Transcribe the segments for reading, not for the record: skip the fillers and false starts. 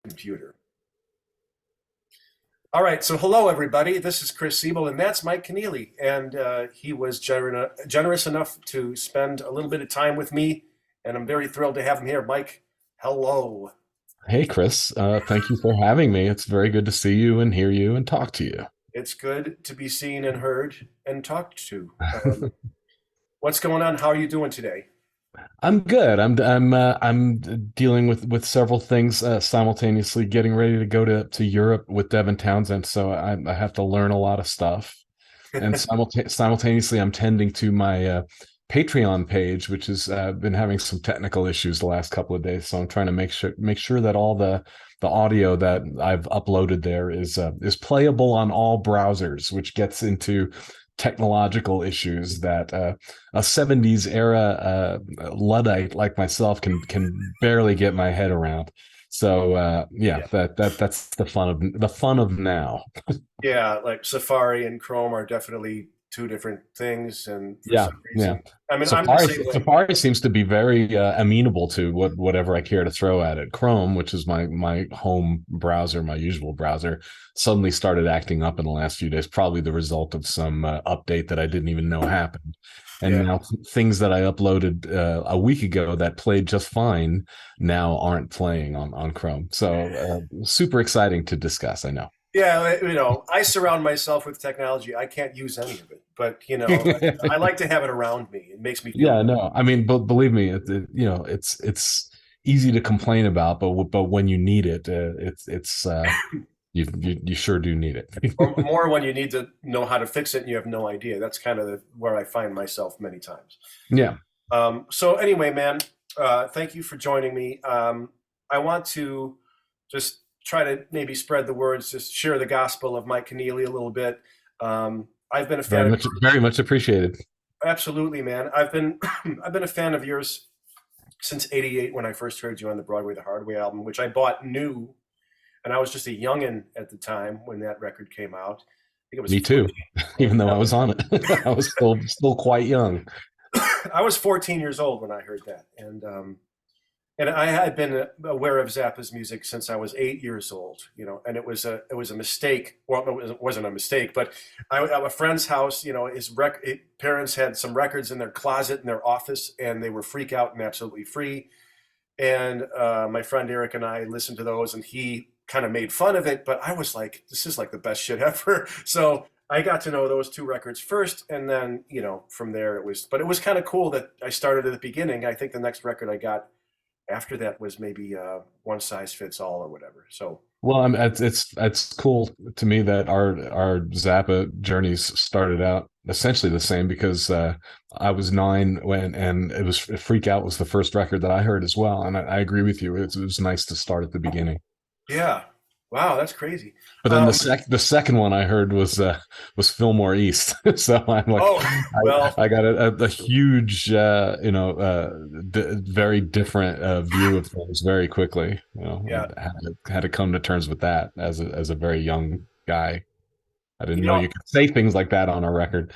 Computer. All right, so hello everybody. This is Chris Siebel, and that's Mike Keneally, and he was generous enough to spend a little bit of time with me, and I'm very thrilled to have him here. Mike, hello. Hey, Chris. Thank you for having me. It's very good to see you and hear you and talk to you. It's good to be seen and heard and talked to. What's going on? How are you doing today? I'm good. I'm dealing with several things simultaneously. Getting ready to go to Europe with Devin Townsend, so I have to learn a lot of stuff. And simultaneously, I'm tending to my Patreon page, which has been having some technical issues the last couple of days. So I'm trying to make sure that all the audio that I've uploaded there is playable on all browsers, which gets into technological issues that a 70s era Luddite like myself can barely get my head around. So yeah, Yeah. that's the fun of now. Yeah, like Safari and Chrome are definitely two different things, and for Yeah, some yeah. reason, I mean, I'm the Safari same way. Safari seems to be very amenable to whatever I care to throw at it. Chrome, which is my home browser, my usual browser, suddenly started acting up in the last few days. Probably the result of some update that I didn't even know happened. And Yeah. now things that I uploaded a week ago that played just fine now aren't playing on Chrome. So super exciting to discuss. I know. Yeah, I surround myself with technology. I can't use any of it, but I like to have it around me. It makes me feel Yeah, good. no, I mean, but believe me, it's easy to complain about, but when you need it, it's you sure do need Or it. more when you need to know how to fix it and you have no idea. That's kind of where I find myself many times. Yeah, So anyway, man, thank you for joining me. I want to just try to maybe spread the words, just share the gospel of Mike Keneally a little bit. I've been a fan of very much appreciated. absolutely, man. I've been I've been a fan of yours since '88 when I first heard you on the Broadway the Hard Way album, which I bought new, and I was just a youngin at the time when that record came out. I think it was Me too. 14. Even though I was on it, I was still quite young. I was 14 years old when I heard that, and I had been aware of Zappa's music since I was 8 years old, and it was a mistake. Well, no, it wasn't a mistake, but at a friend's house, his parents had some records in their closet in their office, and they were Freak Out and Absolutely Free. And my friend Eric and I listened to those, and he kind of made fun of it, but I was like, this is like the best shit ever. So I got to know those two records first, and then from there but it was kind of cool that I started at the beginning. I think the next record I got after that was maybe One Size Fits All or whatever. So Well, it's cool to me that our Zappa journeys started out essentially the same because I was 9 when and it was Freak Out was the first record that I heard as well, and I agree with you. It was nice to start at the beginning. yeah, wow, that's crazy. But then the second one I heard was Fillmore East, so I'm like, Oh well, I got a huge very different view of things very quickly. yeah, And had to come to terms with that as a very young guy. I didn't you know know you could say things like that on a record.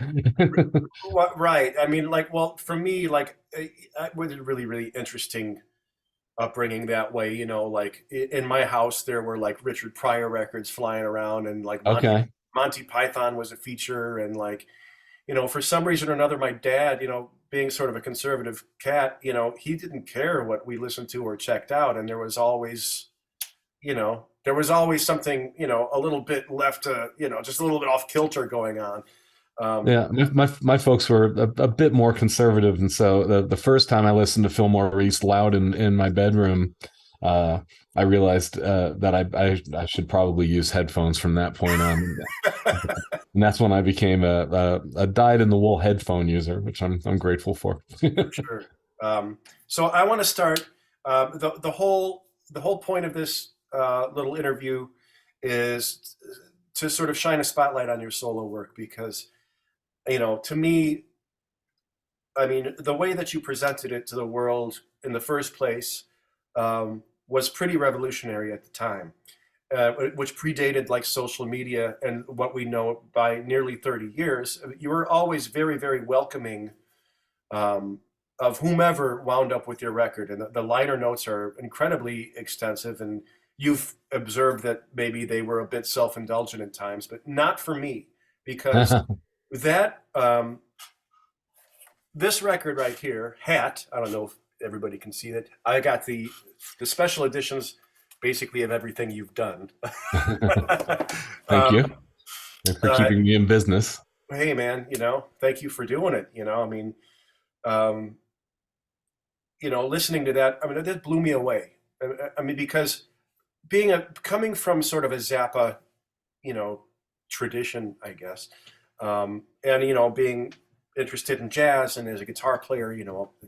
what? Right. I mean, like, well, for me, like, it was a really, really interesting upbringing that way. Like in my house, there were like Richard Pryor records flying around, and like Okay. Monty Python was a feature, and like for some reason or another, my dad, being sort of a conservative cat, he didn't care what we listened to or checked out, and there was always something, a little bit left, just a little bit off kilter going on. Um, Yeah, my folks were a bit more conservative, and so the first time I listened to Fillmore East loud in my bedroom, uh, I realized that I should probably use headphones from that point on, and that's when I became a dyed in the wool headphone user, which I'm grateful for. for sure. So I want to start. The whole point of this little interview is to sort of shine a spotlight on your solo work because, to me, I mean, the way that you presented it to the world in the first place was pretty revolutionary at the time, which predated like social media and what we know by nearly 30 years. You were always very, very welcoming um, of whomever wound up with your record. And the liner notes are incredibly extensive. And you've observed that maybe they were a bit self-indulgent at times, but not for me, because that this record right here, Hat. I don't know if everybody can see that. I got the special editions, basically of everything you've done. Thank you. um, Thanks for uh, keeping me in business. hey man, thank you for doing it. I mean, um, listening to that, I mean, that blew me away. I mean, because coming from sort of a Zappa, you know, tradition, I guess, and being interested in jazz and as a guitar player,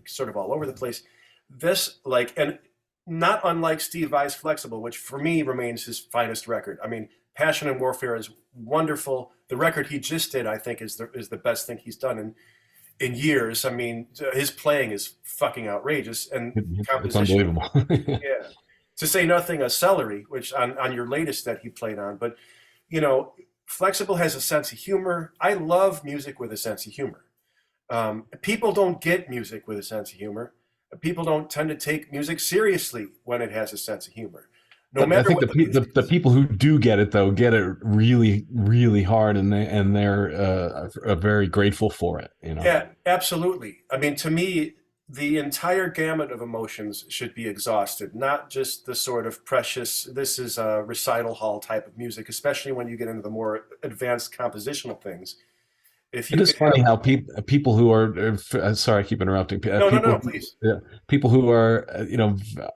sort of all over the place. This and not unlike Steve Vai's Flexible, which for me remains his finest record. I mean, Passion and Warfare is wonderful. The record he just did, I think, is the best thing he's done in years. I mean, his playing is fucking outrageous, and It's composition. unbelievable. Yeah. To say nothing of Celery, which on your latest that he played on, but you know, Flexible has a sense of humor. I love music with a sense of humor. People don't get music with a sense of humor. People don't tend to take music seriously when it has a sense of humor, no But I matter think what the music the is. people who do get it though get it really really hard, and they're very grateful for it. Yeah, absolutely. I mean, to me, the entire gamut of emotions should be exhausted, not just the sort of precious, this is a recital hall type of music, especially when you get into the more advanced compositional things. If It you is could have, funny how people who are sorry, I keep interrupting. no, no, no, please. People who are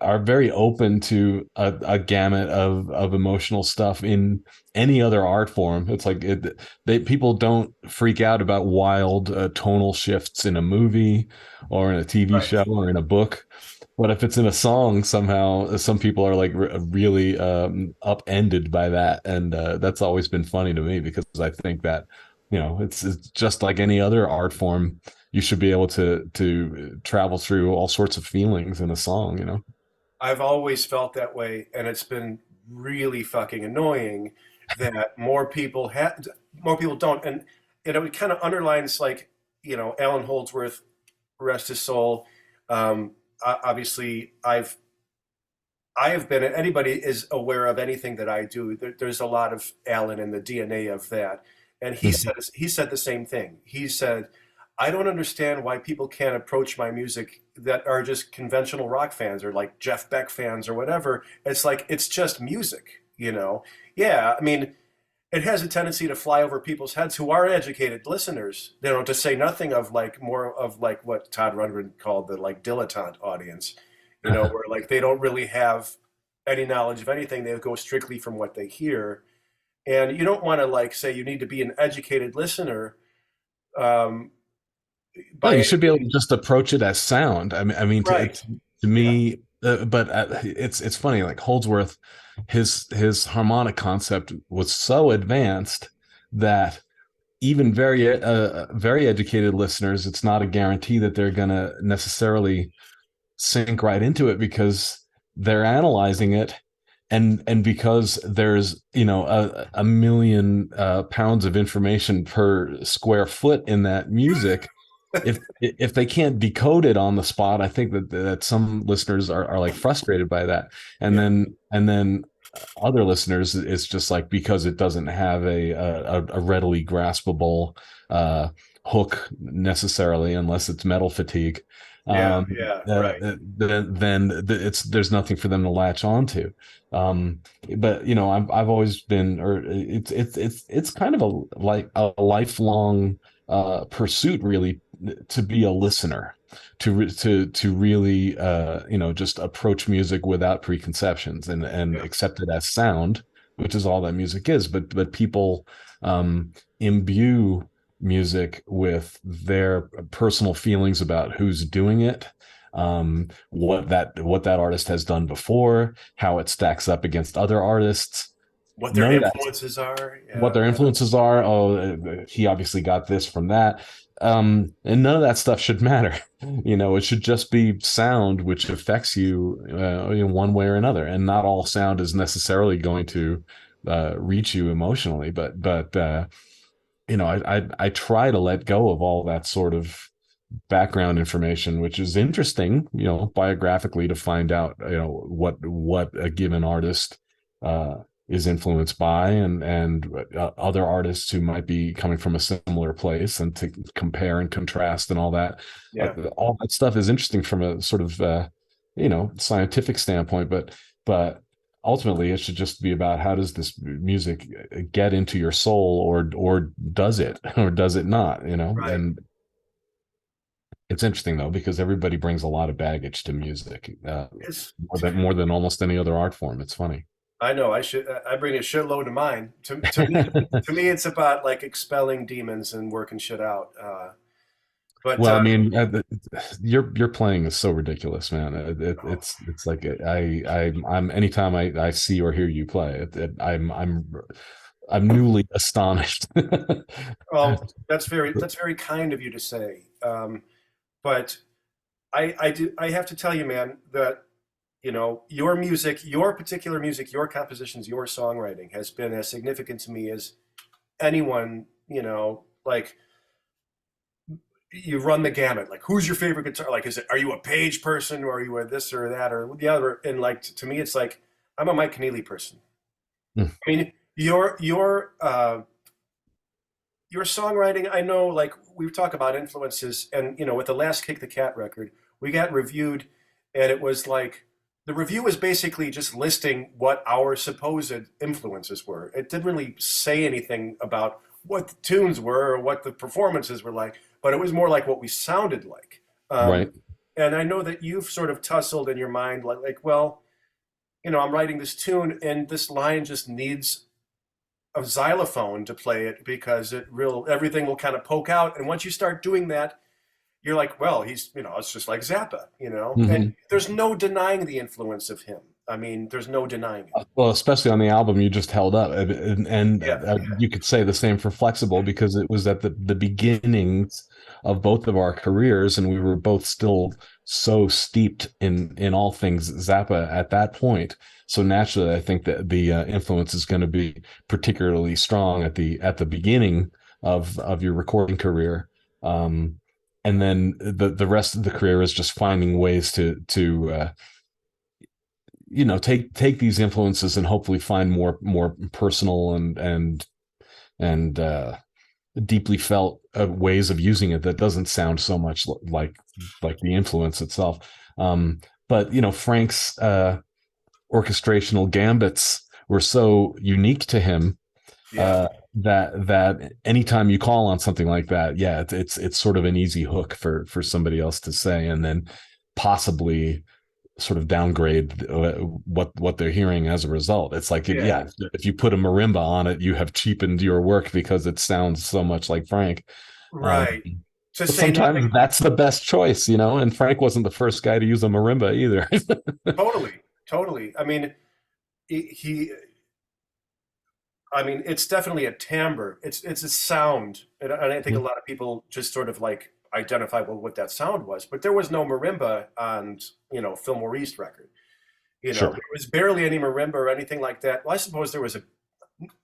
are very open to a gamut of emotional stuff in any other art form. It's like people don't freak out about wild tonal shifts in a movie or in a TV Right. show or in a book. But if it's in a song, somehow some people are like really upended by that, and that's always been funny to me because I think that it's just like any other art form. You should be able to travel through all sorts of feelings in a song. I've always felt that way, and it's been really fucking annoying that more people don't, and it kind of underlines like Alan Holdsworth, rest his soul. Obviously, I have been. Anybody is aware of anything that I do. There's a lot of Alan in the DNA of that, and he said the same thing. He said, "I don't understand why people can't approach my music that are just conventional rock fans or like Jeff Beck fans or whatever. It's like it's just music. Yeah, I mean, it has a tendency to fly over people's heads who are educated listeners. To say nothing of like more of like what Todd Rundgren called the like dilettante audience. Where like they don't really have any knowledge of anything. They go strictly from what they hear. And you don't want to like say you need to be an educated listener um, No, by you any should be able to means. just approach it as sound. I mean, Right. to Yeah. me, but it's funny. Like Holdsworth, his harmonic concept was so advanced that even very educated listeners, it's not a guarantee that they're going to necessarily sink right into it because they're analyzing it, and because there's a million pounds of information per square foot in that music. If they can't decode it on the spot, I think that some listeners are like frustrated by that, and Yeah. then other listeners, it's just like because it doesn't have a readily graspable uh hook necessarily, unless it's metal fatigue. Yeah. um Yeah. Right. then it's there's nothing for them to latch onto. um but I've always been, or it's kind of a lifelong pursuit, really, to be a listener, to really just approach music without preconceptions, and Yeah. accept it as sound, which is all that music is. But people imbue music with their personal feelings about who's doing it, what that artist has done before, how it stacks up against other artists. What their None of that, influences are. what Yeah. their influences are. Oh, he obviously got this from that. And none of that stuff should matter. It should just be sound which affects you, one way or another. And not all sound is necessarily going to reach you emotionally. But I try to let go of all that sort of background information, which is interesting, biographically, to find out, what a given artist uh, is influenced by, and other artists who might be coming from a similar place, and to compare and contrast and all that. Yeah. All that stuff is interesting from a sort of scientific standpoint, but ultimately it should just be about how does this music get into your soul, or does it or does it not, Right. and it's interesting though, because everybody brings a lot of baggage to music, It's, more than almost any other art form. It's funny. I know I bring a shitload of mine. To me, it's about like expelling demons and working shit out. But Well, I mean, your playing is so ridiculous, man. oh, It's like I'm anytime I see or hear you play, I'm newly astonished. well, that's very kind of you to say. But I have to tell you, man, that your music, your particular music, your compositions, your songwriting has been as significant to me as anyone. Like you run the gamut. Like, who's your favorite guitar? Like, are you a Page person, or are you a this or that or the other? And like to me, it's like I'm a Mike Keneally person. Mm. I mean, your songwriting, I know, like we've talked about influences, and with the last Kick the Cat record, we got reviewed, and it was like the review was basically just listing what our supposed influences were. It didn't really say anything about what the tunes were or what the performances were like, but it was more like what we sounded like. Um, Right. and I know that you've sort of tussled in your mind, like, well, I'm writing this tune, and this line just needs a xylophone to play it because everything will kind of poke out. And once you start doing that, you're like, well, it's just like Zappa. And Mhm. there's no denying the influence of him. I mean, there's no denying it. Well, especially on the album you just held up, Yeah, you could say the same for Flexible, because it was at the beginnings of both of our careers, and we were both still so steeped in all things Zappa at that point. So naturally, I think that the influence is going to be particularly strong at the beginning of your recording career, and then the rest of the career is just finding ways to take these influences and hopefully find more personal and deeply felt ways of using it that doesn't sound so much like the influence itself. But Frank's orchestrational gambits were so unique to him, yeah, that anytime you call on something like that, yeah, it's sort of an easy hook for somebody else to say, and then possibly sort of downgrade what they're hearing as a result. It's like, yeah, yeah, if you put a marimba on it, you have cheapened your work because it sounds so much like Frank. Um, right. To but say nothing. sometimes that's the best choice, and Frank wasn't the first guy to use a marimba either. Totally, totally. I mean, he I mean, it's definitely a timbre. It's a sound, and I think a lot of people just sort of like identify well what that sound was. But there was no marimba on Fillmore East record. Sure. There was barely any marimba or anything like that. Well, I suppose there was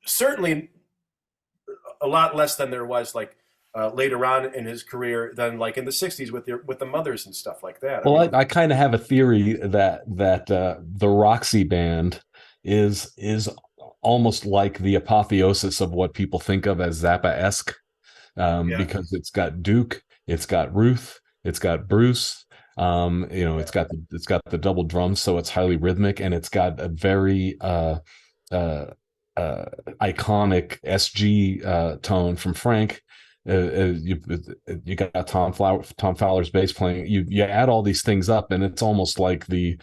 certainly a lot less than there was like later on in his career than like in the '60s with the Mothers and stuff like that. I Well, mean, I kind of have a theory that the Roxy band is almost like the apotheosis of what people think of as Zappa-esque, yeah, because it's got Duke, it's got Ruth, it's got Bruce, yeah, it's got the double drums, so it's highly rhythmic, and it's got a very uh, uh, iconic SG tone from Frank. You got Tom Fowler's bass playing. You add all these things up, and it's almost like the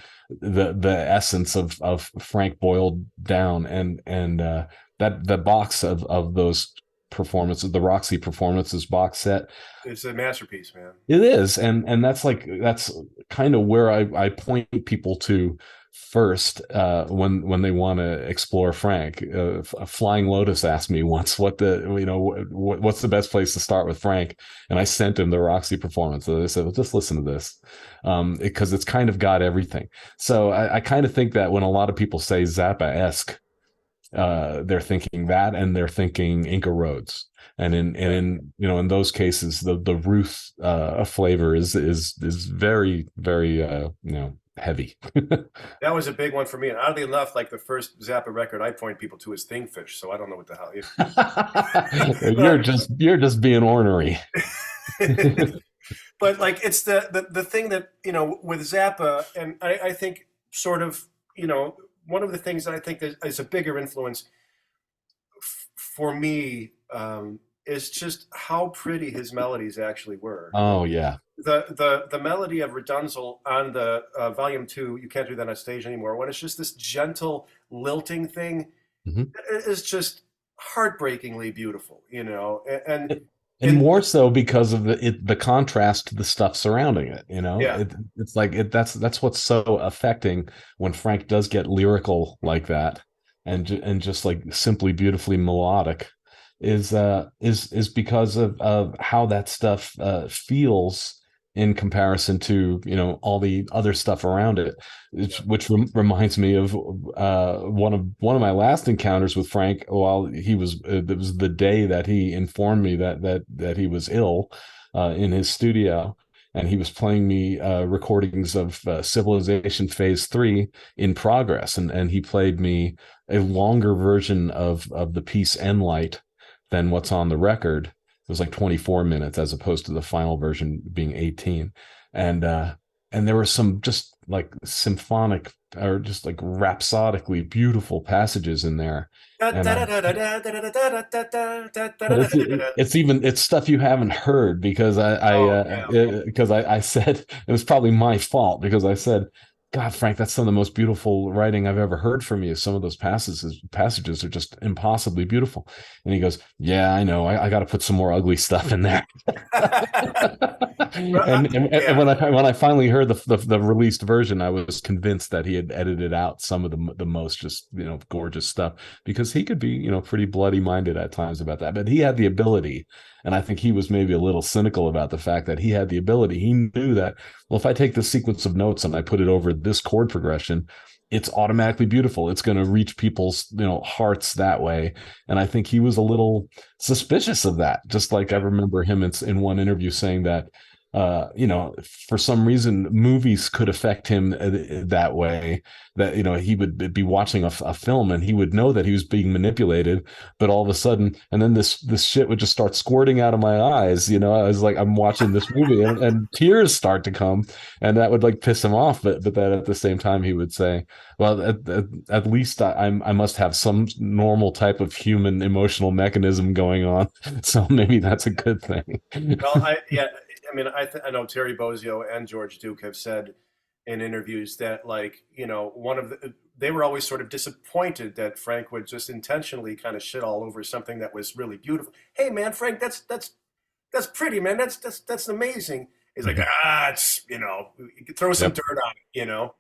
essence of Frank boiled down, and that the box of those performances, the Roxy performances box set, it's a masterpiece, man. it is, and that's kind of where I point people to first, when they want to explore Frank. A Flying Lotus asked me once what's the best place to start with Frank, and I sent him the Roxy performance. So they said, well, just listen to this, because it's kind of got everything. So I kind of think that when a lot of people say Zappa-esque, they're thinking that, and they're thinking Inca Roads, Yeah. in those cases the Ruth flavor is very very heavy. That was a big one for me. And oddly enough, like the first Zappa record I point people to is Thingfish. So I don't know what the hell. But You're just being ornery. but like it's the thing that with Zappa, and I think sort of one of the things that I think is a bigger influence for me is just how pretty his melodies actually were. Oh yeah. The melody of Redunzel on the volume 2, You Can't Do That on Stage Anymore, when it's just this gentle lilting thing, Mhm. it is just heartbreakingly beautiful, and And in more so because of the contrast to the stuff surrounding it. yeah. It's like that's what's so affecting when Frank does get lyrical like that, and just like simply beautifully melodic, is because of how that stuff feels in comparison to all the other stuff around it, Yeah. which reminds me of one of my last encounters with Frank. While he was it was the day that he informed me that he was ill, in his studio, and he was playing me recordings of Civilization Phase 3 in progress, and he played me a longer version of the piece Light than what's on the record. It was like 24 minutes as opposed to the final version being 18. And there were some just like symphonic or just like rhapsodically beautiful passages in there. And but it's stuff you haven't heard, because Oh yeah. I said it was probably my fault, because I said, God, Frank, that's some of the most beautiful writing I've ever heard from you. Some of those passages are just impossibly beautiful. And he goes, yeah, I know. I got to put some more ugly stuff in there. And Yeah. when I finally heard the released version, I was convinced that he had edited out some of the most just gorgeous stuff, because he could be pretty bloody minded at times about that, but he had the ability. And I think he was maybe a little cynical about the fact that he had the ability. He knew that, well, if I take this sequence of notes and I put it over this chord progression, it's automatically beautiful. It's going to reach people's hearts that way. And I think he was a little suspicious of that. Just like I Yeah. remember him in one interview saying that for some reason movies could affect him that way, that he would be watching a film and he would know that he was being manipulated, but all of a sudden, and then this shit would just start squirting out of my eyes. I was like, I'm watching this movie, and tears start to come, and that would like piss him off, but then at the same time he would say, well, at least I must have some normal type of human emotional mechanism going on, so maybe that's a good thing. Well, I mean, I know Terry Bozzio and George Duke have said in interviews that, like, they were always sort of disappointed that Frank would just intentionally kind of shit all over something that was really beautiful. Hey man, Frank, that's pretty, man. That's amazing. He's like, it's you could throw some Yep. dirt on it.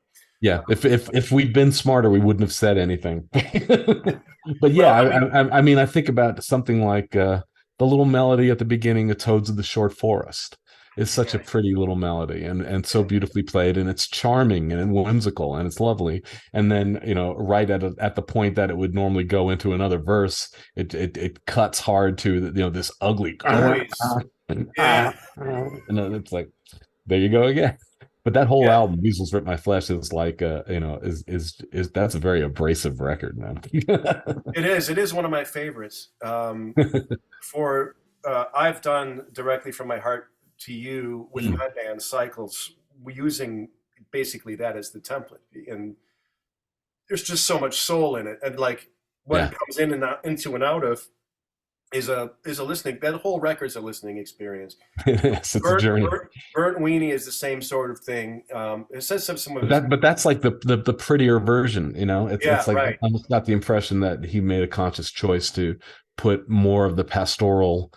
Yeah, if we'd been smarter, we wouldn't have said anything. But yeah, Well, I mean, I mean, I think about something like the little melody at the beginning of "Toads of the Short Forest." Is such a yeah, pretty little melody, and so yeah. beautifully played, and it's charming and whimsical and it's lovely. And then right at the point that it would normally go into another verse, it cuts hard to this ugly Noise. Yeah, and then it's like, there you go again. But that whole yeah. album, Weasels Rip My Flesh, is like is that's a very abrasive record, man. It is. It is one of my favorites. For I've done Directly from My Heart to You with Mm, my band Cycles, using basically that as the template, and there's just so much soul in it, and like what it yeah. comes in and out, into and out of is a listening. That whole record's a listening experience. Yes, it's a Burnt, journey. Burnt, Burnt Weenie is the same sort of thing. It says some of But his. that's like the prettier version, Yeah, It's like I right. almost got the impression that he made a conscious choice to put more of the pastoral,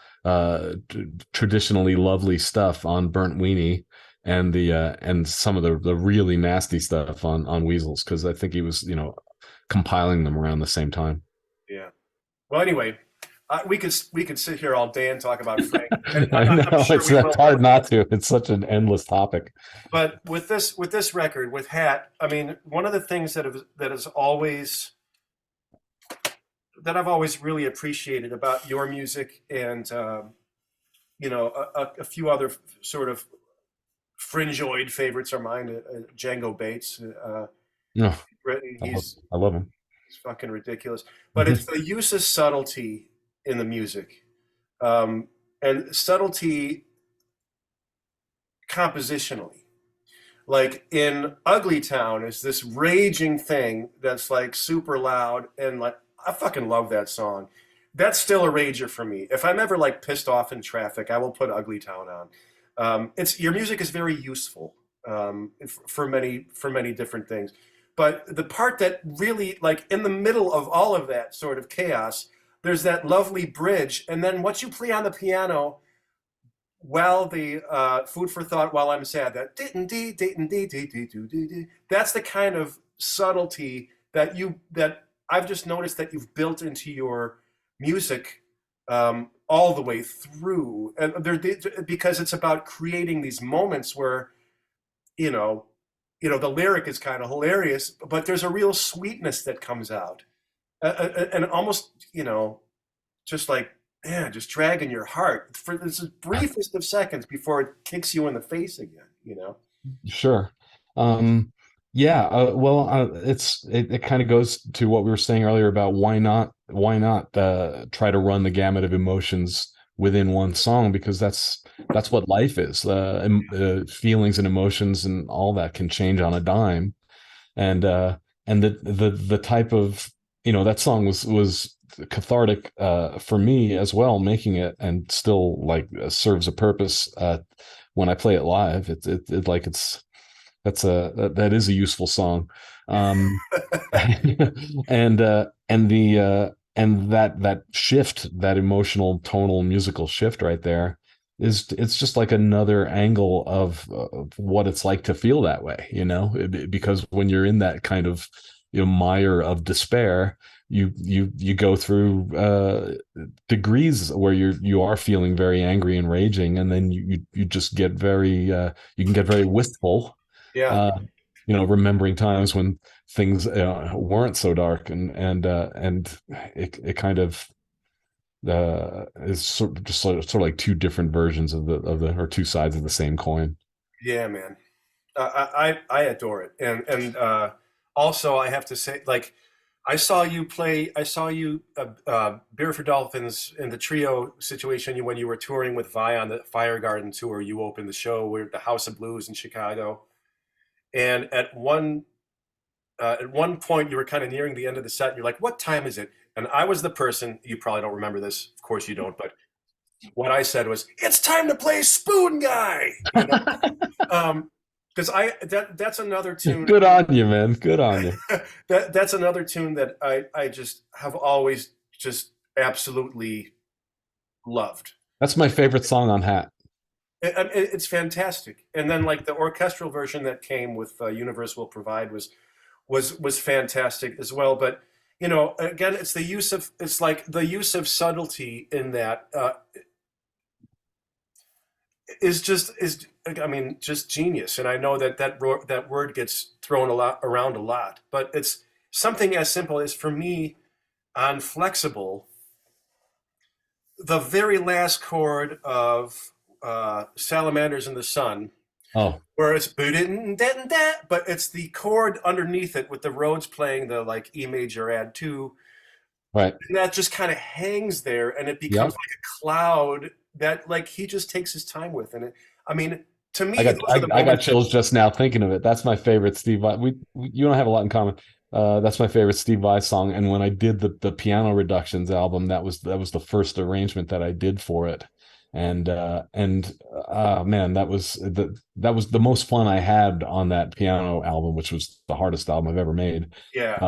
traditionally lovely stuff on Burnt Weenie, and some of the really nasty stuff on Weasels, because I think he was compiling them around the same time. Yeah. Well, anyway, we could sit here all day and talk about Frank, and I I'm know sure we it's will. But hard not to. It's such an endless topic. with this record with Hat, I mean, one of the things that I've always really appreciated about your music, and a few other sort of fringeoid favorites are mine. Django Bates, No, Britain. I love him. He's fucking ridiculous. But it's Hmm. the use of subtlety in the music, um, and subtlety compositionally. Like in Ugly Town is this raging thing that's like super loud, and like I fucking love that song. That's still a rager for me. If I'm ever like pissed off in traffic, I will put Ugly Town on. It's your music is very useful, for many different things. But the part that really, like in the middle of all of that sort of chaos, there's that lovely bridge, and then what you play on the piano, well, the food for thought while I'm sad, that that's the kind of subtlety that I've just noticed that you've built into your music, all the way through, and because it's about creating these moments where you know the lyric is kind of hilarious, but there's a real sweetness that comes out, and almost just like, man, just dragging your heart for this briefest of seconds before it kicks you in the face again. Sure. Um, yeah, well, it kind of goes to what we were saying earlier about why not try to run the gamut of emotions within one song, because that's what life is. Feelings and emotions and all that can change on a dime. And the type of, that song was cathartic for me as well, making it, and still like serves a purpose when I play it live. It like that is a useful song. Um, and that shift, that emotional, tonal, musical shift right there, it's just like another angle of what it's like to feel that way, because when you're in that kind of mire of despair, you go through degrees where you are feeling very angry and raging, and then you just get very you can get very wistful, Yeah, uh, remembering times when things weren't so dark, and it kind of is sort of like two different versions of the or two sides of the same coin. yeah, man. I adore it, and also I have to say, like, I saw you play. I saw you Beer for Dolphins in the trio situation when you were touring with Vi on the Fire Garden tour. You opened the show with the House of Blues in Chicago, and at one point you were kind of nearing the end of the set. And you're like, "What time is it?" And I was the person. You probably don't remember this. Of course you don't. But what I said was, "It's time to play Spoon Guy." Because that's another tune. Good on you, man. Good on you. That's another tune that I just have always just absolutely loved. That's my favorite song on Hat. It's fantastic. And then like the orchestral version that came with Universe Will Provide was fantastic as well. But again, it's like the use of subtlety in that is I mean, just genius. And I know that word gets thrown around a lot, but it's something as simple as, for me, on Flexible, the very last chord of Salamanders in the Sun, Oh, where it's but it's the chord underneath it with the Rhodes playing the like E major add two, right. and that just kind of hangs there, and it becomes Yep. like a cloud that like he just takes his time with. And I mean, to I me, got those are I, the I got moments. chills just now thinking of it. That's my favorite Steve Vai. You don't have a lot in common. That's my favorite Steve Vai song. And when I did the Piano Reductions album, that was the first arrangement that I did for it. And man, that was the most fun I had on that piano album, which was the hardest album I've ever made. Yeah,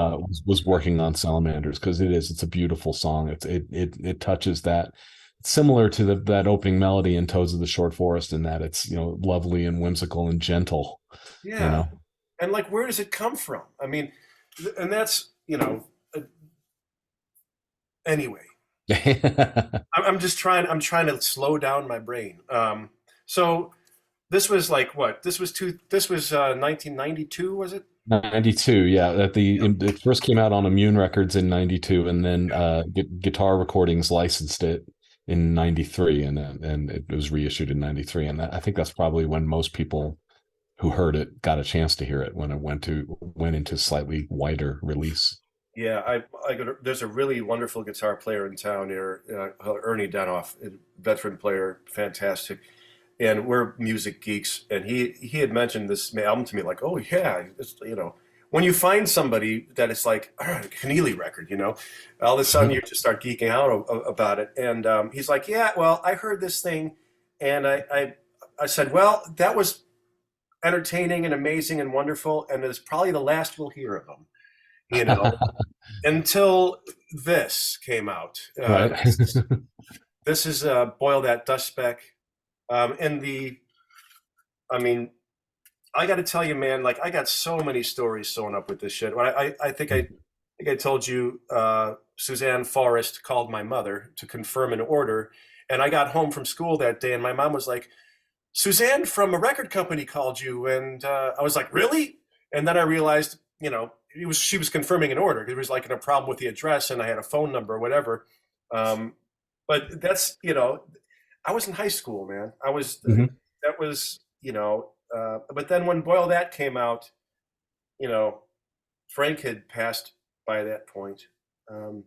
Was working on Salamanders, because it's a beautiful song. It touches that, similar to that opening melody in Toads of the Short Forest, in that it's lovely and whimsical and gentle. You yeah. know. And like, where does it come from? I mean, and that's anyway. I'm just trying. I'm trying to slow down my brain. So this was like what? This was 1992, was it? 92, yeah. Yep. It first came out on Immune Records in 92, and then Yep. Guitar Recordings licensed it in 93, and it was reissued in 93. And I think that's probably when most people who heard it got a chance to hear it when it went into slightly wider release. Yeah, there's a really wonderful guitar player in town here, Ernie Denoff, a veteran player, fantastic. And we're music geeks. And he had mentioned this album to me, like, oh yeah, when you find somebody that it's like, all right, a Keneally record, all of a sudden you just start geeking out about it. And he's like, yeah, well, I heard this thing, and I said, well, that was entertaining and amazing and wonderful, and it's probably the last we'll hear of them, you know, until this came out. Right. This is Boil That Dust Speck. And I mean, I got to tell you, man, like I got so many stories sewn up with this shit. I think I told you, Suzanne Forrest called my mother to confirm an order, and I got home from school that day, and my mom was like, Suzanne from a record company called you, and I was like, really? And then I realized, she was confirming an order. There was like a problem with the address, and I had a phone number or whatever. Um, but that's, I was in high school, man. Mhm. That was, but then when Boil That came out, you know, Frank had passed by that point. Um,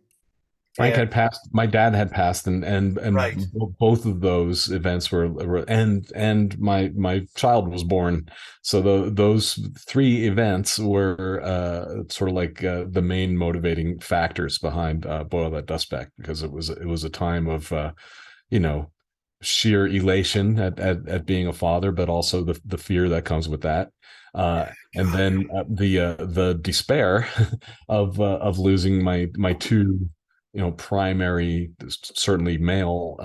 Frank and had passed. My dad had passed, and right, both of those events were and my child was born. So those three events were sort of like the main motivating factors behind Boil That Dust Back, because it was a time of you know sheer elation at being a father, but also the fear that comes with that. And God, then the despair of losing my two primary, certainly male,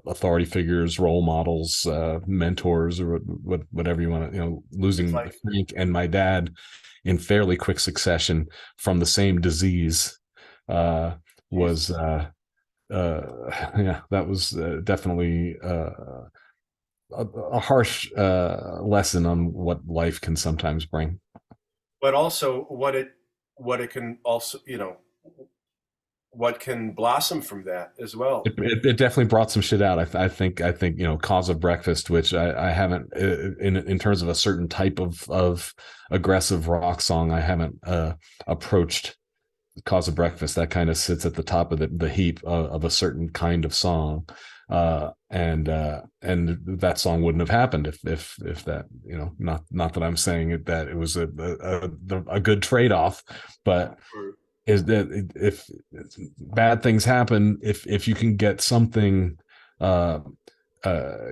authority figures, role models, mentors, or whatever you want to, it's losing like, Frank and my dad in fairly quick succession from the same disease, was, Jesus. yeah, that was definitely a harsh lesson on what life can sometimes bring. But also what it can also, what can blossom from that as well. It definitely brought some shit out. I think Cause of Breakfast, which I haven't, in terms of a certain type of aggressive rock song, I haven't approached Cause of Breakfast. That kind of sits at the top of the heap of a certain kind of song. And that song wouldn't have happened if that, not that I'm saying that it was a good trade-off, but Or, is that if bad things happen, if you can get something uh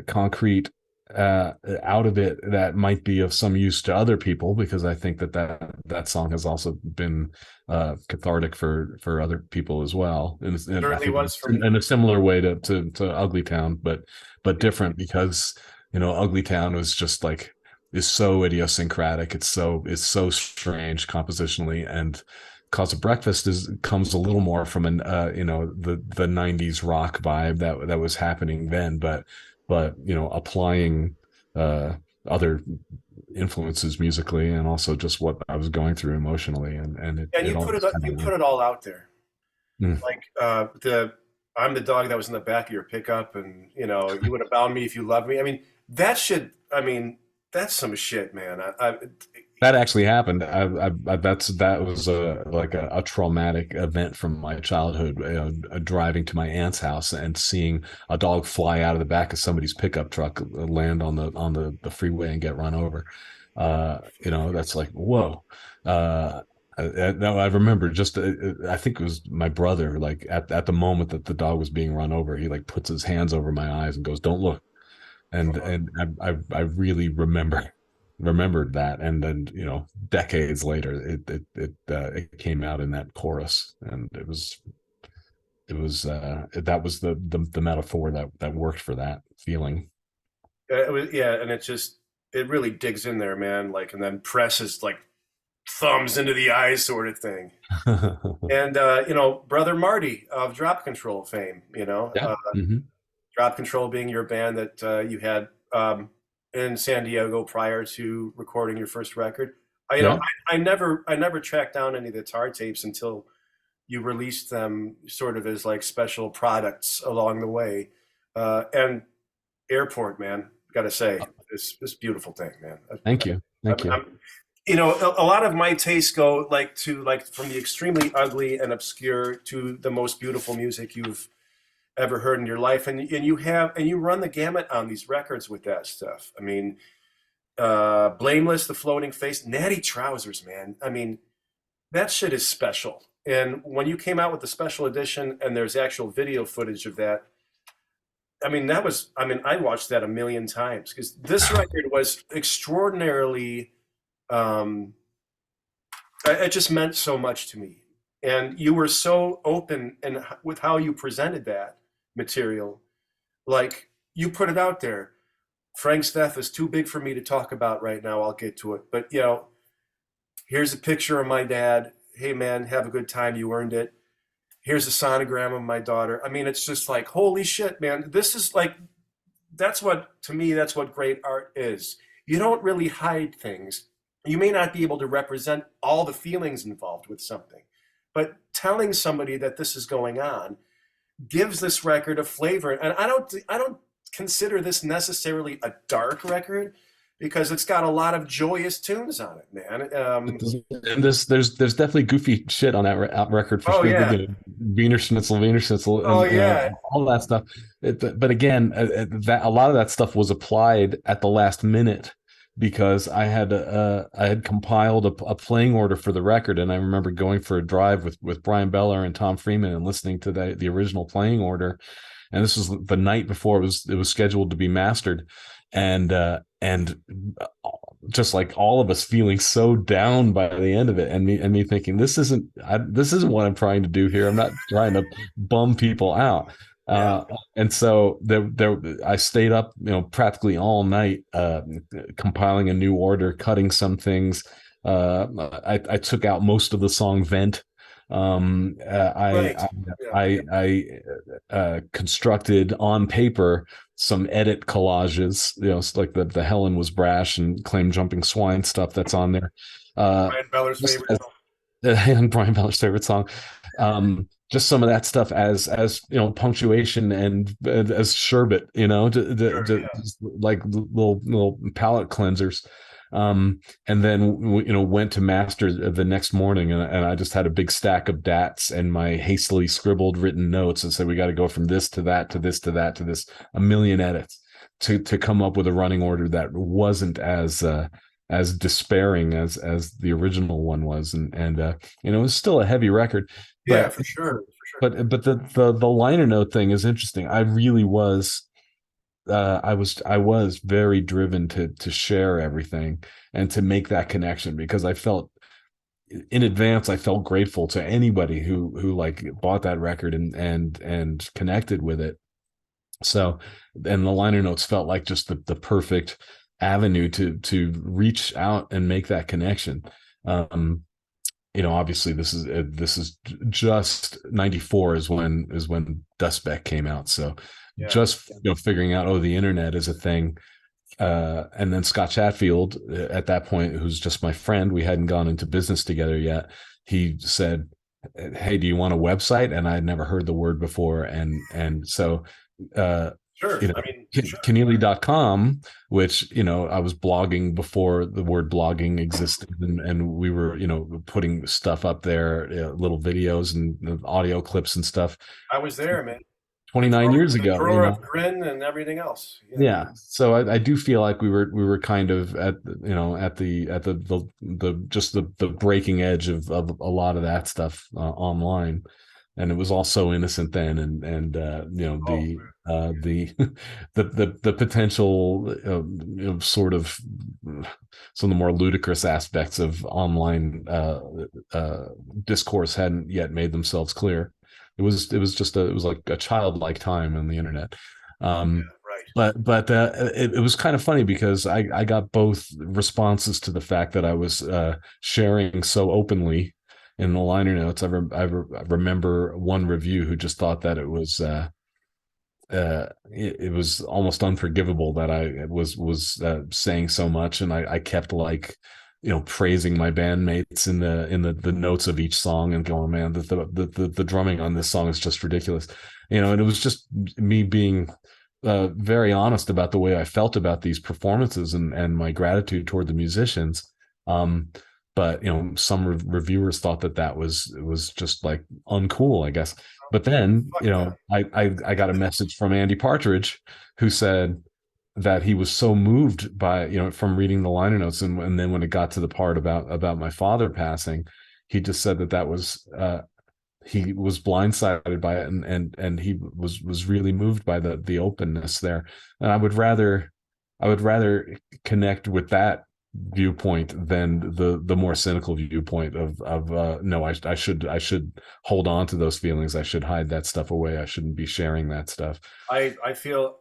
concrete out of it that might be of some use to other people, because I think that song has also been cathartic for other people as well, and I certainly think was for me. in a similar way to Ugly Town, but different, because Ugly Town was just like, is so idiosyncratic. It's so strange compositionally, and Cause of Breakfast comes a little more from the '90s rock vibe that was happening then, but applying other influences musically, and also just what I was going through emotionally, and it, And it all just kind you of put went. it all out there. Mm. Like the I'm the dog that was in the back of your pickup, and you would have bound me if you loved me. I mean, that should. I mean, that's some shit, man. That actually happened. That was a traumatic event from my childhood. Driving to my aunt's house and seeing a dog fly out of the back of somebody's pickup truck, land on the freeway and get run over. That's like, whoa. No, I remember just, I think it was my brother. Like at the moment that the dog was being run over, he like puts his hands over my eyes and goes, "Don't look." And I really remembered that, and then decades later it came out in that chorus, and that was the metaphor that worked for that feeling. It was, yeah, and it really digs in there, man. Like, and then presses like thumbs into the eyes, sort of thing. And brother Marty of Drop Control fame. Yeah. Hmm. Drop Control being your band that you had in San Diego prior to recording your first record. Yeah. I never tracked down any of the guitar tapes until you released them, sort of as like special products along the way. And Airport, man, Got to say, this beautiful thing, man. Thank you. Thank you. I'm you know, a lot of my tastes go like from the extremely ugly and obscure to the most beautiful music you've ever heard in your life, and you run the gamut on these records with that stuff. I mean, Blameless, The Floating Face, Natty Trousers, man. I mean, that shit is special. And when you came out with the special edition and there's actual video footage of that, I mean, I watched that a million times because this record was extraordinarily, um, it just meant so much to me. And you were so open and with how you presented that material, like you put it out there. Frank's death is too big for me to talk about right now. I'll get to it. But, you know, here's a picture of my dad. Hey, man, have a good time. You earned it. Here's a sonogram of my daughter. I mean, it's just like, holy shit, man. This is like, to me, that's what great art is. You don't really hide things. You may not be able to represent all the feelings involved with something, but telling somebody that this is going on gives this record a flavor. And I don't consider this necessarily a dark record because it's got a lot of joyous tunes on it, man. And there's definitely goofy shit on that record for Oh sure. yeah. Wiener Schnitzel, Wiener Schnitzel, Oh and yeah. all that stuff. But again, that a lot of that stuff was applied at the last minute because I had compiled a playing order for the record, and I remember going for a drive with Brian Beller and Tom Freeman and listening to the original playing order. And this was the night before it was scheduled to be mastered, and just like all of us feeling so down by the end of it, and me thinking this isn't what I'm trying to do here. I'm not trying to bum people out. Yeah. And so I stayed up, practically all night, compiling a new order, cutting some things. I took out most of the song "Vent." Right. I constructed on paper some edit collages, like the Helen was brash and claim jumping swine stuff that's on there. Brian Beller's favorite song. And Brian Beller's favorite song. Just some of that stuff as punctuation and as sherbet, Sure, yeah. just like little palate cleansers. And then went to master the next morning, and I just had a big stack of dats and my hastily scribbled written notes and said we got to go from this to that to this to that to this, a million edits to come up with a running order that wasn't as despairing as the original one was, and it was still a heavy record. Yeah, But for sure. but the liner note thing is interesting. I really was I was very driven to share everything and to make that connection because I felt in advance, I felt grateful to anybody who like bought that record and connected with it. So, and the liner notes felt like just the perfect avenue to reach out and make that connection. Obviously this is just 94 is when Dustbeck came out. So Yeah. just figuring out, the internet is a thing. And then Scott Chatfield at that point, who's just my friend, we hadn't gone into business together yet. He said, "Hey, do you want a website?" And I had never heard the word before. And so, Sure. I mean, sure. Keneally.com, which, I was blogging before the word blogging existed. And we were, putting stuff up there, little videos and audio clips and stuff. I was there, man. 29 years ago, of Grin and everything else. Yeah. So I do feel like we were kind of at the just the breaking edge of a lot of that stuff online, and it was all so innocent then, and the potential sort of some of the more ludicrous aspects of online discourse hadn't yet made themselves clear. It was like a childlike time on the internet. Right. But it was kind of funny because I got both responses to the fact that I was sharing so openly in the liner notes. I remember one review who just thought that it was almost unforgivable that I was saying so much, and I kept like praising my bandmates in the notes of each song and going, man, the drumming on this song is just ridiculous, and it was just me being very honest about the way I felt about these performances and my gratitude toward the musicians. Um, but some reviewers thought that was just like uncool, I guess. But then, Fuck that. I got a message from Andy Partridge who said that he was so moved by, from reading the liner notes, and then when it got to the part about my father passing, he just said that was he was blindsided by it, and he was really moved by the openness there. And I would rather connect with that viewpoint than the more cynical viewpoint of no, I should hold on to those feelings, I should hide that stuff away, I shouldn't be sharing that stuff. I feel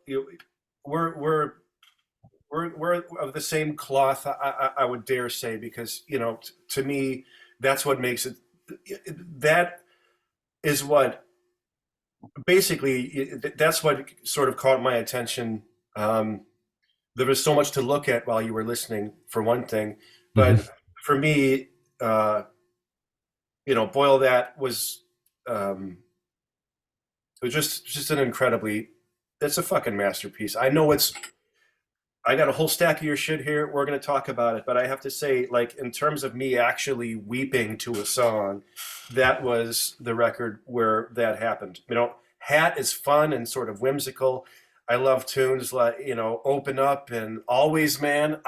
we're we're we're of the same cloth. I would dare say, because to me that's what makes it. That is what basically that's what sort of caught my attention. There was so much to look at while you were listening, for one thing, Mhm. but for me, uh, Boyle, that was it was just an incredibly. It's a fucking masterpiece. I know it's. I got a whole stack of your shit here. We're going to talk about it, but I have to say, like, in terms of me actually weeping to a song, that was the record where that happened. Hat is fun and sort of whimsical. I love tunes like, Open Up and Always Man.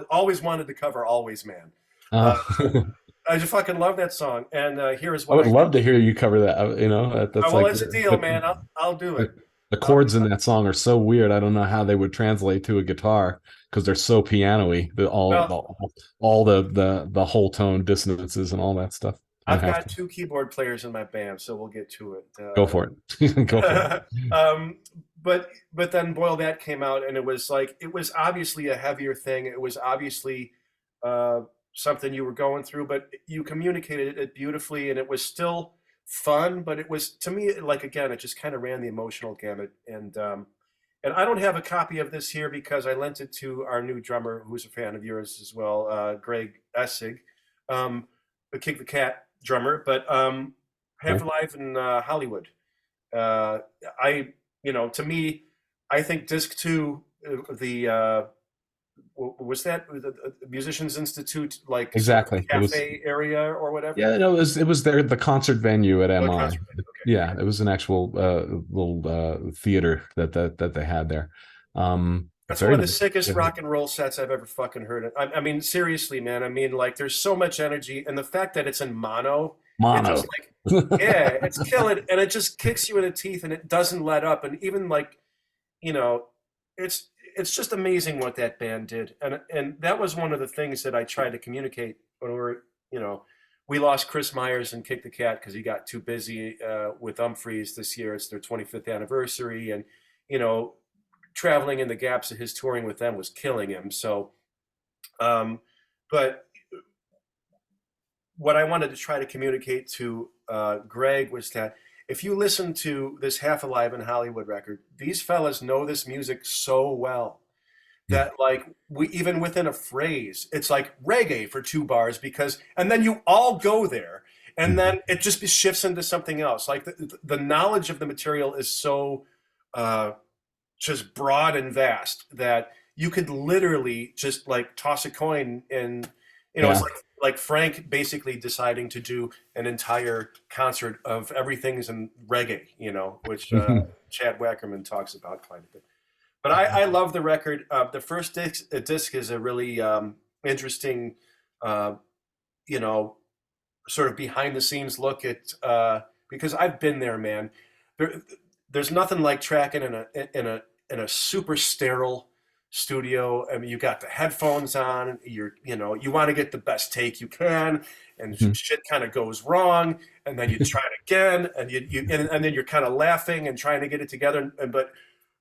Always wanted to cover Always Man. Uh, uh, I just fucking love that song. And here is I what would I love to hear you cover that. That's well, like it's a deal, man. I'll do it. the I'll do chords in that song are so weird. I don't know how they would translate to a guitar because they're so piano-y. well. All the whole tone dissonances and all that stuff. I I've have got to two keyboard players in my band, so we'll get to go for it. Go for it. it. But then Boyle, that came out, and it was like, it was obviously a heavier thing. It was obviously uh, something you were going through, but you communicated it beautifully, and it was still fun. But it was, to me, like, again, it just kind of ran the emotional gamut. And I don't have a copy of this here because I lent it to our new drummer, who's a fan of yours as well, Greg Essig, the Kick the Cat drummer. But Half Okay. Alive in Hollywood. Uh, to me, I think disc two, the was that the Musicians Institute, like sort of Exactly. It was cafe area or whatever? Yeah, no, it was there, the concert venue at Oh, MI. concert. Okay, Yeah, it was an actual little theater that they had there. that's one Very of the nice. sickest rock and roll sets I've ever fucking heard. I mean, seriously, man. I mean, like, there's so much energy, and the fact that it's in mono, it just Mono. like, yeah, it's killing, and it just kicks you in the teeth, and it doesn't let up. And even like, you know, it's just amazing what that band did, and that was one of the things that I tried to communicate when we lost Chris Myers and Kick the Cat because he got too busy with Umphreys this year. It's their 25th anniversary, and you know, traveling in the gaps of his touring with them was killing him. So, um, but what I wanted to try to communicate to Greg was that if you listen to this Half Alive in Hollywood record, these fellas know this music so well that, like, we even within a phrase, it's like reggae for 2 bars, because and then you all go there, and then it just shifts into something else. Like the knowledge of the material is so uh, just broad and vast that you could literally just like toss a coin, and it's Yeah. like Frank basically deciding to do an entire concert of everything's in reggae, which Chad Wackerman talks about quite a bit. But I love the record. The first disc is a really interesting, uh, you know, sort of behind the scenes look at because I've been there, man. There, there's nothing like tracking in a super sterile studio. I mean, you got the headphones on. You want to get the best take you can, and shit kind of goes wrong, and then you try it again, and then you're kind of laughing and trying to get it together, but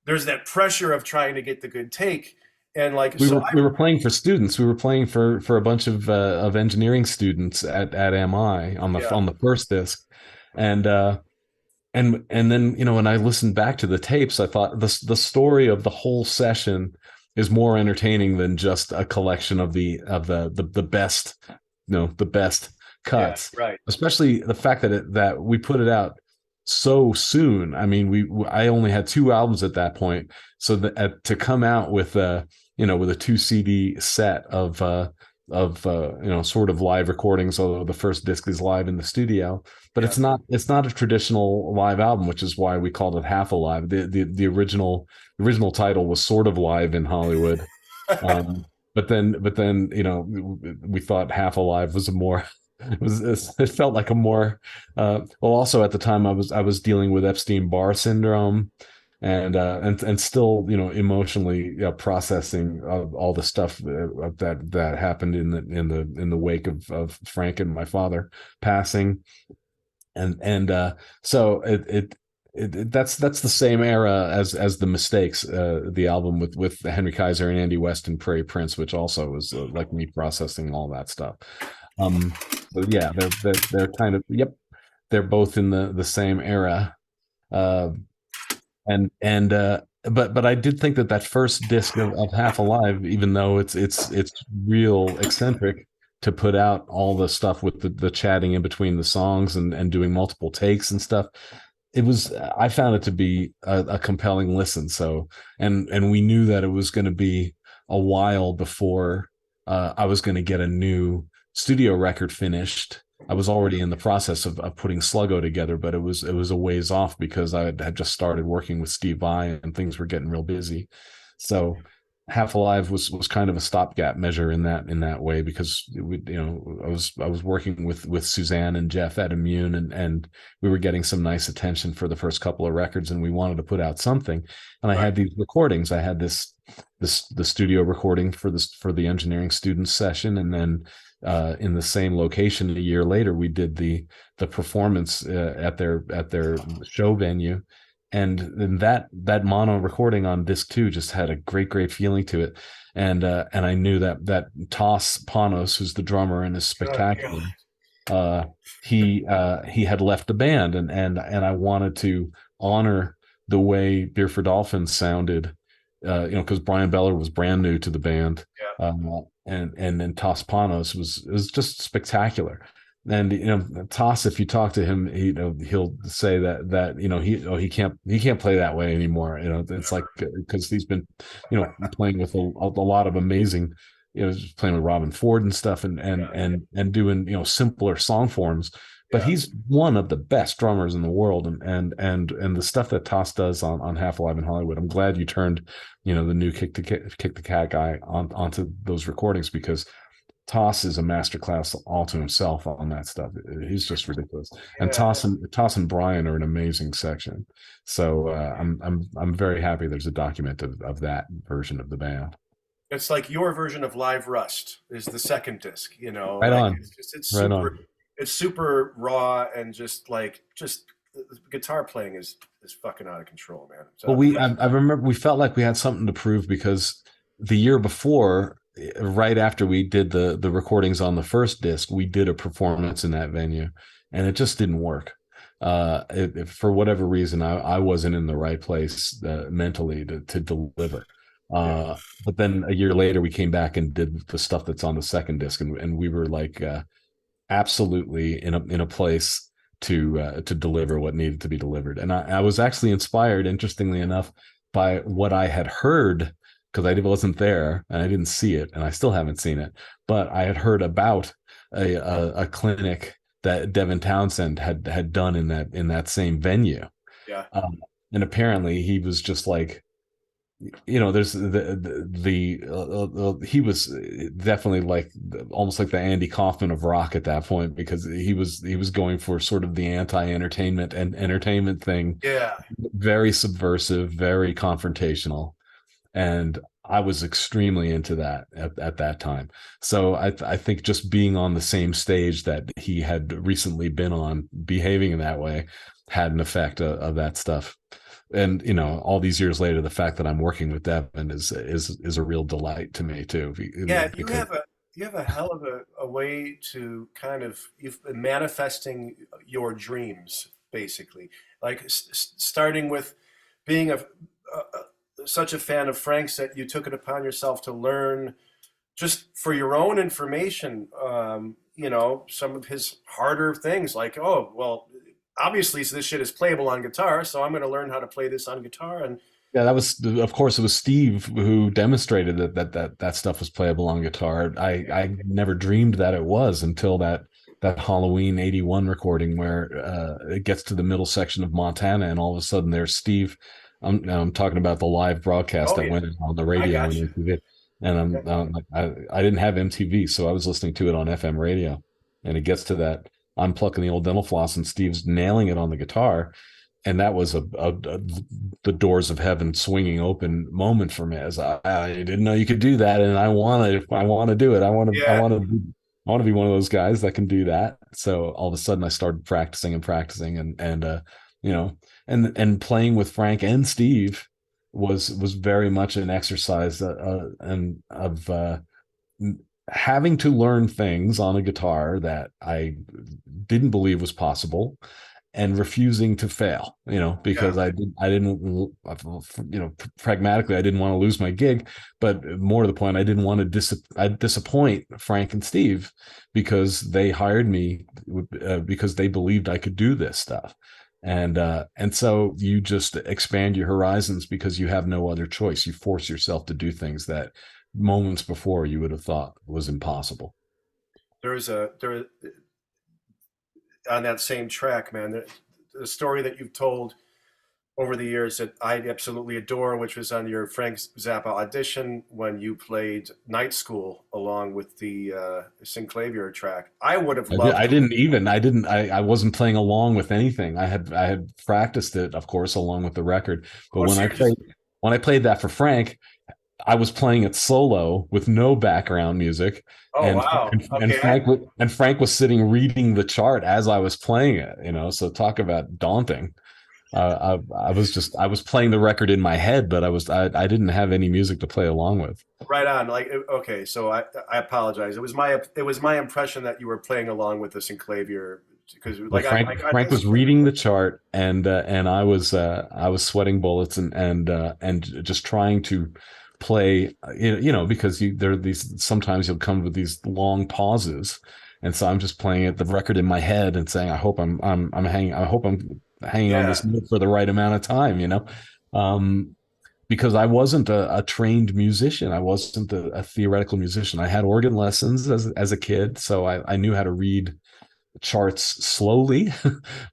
there's that pressure of trying to get the good take, and like we so were we were playing for students. We were playing for a bunch of engineering students at MI on the yeah, on the first disc, and and then when I listened back to the tapes, I thought the story of the whole session is more entertaining than just a collection of the best, the best yeah, cuts. right, Especially the fact that we put it out so soon. I mean, I only had two albums at that point, so to come out with with a two CD set of sort of live recordings, although the first disc is live in the studio, but Yeah. it's not a traditional live album, which is why we called it Half Alive. The original title was Sort of Live in Hollywood. Um, but then, we thought Half Alive was a more it felt like a more well, also at the time I was dealing with Epstein-Barr syndrome, and still, emotionally, processing all the stuff that happened in the wake of Frank and my father passing. And so that's the same era as the Mistakes, the album with Henry Kaiser and Andy West and Prairie Prince, which also was like me processing all that stuff. So yeah, they're kind of, yep, they're both in the same era. uh and but I did think that first disc of Half Alive, even though it's real eccentric to put out all the stuff with the chatting in between the songs and doing multiple takes and stuff, I found it to be a compelling listen. So, and we knew that it was going to be a while before I was going to get a new studio record finished. I was already in the process of putting Sluggo together, but it was a ways off because I had just started working with Steve Vai and things were getting real busy. So Half Alive was kind of a stopgap measure in that way, because I was working with Suzanne and Jeff at Immune, and we were getting some nice attention for the first couple of records, and we wanted to put out something. And I Right. had these recordings. I had the studio recording for the engineering students session, and then in the same location a year later, we did the performance at their show venue, and that mono recording on disc two just had a great feeling to it. And I knew that Toss Panos, who's the drummer and is Good God. spectacular, uh, he had left the band, and I wanted to honor the way Beer for Dolphins sounded, because Brian Beller was brand new to the band, Yeah. and then Toss Panos was just spectacular. And Toss, if you talk to him, he'll say that he can't play that way anymore. It's like, because he's been playing with a lot of amazing, just playing with Robin Ford and stuff, and doing simpler song forms. But Yeah. he's one of the best drummers in the world, and the stuff that Toss does on Half Alive in Hollywood. I'm glad you turned the new Kick the Cat guy onto those recordings, because Toss is a masterclass all to himself on that stuff. He's just ridiculous. And Yeah. Toss and Brian are an amazing section. So I'm very happy there's a document of that version of the band. It's like your version of Live Rust is the second disc, Right like on, it's right super, on. it's super raw, and just the guitar playing is fucking out of control, man. Well, So I remember we felt like we had something to prove, because the year before, right after we did the recordings on the first disc, we did a performance in that venue, and it just didn't work. For whatever reason, I wasn't in the right place mentally to deliver. yeah, But then a year later, we came back and did the stuff that's on the second disc, and we were like, absolutely in a place to deliver what needed to be delivered. And I was actually inspired, interestingly enough, by what I had heard, because I wasn't there and I didn't see it, and I still haven't seen it. But I had heard about a clinic that Devin Townsend had done in that same venue, yeah, um, and apparently he was just like, there's he was definitely like almost like the Andy Kaufman of rock at that point, because he was going for sort of the anti-entertainment and entertainment thing, yeah, very subversive, very confrontational, and I was extremely into that at that time. So I think just being on the same stage that he had recently been on, behaving in that way, had an effect of that stuff. And all these years later, the fact that I'm working with Devin is a real delight to me too, yeah. because You have a hell of a way to kind of you've been manifesting your dreams, basically, like starting with being such a fan of Frank's that you took it upon yourself to learn just for your own information, some of his harder things, like, oh, well, obviously this shit is playable on guitar, so I'm going to learn how to play this on guitar. And Yeah, that was, of course, it was Steve who demonstrated that stuff was playable on guitar. I never dreamed that it was until that Halloween '81 recording where it gets to the middle section of Montana, and all of a sudden there's Steve. I'm talking about the live broadcast oh that yeah, went on the I radio got and you. MTV, and I didn't have MTV, so I was listening to it on FM radio, and it gets to that I'm plucking the old dental floss, and Steve's nailing it on the guitar, and that was the doors of heaven swinging open moment for me, as I didn't know you could do that, and I want to do it. Yeah, I want to be one of those guys that can do that. So all of a sudden I started practicing and practicing, and you know and playing with Frank and Steve was very much an exercise and of having to learn things on a guitar that I didn't believe was possible, and refusing to fail, yeah. because I didn't, pragmatically, I didn't want to lose my gig, but more to the point, I didn't want to disappoint Frank and Steve, because they hired me because they believed I could do this stuff. And so you just expand your horizons because you have no other choice. You force yourself to do things that moments before you would have thought was impossible. There on that same track, man. The story that you've told over the years that I absolutely adore, which was on your Frank Zappa audition when you played Night School along with the Synclavier track. I would have loved to. I wasn't playing along with anything. I had practiced it, of course, along with the record. But Oh, so you're just. when I played that for Frank, I was playing it solo with no background music, Oh wow. Okay. And Frank was sitting reading the chart as I was playing it. So talk about daunting. I was playing the record in my head, but I didn't have any music to play along with. Right on. Like okay, so I apologize. It was my impression that you were playing along with the Synclavier because Well, like I got Frank this. was reading the chart, and I was sweating bullets, and just trying to play, because there are these, sometimes you'll come with these long pauses, and so I'm just playing the record in my head and saying, I hope I'm hanging on Yeah, this note for the right amount of time, um, because I wasn't a trained musician. I wasn't a theoretical musician. I had organ lessons as a kid, so I knew how to read charts slowly,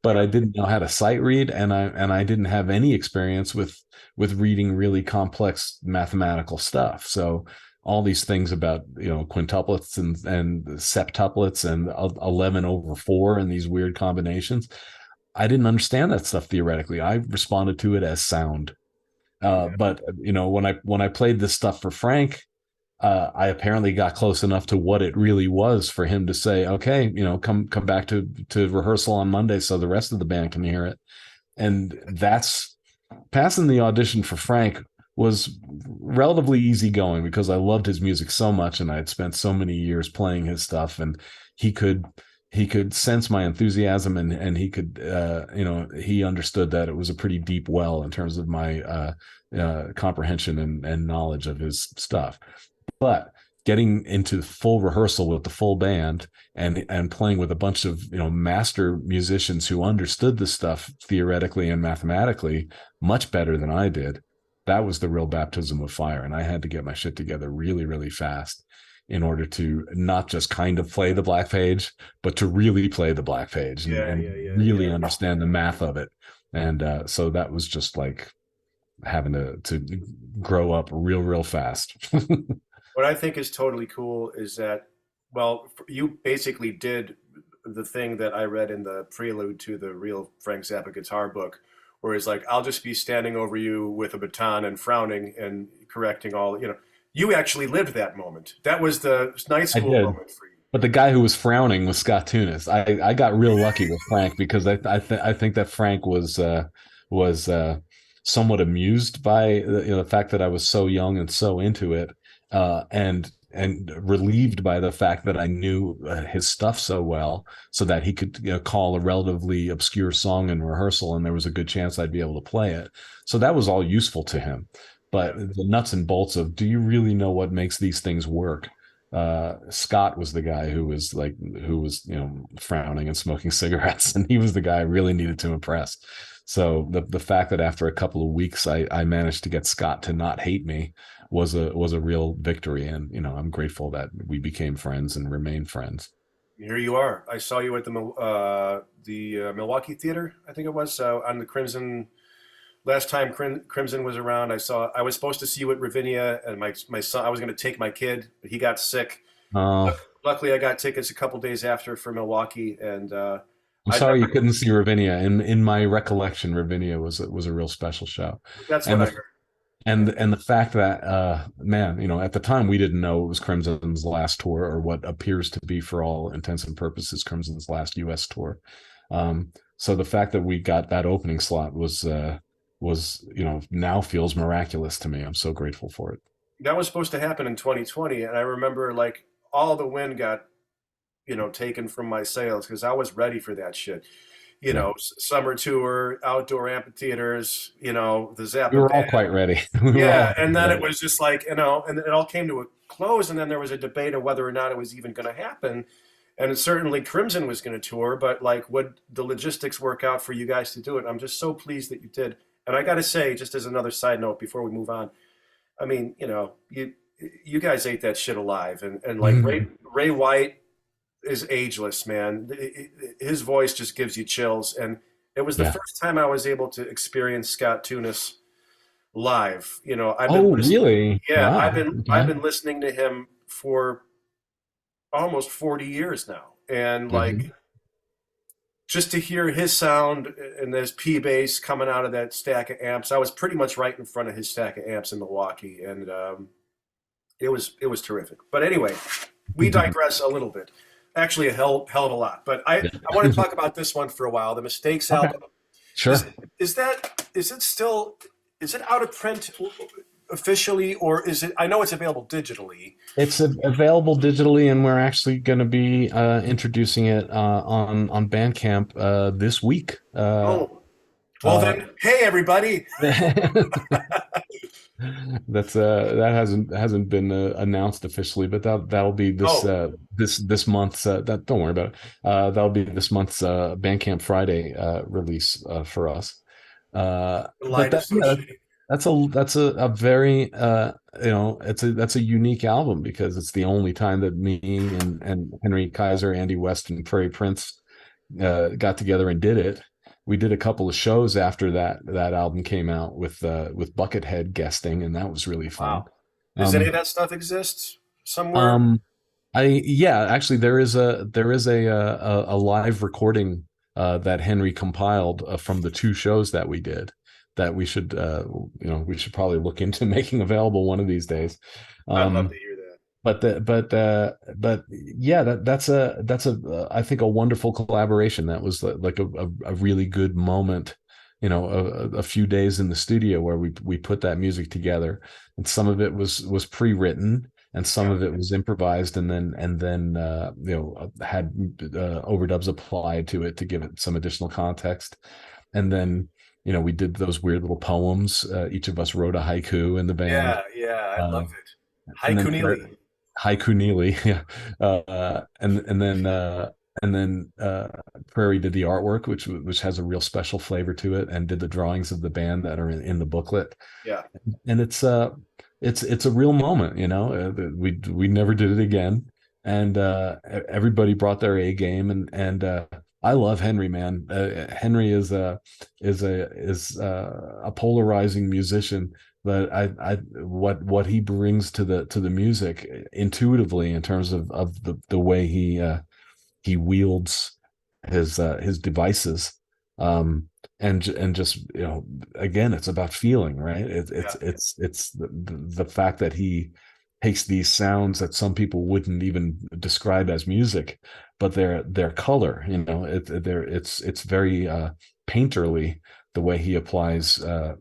but I yeah, didn't know how to sight read, and I didn't have any experience with reading really complex mathematical stuff. So all these things about quintuplets and septuplets and 11/4 and these weird combinations, I didn't understand that stuff theoretically. I responded to it as sound. yeah, But when I played this stuff for Frank, I apparently got close enough to what it really was for him to say, okay, come back to rehearsal on Monday so the rest of the band can hear it. And that's passing the audition for Frank was relatively easy going because I loved his music so much, and I had spent so many years playing his stuff, and he could he could sense my enthusiasm, and he could he understood that it was a pretty deep well in terms of my comprehension and knowledge of his stuff. But getting into full rehearsal with the full band and playing with a bunch of master musicians who understood the stuff theoretically and mathematically much better than I did, that was the real baptism of fire. And I had to get my shit together really, really fast in order to not just kind of play the black page, but to really play the black page and, yeah, and yeah, yeah, really yeah. understand the math of it. And so that was just like having to grow up real, real fast. What I think is totally cool is that, well, you basically did the thing that I read in the prelude to the real Frank Zappa guitar book, where he's like, I'll just be standing over you with a baton and frowning and correcting all. You actually lived that moment. That was the night I school did. moment for you. But the guy who was frowning was Scott Tunis. I got real lucky with Frank because I think that Frank was somewhat amused by the fact that I was so young and so into it, and relieved by the fact that I knew his stuff so well, so that he could call a relatively obscure song in rehearsal, and there was a good chance I'd be able to play it. So that was all useful to him. Yeah. But the nuts and bolts of, do you really know what makes these things work? Scott was the guy who was frowning and smoking cigarettes, and he was the guy I really needed to impress. So the fact that after a couple of weeks I managed to get Scott to not hate me was a real victory, and I'm grateful that we became friends and remain friends. Here you are. I saw you at the Milwaukee Theater, I think it was, on the Crimson. Last time Crimson was around, I was supposed to see you at Ravinia, and my son. I was going to take my kid, but he got sick. Oh, Luckily, I got tickets a couple days after for Milwaukee, and I'm I sorry you never. couldn't see Ravinia. In my recollection, Ravinia was a real special show, That's what and I the heard. and the fact that man, at the time we didn't know it was Crimson's last tour, or what appears to be for all intents and purposes Crimson's last US tour. So the fact that we got that opening slot was now feels miraculous to me. I'm so grateful for it. That was supposed to happen in 2020, and I remember like all the wind got taken from my sails because I was ready for that shit. Yeah, Summer tour, outdoor amphitheaters, the we Zappa were all band. quite ready. We were all Yeah, and then it ready. was just like, and it all came to a close, and then there was a debate of whether or not it was even going to happen. And certainly Crimson was going to tour, but like, would the logistics work out for you guys to do it? I'm just so pleased that you did. And I got to say, just as another side note before we move on, I mean, you guys ate that shit alive, and like Ray White is ageless, man. His voice just gives you chills, and it was the Yeah. first time I was able to experience Scott Tunis live. I've been Oh, listening. really? Yeah, I've Wow. been I've Okay. been listening to him for almost 40 years now, and like Hmm. just to hear his sound and this P bass coming out of that stack of amps. I was pretty much right in front of his stack of amps in Milwaukee, and it was terrific. But anyway, we digress a little bit. Actually, a hell of a lot. But I Yeah. I want to talk about this one for a while. The Mistakes Okay. album. Is Sure. is it out of print officially, or is it? I know it's available digitally. It's available digitally, and we're actually going to be introducing it on Bandcamp this week. Oh, well Uh, then, hey everybody. that hasn't been announced officially, but that'll be Oh, this month's that don't worry about it. That'll be this month's Bandcamp Friday release for us. the But line is so yeah, shitty. that's a very that's a unique album because it's the only time that me and Henry Kaiser, Andy West, and Prairie Prince got together and did it. We did a couple of shows after that album came out with Buckethead guesting, and that was really fun. Wow. Does any of Um, that stuff exist somewhere? um, yeah, actually, there is a live recording that Henry compiled from the two shows that we did that we should probably look into making available one of these days. I'd love to Um, hear that. but yeah, that's I think a wonderful collaboration. That was like a really good moment, a few days in the studio where we put that music together, and some of it was pre-written and some Yeah. of it was improvised, and then had overdubs applied to it to give it some additional context, and then we did those weird little poems. Each of us wrote a haiku in the band. Yeah, yeah, I love Um, it. and then Keneally. haiku Neely, yeah, and then Prairie did the artwork, which has a real special flavor to it, and did the drawings of the band that are in the booklet, Yeah. and it's a real moment, we never did it again, and everybody brought their A game, and I love Henry, man. Henry is a polarizing musician, but what he brings to the music intuitively in terms of the way he wields his devices, and just again, it's about feeling, right? Yeah. It's the fact that he takes these sounds that some people wouldn't even describe as music, but they're color, it's very painterly, the way he applies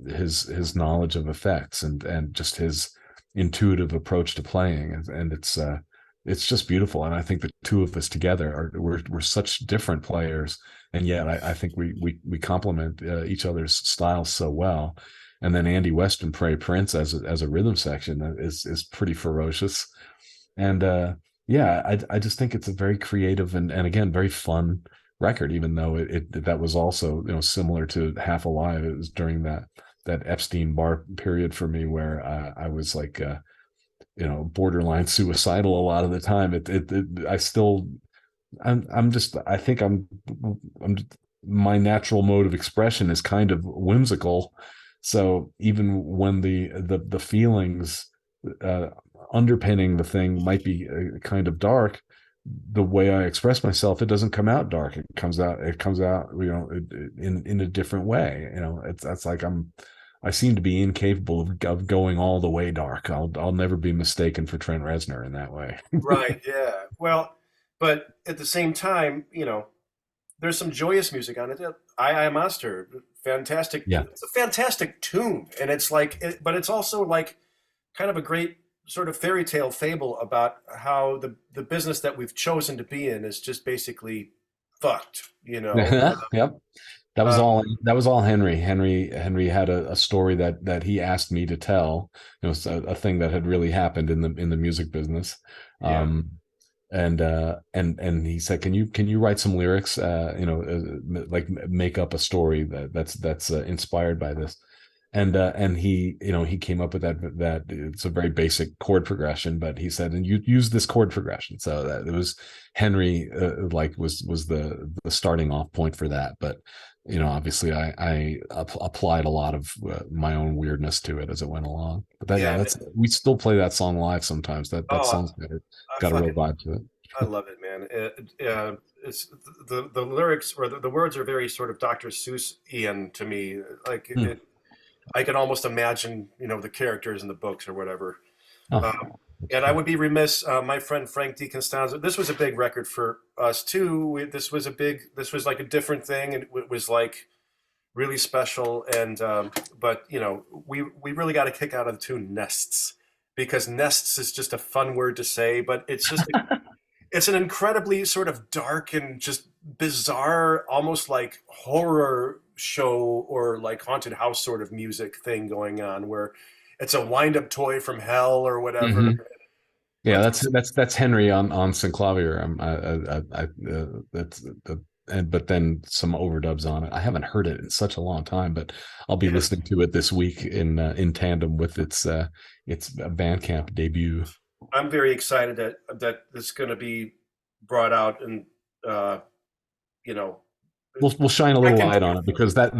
his knowledge of effects, and just his intuitive approach to playing, and it's just beautiful. And I think the two of us together we're such different players, and yet I think we complement each other's styles so well. And then Andy West and Prairie Prince as a rhythm section is pretty ferocious. And yeah, I just think it's a very creative and again very fun record, even though that was also, similar to Half Alive. It was during that Epstein bar period for me where I was like borderline suicidal a lot of the time. I still I'm just I think I'm my natural mode of expression is kind of whimsical. So even when the feelings uh, underpinning the thing might be kind of dark, the way I express myself, it doesn't come out dark. It comes out, in a different way. That's like I seem to be incapable of going all the way dark. I'll never be mistaken for Trent Reznor in that way. Right. Yeah. Well, but at the same time, there's some joyous music on it. I Am Monster, fantastic. Yeah. It's a fantastic tune, and it's like, but it's also like kind of a great sort of fairy tale fable about how the business that we've chosen to be in is just basically fucked. Yep. Um, That was all Henry. Henry had a story that he asked me to tell. It's a thing that had really happened in the music business. yeah, And he said, can you write some lyrics? Like make up a story that's inspired by this. And he came up with that it's a very basic chord progression, but he said, and you use this chord progression. So that it was Henry like was the starting off point for that. But obviously I applied a lot of my own weirdness to it as it went along. But yeah. that's we still play that song live sometimes. That Oh, song's I got a real fucking vibe to it. I love it, man. It's the lyrics or the words are very sort of Dr. Seuss Ian to me. Like Hmm. I can almost imagine, the characters in the books or whatever. Oh, Um, and I would be remiss, my friend Frank DiCostanzo. This was a big record for us too. This was like a different thing, and it was like really special. And but we really got a kick out of the tune "Nests" because "nests" is just a fun word to say, but it's an incredibly sort of dark and just bizarre, almost like horror show or like haunted house sort of music thing going on where it's a wind-up toy from hell or whatever. hmm. Yeah, But that's Henry on Synclavier. That's but then some overdubs on it. I haven't heard it in such a long time, but I'll be yeah, listening to it this week in tandem with its Bandcamp debut. I'm very excited that this is going to be brought out and uh, you know We'll shine a I little can light on it because that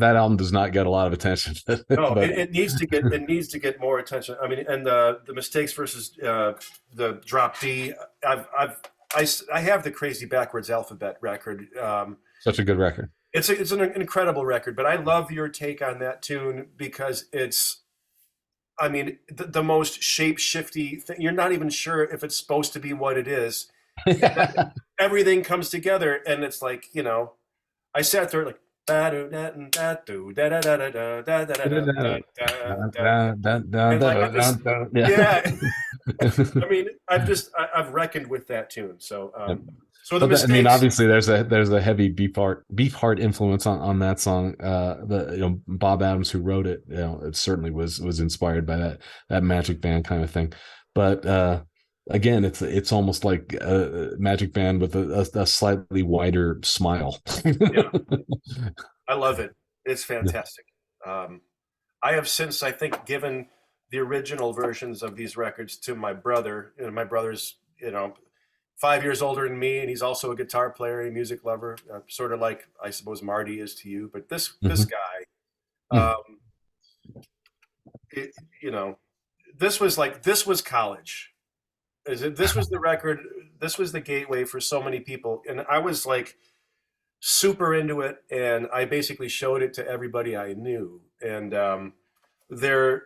album does not get a lot of attention. no, But it needs to get more attention. I mean, and the mistakes versus the drop D. I have the Crazy Backwards Alphabet record. such a good record. It's an incredible record, but I love your take on that tune because it's. I mean, the most shape shifty thing. You're not even sure if it's supposed to be what it is, and then everything comes together, and it's like I sat there like. And like I'm just yeah. I mean, I've reckoned with that tune. Yeah. So the But I mean, mistakes. obviously, there's a heavy beef heart influence on that song. The Bob Adams who wrote it, it certainly was inspired by that Magic Band kind of thing. But again, it's almost like a Magic Band with a slightly wider smile. Yeah, I love it. It's fantastic. Um, I have since I think given the original versions of these records to my brother. My brother's 5 years older than me, and he's also a guitar player, a music lover, sort of like I suppose Marty is to you. But this Mhm. guy, Mm. um, it, you know, this was college. This was the record. This was the gateway for so many people, and I was like super into it, and I basically showed it to everybody I knew. And there,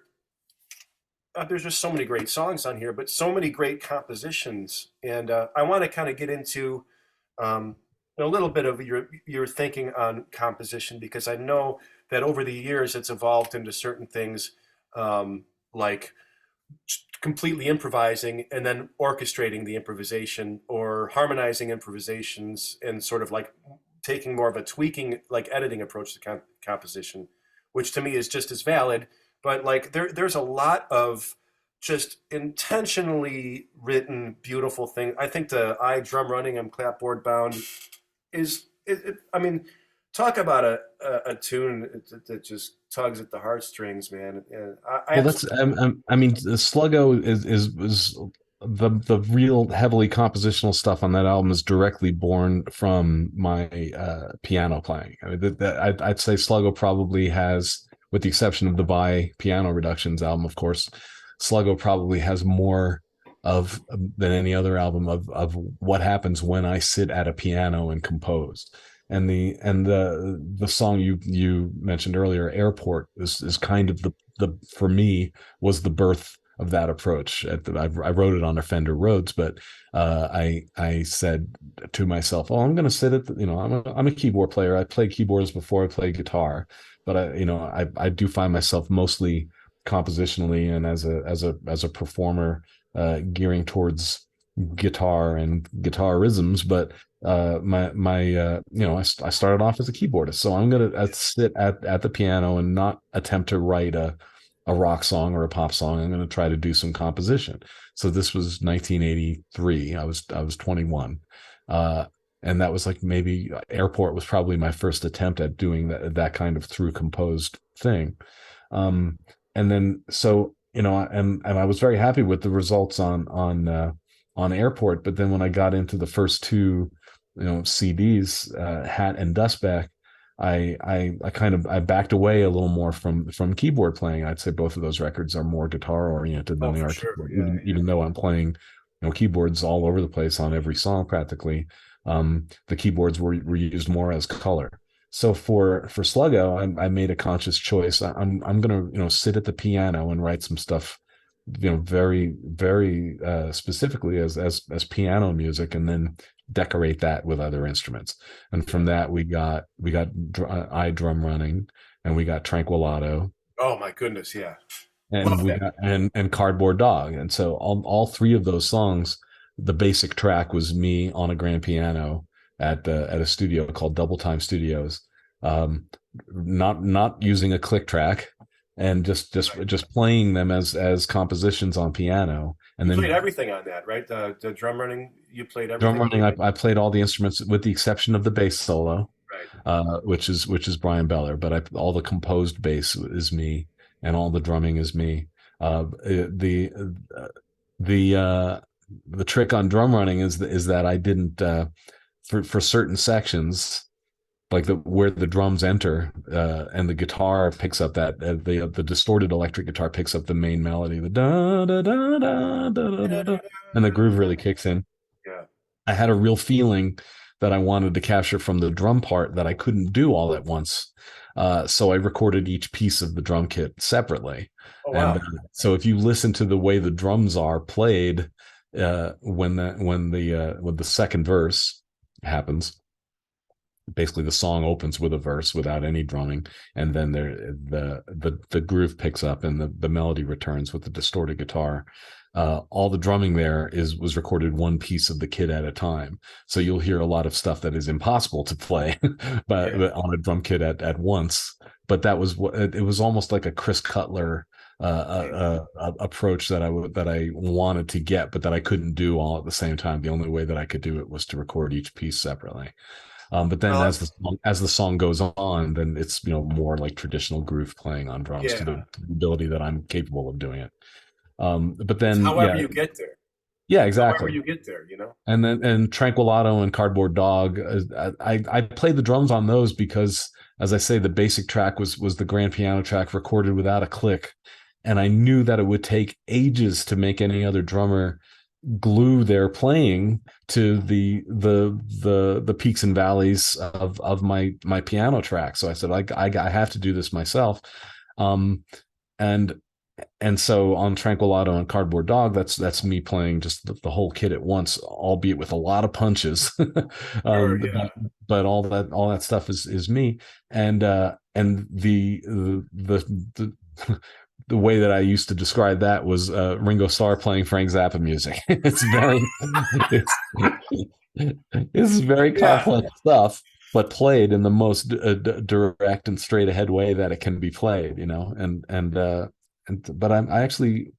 there's just so many great songs on here, but so many great compositions. And I want to kind of get into um, a little bit of your thinking on composition because I know that over the years it's evolved into certain things like completely improvising and then orchestrating the improvisation or harmonizing improvisations and sort of like taking more of a tweaking like editing approach to composition, which to me is just as valid. But like there's a lot of just intentionally written, beautiful thing. I think the I Drum Running and Clapboard Bound is I mean, talk about a tune that just tugs at the heartstrings, man. And I Well, that's I mean, the Sluggo is the real heavily compositional stuff on that album is directly born from my piano playing. I mean, I'd say Sluggo probably has, with the exception of the By Piano Reductions album, of course, Sluggo probably has more of than any other album of what happens when I sit at a piano and compose. And the song you mentioned earlier, Airport, is kind of the for me was the birth of that approach. I wrote it on a Fender Rhodes, but I said to myself, "Oh, I'm going to sit at I'm a keyboard player. I played keyboards before I played guitar, but I do find myself mostly compositionally and as a performer gearing towards guitar and guitarisms, but I started off as a keyboardist, so I'm gonna sit at the piano and not attempt to write a rock song or a pop song. I'm gonna try to do some composition. So this was 1983. I was 21, uh, and that was like maybe Airport was probably my first attempt at doing that kind of through composed thing. And then so and I was very happy with the results on Airport. But then when I got into the first two, CDs, Hat and Dustback, I kind of I backed away a little more from keyboard playing. I'd say both of those records are more guitar oriented than oh, they for are sure, keyboard, yeah, even though I'm playing keyboards all over the place on every song practically. The keyboards were used more as color. So for Sluggo, I made a conscious choice. I'm gonna sit at the piano and write some stuff, very very specifically as piano music, and then decorate that with other instruments. And yeah. from that we got I Drum Running, and we got Tranquilato, Oh my goodness, yeah, and love we that. got and Cardboard Dog. And so all three of those songs, the basic track was me on a grand piano at a studio called Double Time Studios, um, not using a click track, and Right. just playing them as compositions on piano. And You played then everything on that, right? The drum running, you played drum everything on running, that, I played all the instruments with the exception of the bass solo, right? which is Brian Beller. But all the composed bass is me, and all the drumming is me. The the trick on drum running is that I didn't, for certain sections, like where the drums enter, and the guitar picks up that, the distorted electric guitar picks up the main melody, the da da da da da da da, and the groove really kicks in. Yeah. I had a real feeling that I wanted to capture from the drum part that I couldn't do all at once. So I recorded each piece of the drum kit separately. Oh And wow. so if you listen to the way the drums are played, when the second verse happens, basically the song opens with a verse without any drumming, and then the groove picks up and the melody returns with the distorted guitar. All the drumming there was recorded one piece of the kit at a time, so you'll hear a lot of stuff that is impossible to play but Yeah. on a drum kit at once. But that was what it was, almost like a Chris Cutler approach that I wanted to get, but that I couldn't do all at the same time. The only way that I could do it was to record each piece separately. But then Well, as the song goes on, then it's more like traditional groove playing on drums, to yeah. the ability that I'm capable of doing it. But It's then however yeah, you get there. yeah, However exactly. you get there. And then and Tranquilato and Cardboard Dog, I played the drums on those because, as I say, the basic track was the grand piano track recorded without a click, and I knew that it would take ages to make any other drummer glue their playing to the peaks and valleys of my piano track. So I said, I have to do this myself. Um, and and so on Tranquilato and Cardboard Dog, that's me playing just the whole kit at once, albeit with a lot of punches. Sure, But, yeah. all that stuff is me. And the way that I used to describe that was Ringo Starr playing Frank Zappa music. It's very Yeah. complex stuff, but played in the most direct and straight ahead way that it can be played. And but I actually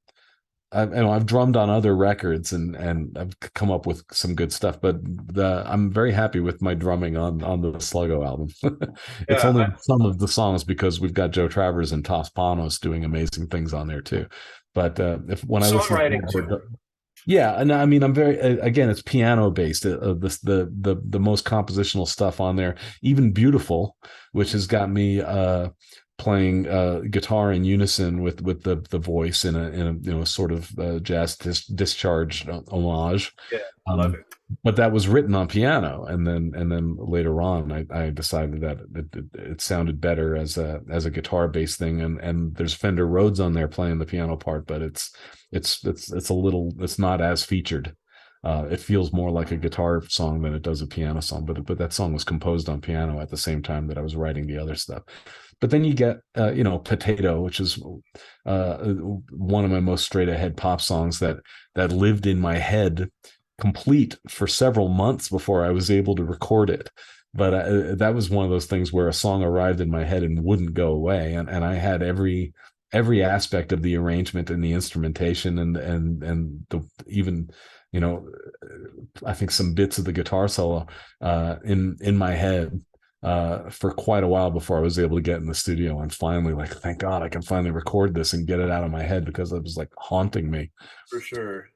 I've drummed on other records and I've come up with some good stuff, but I'm very happy with my drumming on the Sluggo album. It's Yeah, only some of the songs because we've got Joe Travers and Tos Panos doing amazing things on there too. But if when I listen to songwriting too. yeah, and I mean, I'm very again, it's piano based. The most compositional stuff on there, even Beautiful, which has got me playing guitar in unison with the voice in a sort of jazz discharge homage. Yeah, love Um, it but that was written on piano, and then later on, I decided that it sounded better as a guitar based thing, and there's Fender Rhodes on there playing the piano part, but it's a little it's not as featured. It feels more like a guitar song than it does a piano song, but that song was composed on piano at the same time that I was writing the other stuff. But then you get Potato, which is one of my most straight ahead pop songs that lived in my head complete for several months before I was able to record it. But that was one of those things where a song arrived in my head and wouldn't go away, and I had every aspect of the arrangement and the instrumentation and the even I think some bits of the guitar solo in my head for quite a while before I was able to get in the studio and finally, like, thank God I can finally record this and get it out of my head because it was like haunting me. for sure.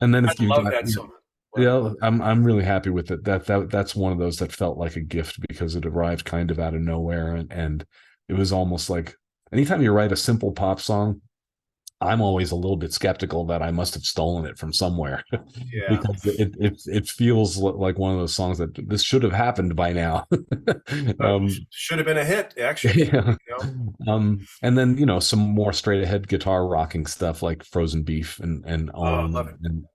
And then I if you've love got that song. Love it. yeah, I'm really happy with it. That's one of those that felt like a gift because it arrived kind of out of nowhere, and it was almost like anytime you write a simple pop song, I'm always a little bit skeptical that I must have stolen it from somewhere Yeah, because it feels like one of those songs that this should have happened by now. should have been a hit actually. Yeah. You know. And then some more straight ahead guitar rocking stuff like Frozen Beef and Oh, On love it. and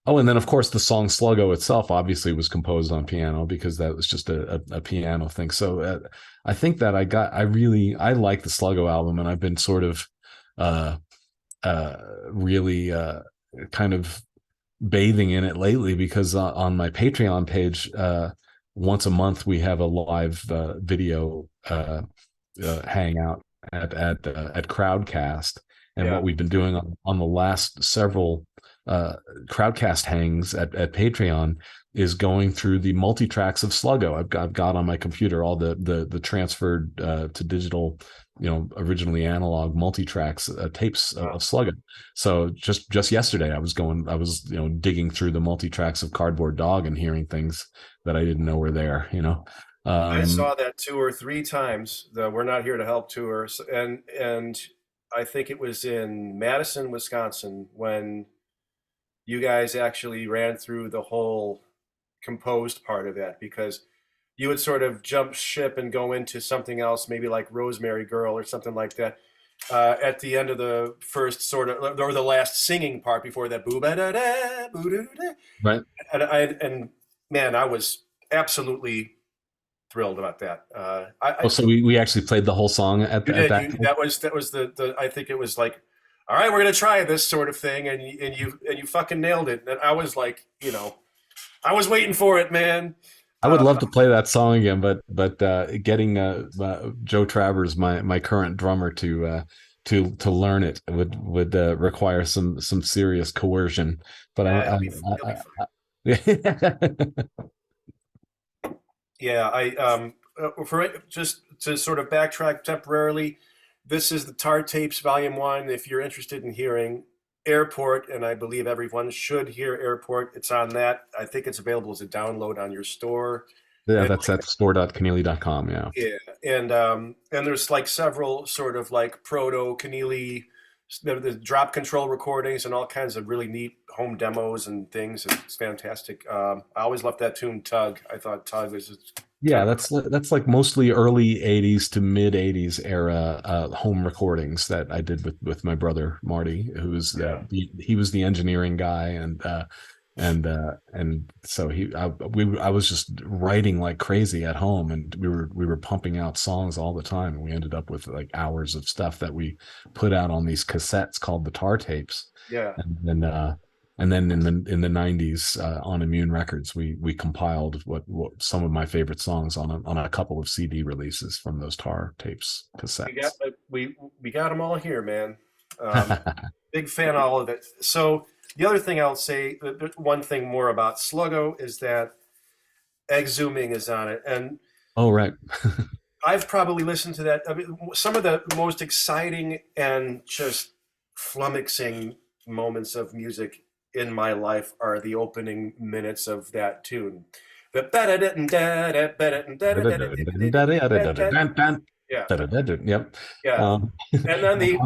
oh, and then of course the song Sluggo itself obviously was composed on piano because that was just a piano thing. So I think that I like the Sluggo album, and I've been sort of uh really kind of bathing in it lately because on my Patreon page, once a month we have a live video hangout at Crowdcast, and Yeah, what we've been doing on the last several Crowdcast hangs at Patreon is going through the multi tracks of Sluggo. I've got on my computer all the transferred to digital, originally analog multi tracks tapes of Sluggo. So just yesterday, I was digging through the multi tracks of Cardboard Dog and hearing things that I didn't know were there. I Um, saw that tour 3 times. The "We're Not Here to Help" tour, and I think it was in Madison, Wisconsin, when you guys actually ran through the whole composed part of that because you would sort of jump ship and go into something else, maybe like Rosemary Girl or something like that, at the end of the first sort of or the last singing part before that boo ba da da boo da da. right. And man, I was absolutely thrilled about that. Oh, so we actually played the whole song at You at did. that. That was the I think it was like, all right, we're gonna try this sort of thing, and you fucking nailed it. And I was like, I was waiting for it, man. I would Uh, love to play that song again, but getting Joe Travers, my current drummer, to learn it would require some serious coercion. But it'll be fine. I Yeah, for just to sort of backtrack temporarily, this is the Tar Tapes Volume One. If you're interested in hearing Airport, and I believe everyone should hear Airport, it's on that. I think it's available as a download on your store. yeah, And that's at store.keneally.com. Yeah. yeah, and there's like several sort of like proto Keneally, the drop control recordings and all kinds of really neat home demos and things. It's fantastic. I always loved that tune Tug. I thought Tug was just kind Yeah, that's like mostly early 80s to mid 80s era home recordings that I did with my brother Marty, who was yeah, he was the engineering guy, and so I was just writing like crazy at home, and we were pumping out songs all the time, and we ended up with like hours of stuff that we put out on these cassettes called the Tar Tapes, yeah. and then in the 90s on Immune Records we compiled what some of my favorite songs on a couple of CD releases from those Tar Tapes We got cassettes. we got them all here, man. Um, big fan of all of it. So the other thing I'll say, one thing more about Sluggo is that Exhuming is on it, and Oh, right. I've probably listened to that. I mean, some of the most exciting and just flummoxing moments of music in my life are the opening minutes of that tune. The yeah, Yep. yeah. Um, And then the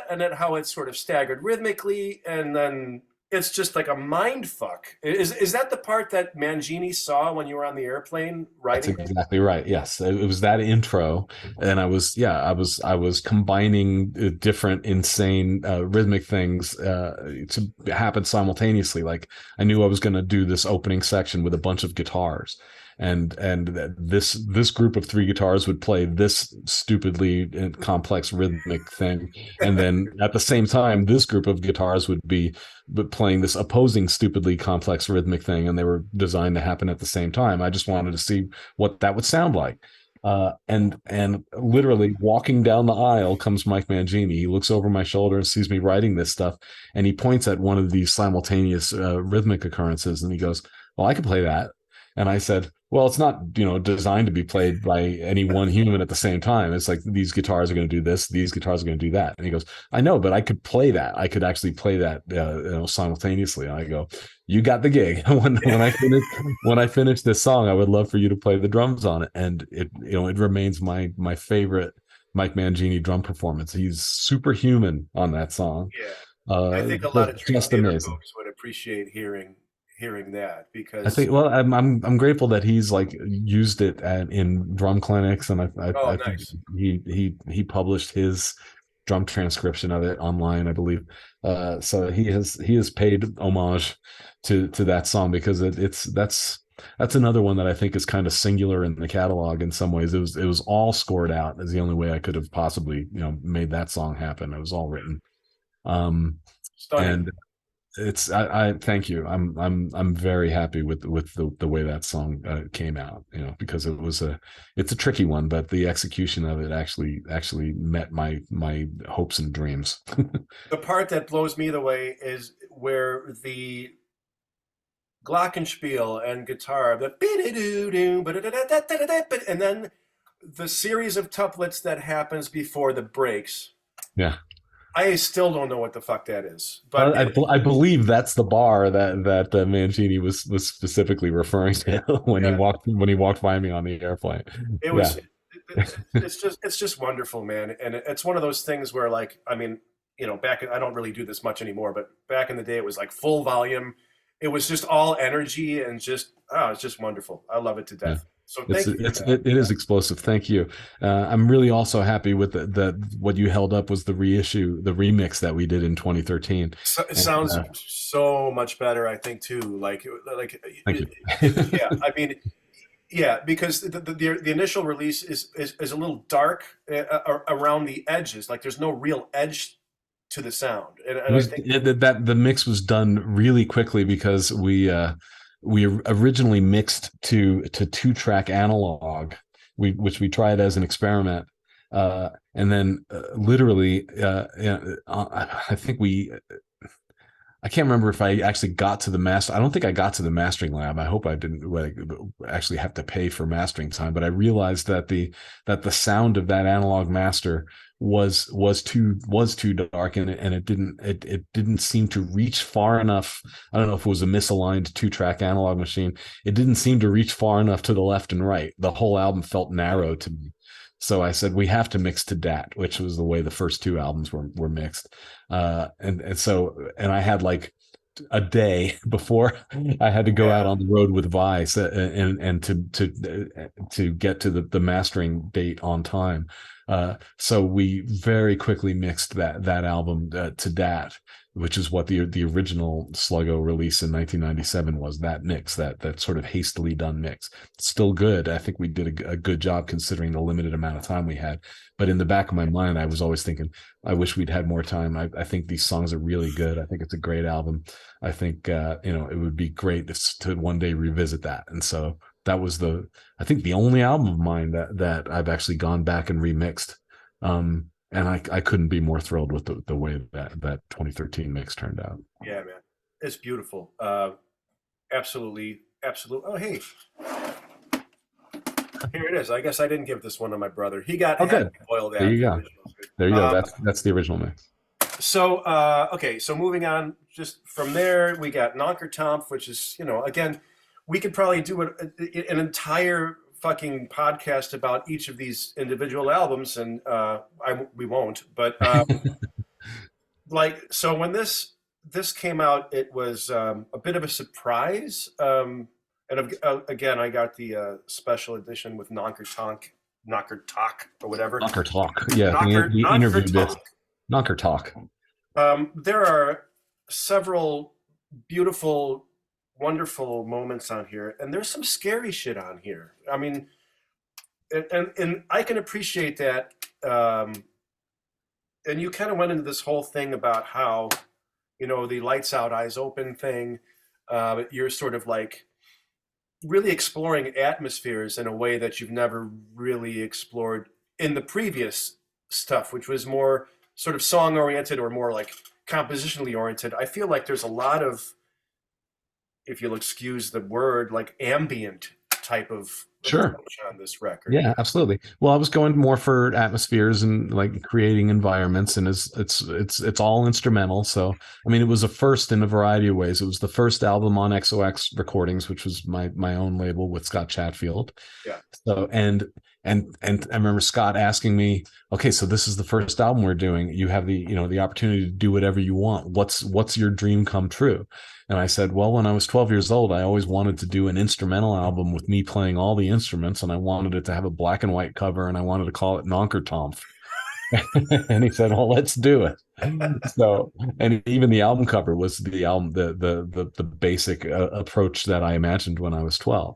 and then how it's sort of staggered rhythmically, and then it's just like a mind fuck. Is that the part that Mangini saw when you were on the airplane That's writing it? exactly right. Yes, it was that intro, and I was combining different insane rhythmic things to happen simultaneously. Like I knew I was going to do this opening section with a bunch of guitars, and this group of three guitars would play this stupidly complex rhythmic thing, and then at the same time, this group of guitars would be playing this opposing stupidly complex rhythmic thing, and they were designed to happen at the same time. I just wanted to see what that would sound like. And literally walking down the aisle comes Mike Mangini. He looks over my shoulder and sees me writing this stuff, and he points at one of these simultaneous rhythmic occurrences, and he goes, "Well, I could play that." And I said, "Well, it's not designed to be played by any one human at the same time. It's like these guitars are going to do this, these guitars are going to do that." And he goes, "I know, but I could play that. I could actually play that simultaneously." And I go, "You got the gig." When I finish this song, I would love for you to play the drums on it. And it remains my favorite Mike Mangini drum performance. He's superhuman on that song. Yeah, I think a lot of Dream Just Theater amazing. folks would appreciate hearing that I because think. Well, I'm grateful that he's like used it in drum clinics, and oh, I think nice, he published his drum transcription of it online, I believe. So he has paid homage to that song because that's another one that I think is kind of singular in the catalog in some ways. It was all scored out as the only way I could have possibly made that song happen. It was all written. Um, stunning. and it's I thank you. I'm very happy with the way that song came out. Because it's a tricky one, but the execution of it actually met my hopes and dreams. The part that blows me the way is where the glockenspiel and guitar, and then the series of couplets that happens before the breaks. Yeah. I still don't know what the fuck that is, but I believe that's the bar that Mancini was specifically referring to when he yeah, walked by me on the airplane. it Yeah. was. It's just wonderful, man, and it's one of those things where, like, I mean, back I don't really do this much anymore, but back in the day, it was like full volume. It was just all energy and just it's just wonderful. I love it to Yeah. death. So It's thank you for it's that. it is explosive. Thank you. I'm really also happy with the what you held up was the reissue, the remix that we did in 2013. So, it And, sounds so much better, I think, too. thank you. Yeah. I mean, yeah, because the initial release is a little dark around the edges. Like there's no real edge to the sound, It and I was think that the mix was done really quickly because we originally mixed to 2-track analog, which we tried as an experiment, and then literally, I think I can't remember if I actually got to the master. I don't think I got to the mastering lab. I hope I didn't actually have to pay for mastering time. But I realized that the sound of that analog master was too dark, and it didn't seem to reach far enough. I don't know if it was a misaligned 2-track analog machine. It didn't seem to reach far enough to the left and right. The whole album felt narrow to me. So I said we have to mix to DAT, which was the way the first two albums were mixed. And I had like a day before I had to go out yeah, on the road with Vice, and to get to the mastering date on time. So we very quickly mixed that album to DAT, which is what the original Sluggo release in 1997 was. That mix, that sort of hastily done mix. Still good. I think we did a good job considering the limited amount of time we had. But in the back of my mind, I was always thinking, I wish we'd had more time. I think these songs are really good. I think it's a great album. I think it would be great to one day revisit that. And so that was I think the only album of mine that I've actually gone back and remixed. and I couldn't be more thrilled with the way that 2013 mix turned out. Yeah, man, it's beautiful. Absolutely, absolutely. Oh, hey, here it is. I guess I didn't give this one to my brother. He got Oh, had to good. be boiled There out. you The go. original's good. There you go. That's the original mix. Okay, so moving on, just from there, we got Nonker Tomp, which is, again, we could probably do an entire fucking podcast about each of these individual albums, and we won't. But so when this came out, it was a bit of a surprise. And again, I got the special edition with Nonker Talk or whatever. Knocker talk. Yeah, the Nonker interview bit. Talk. Knocker talk. There are several beautiful, wonderful moments on here, and there's some scary shit on here. I mean, and I can appreciate that. And you kind of went into this whole thing about how, the lights out, eyes open thing. You're sort of like really exploring atmospheres in a way that you've never really explored in the previous stuff, which was more sort of song oriented or more like compositionally oriented. I feel like there's a lot of, if you'll excuse the word, like ambient type of Sure. approach on this record. Yeah, absolutely. Well, I was going more for atmospheres and like creating environments, and it's all instrumental. So, I mean, it was a first in a variety of ways. It was the first album on XOX Recordings, which was my own label with Scott Chatfield. Yeah. So, and I remember Scott asking me, okay, so this is the first album we're doing. You have the opportunity to do whatever you want. What's your dream come true? And I said, well, when I was 12 years old, I always wanted to do an instrumental album with me playing all the instruments, and I wanted it to have a black and white cover, and I wanted to call it Nonker Tomp. And he said, well, let's do it. So, and even the album cover was the basic approach that I imagined when I was 12.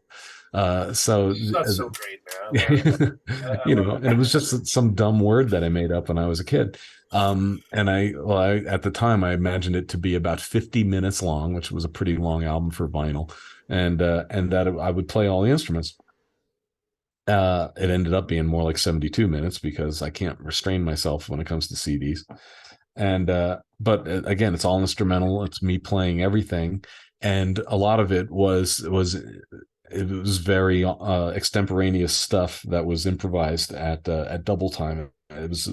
So That's so great, man. and it was just some dumb word that I made up when I was a kid. And at the time I imagined it to be about 50 minutes long, which was a pretty long album for vinyl, and that I would play all the instruments. It ended up being more like 72 minutes because I can't restrain myself when it comes to CDs. And but again, it's all instrumental. It's me playing everything, and a lot of it was very extemporaneous stuff that was improvised at Double Time. It was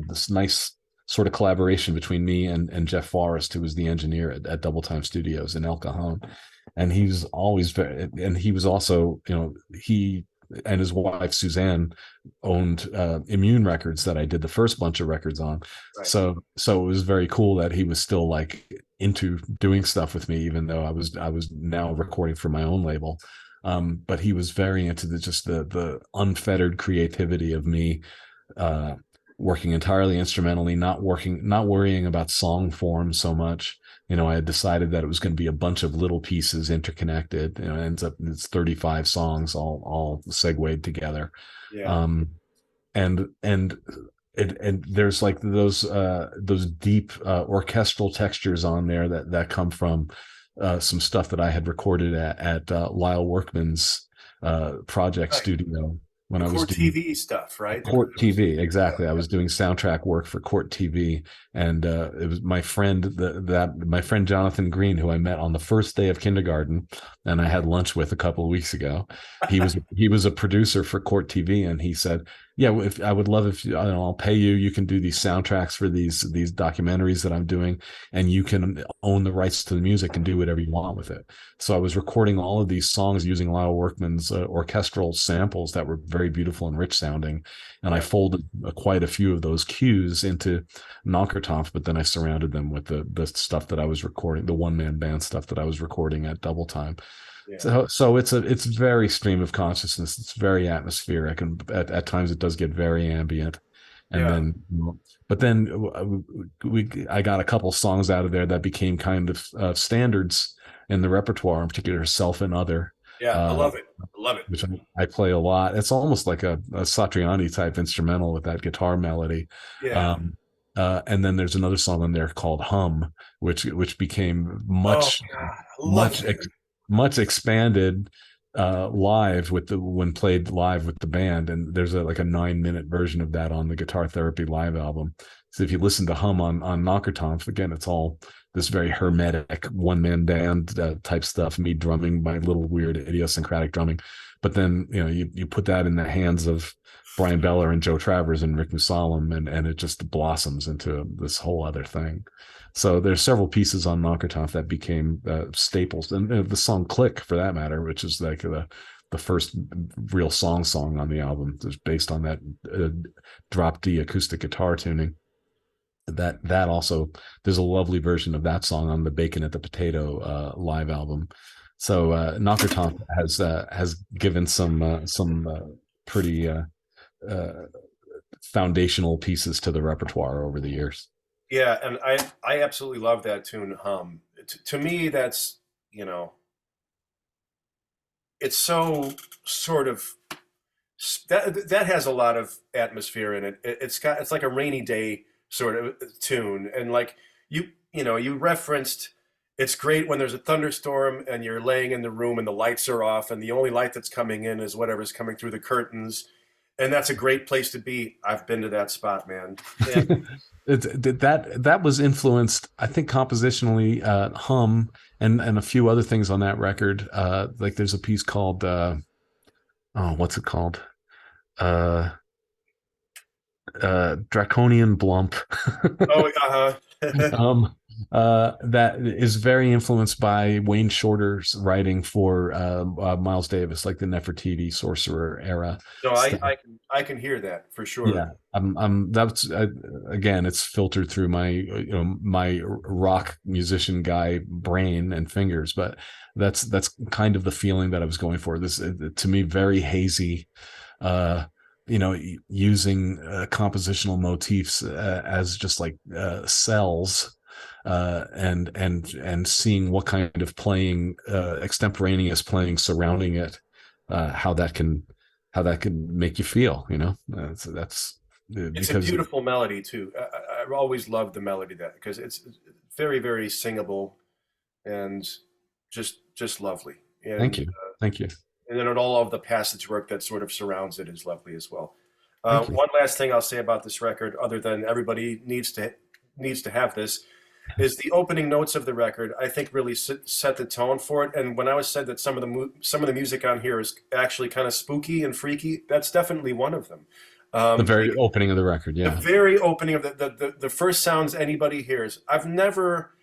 this nice sort of collaboration between me and Jeff Forrest, who was the engineer at Double Time Studios in El Cajon, and he was always very. And he was also, he and his wife Suzanne owned Immune Records that I did the first bunch of records on. Right. So it was very cool that he was still like into doing stuff with me, even though I was now recording for my own label. But he was very into the unfettered creativity of me working entirely instrumentally, not worrying about song form so much. I had decided that it was going to be a bunch of little pieces interconnected. It ends up it's 35 songs all segued together. Yeah. And there's like those deep orchestral textures on there that come from some stuff that I had recorded at Lyle Workman's project studio when I was doing TV stuff, right? Court TV, exactly. I was doing soundtrack work for Court TV, and it was my friend my friend Jonathan Green, who I met on the first day of kindergarten, and I had lunch with a couple of weeks ago. He was a producer for Court TV, and he said, "Yeah, if I would love if I'll pay you. You can do these soundtracks for these documentaries that I'm doing, and you can own the rights to the music and do whatever you want with it." So I was recording all of these songs using Lyle Workman's orchestral samples that were very beautiful and rich sounding, and I folded quite a few of those cues into Nonker Tomp, but then I surrounded them with the stuff that I was recording, the one-man band stuff that I was recording at Double Time. Yeah. So it's very stream of consciousness. It's very atmospheric, and at times it does get very ambient. And then, but then I got a couple songs out of there that became kind of standards in the repertoire, in particular "Self" and "Other." Yeah, I love it. Which I play a lot. It's almost like a Satriani type instrumental with that guitar melody. Yeah. And then there's another song on there called "Hum," which became much expanded live with the when played live with the band, and there's like a 9-minute version of that on the Guitar Therapy live album. So if you listen to Hum on Knockertonf, again, it's all this very hermetic one-man band type stuff, me drumming my little weird idiosyncratic drumming. But then you put that in the hands of Brian Beller and Joe Travers and Rick Musalem, and it just blossoms into this whole other thing. So there's several pieces on Knockertonf that became staples, and the song "Click" for that matter, which is like the first real song on the album, is based on that drop D acoustic guitar tuning. That also, there's a lovely version of that song on the Bacon at the Potato live album. So Knockertonf has given some pretty foundational pieces to the repertoire over the years. Yeah, and I absolutely love that tune, Hum. To me, that's, it's so sort of that has a lot of atmosphere in it. It's like a rainy day sort of tune, and like you referenced, it's great when there's a thunderstorm and you're laying in the room and the lights are off and the only light that's coming in is whatever's coming through the curtains, and that's a great place to be. I've been to that spot, man. And That was influenced, I think, compositionally, Hum and a few other things on that record. Like there's a piece called what's it called? Uh, Draconian Blump. oh, uh-huh. um, that is very influenced by Wayne Shorter's writing for Miles Davis, like the Nefertiti Sorcerer era No, stuff. I can hear that for sure. Yeah, that's again, it's filtered through my my rock musician guy brain and fingers, but that's kind of the feeling that I was going for. This to me very hazy, uh, using compositional motifs as just like cells. And seeing what kind of playing, extemporaneous playing surrounding it, how that can make you feel. That's It's a because beautiful melody too. I always loved the melody that because it's very, very singable and just lovely. thank And you, thank you, and then all of the passage work that sort of surrounds it is lovely as well. thank you. One last thing I'll say about this record, other than everybody needs to have this, is the opening notes of the record. I think really set the tone for it. And when I was said that some of the music on here is actually kind of spooky and freaky, that's definitely one of them. The very Like opening of the record, the yeah. very opening of the first sounds anybody hears. I've never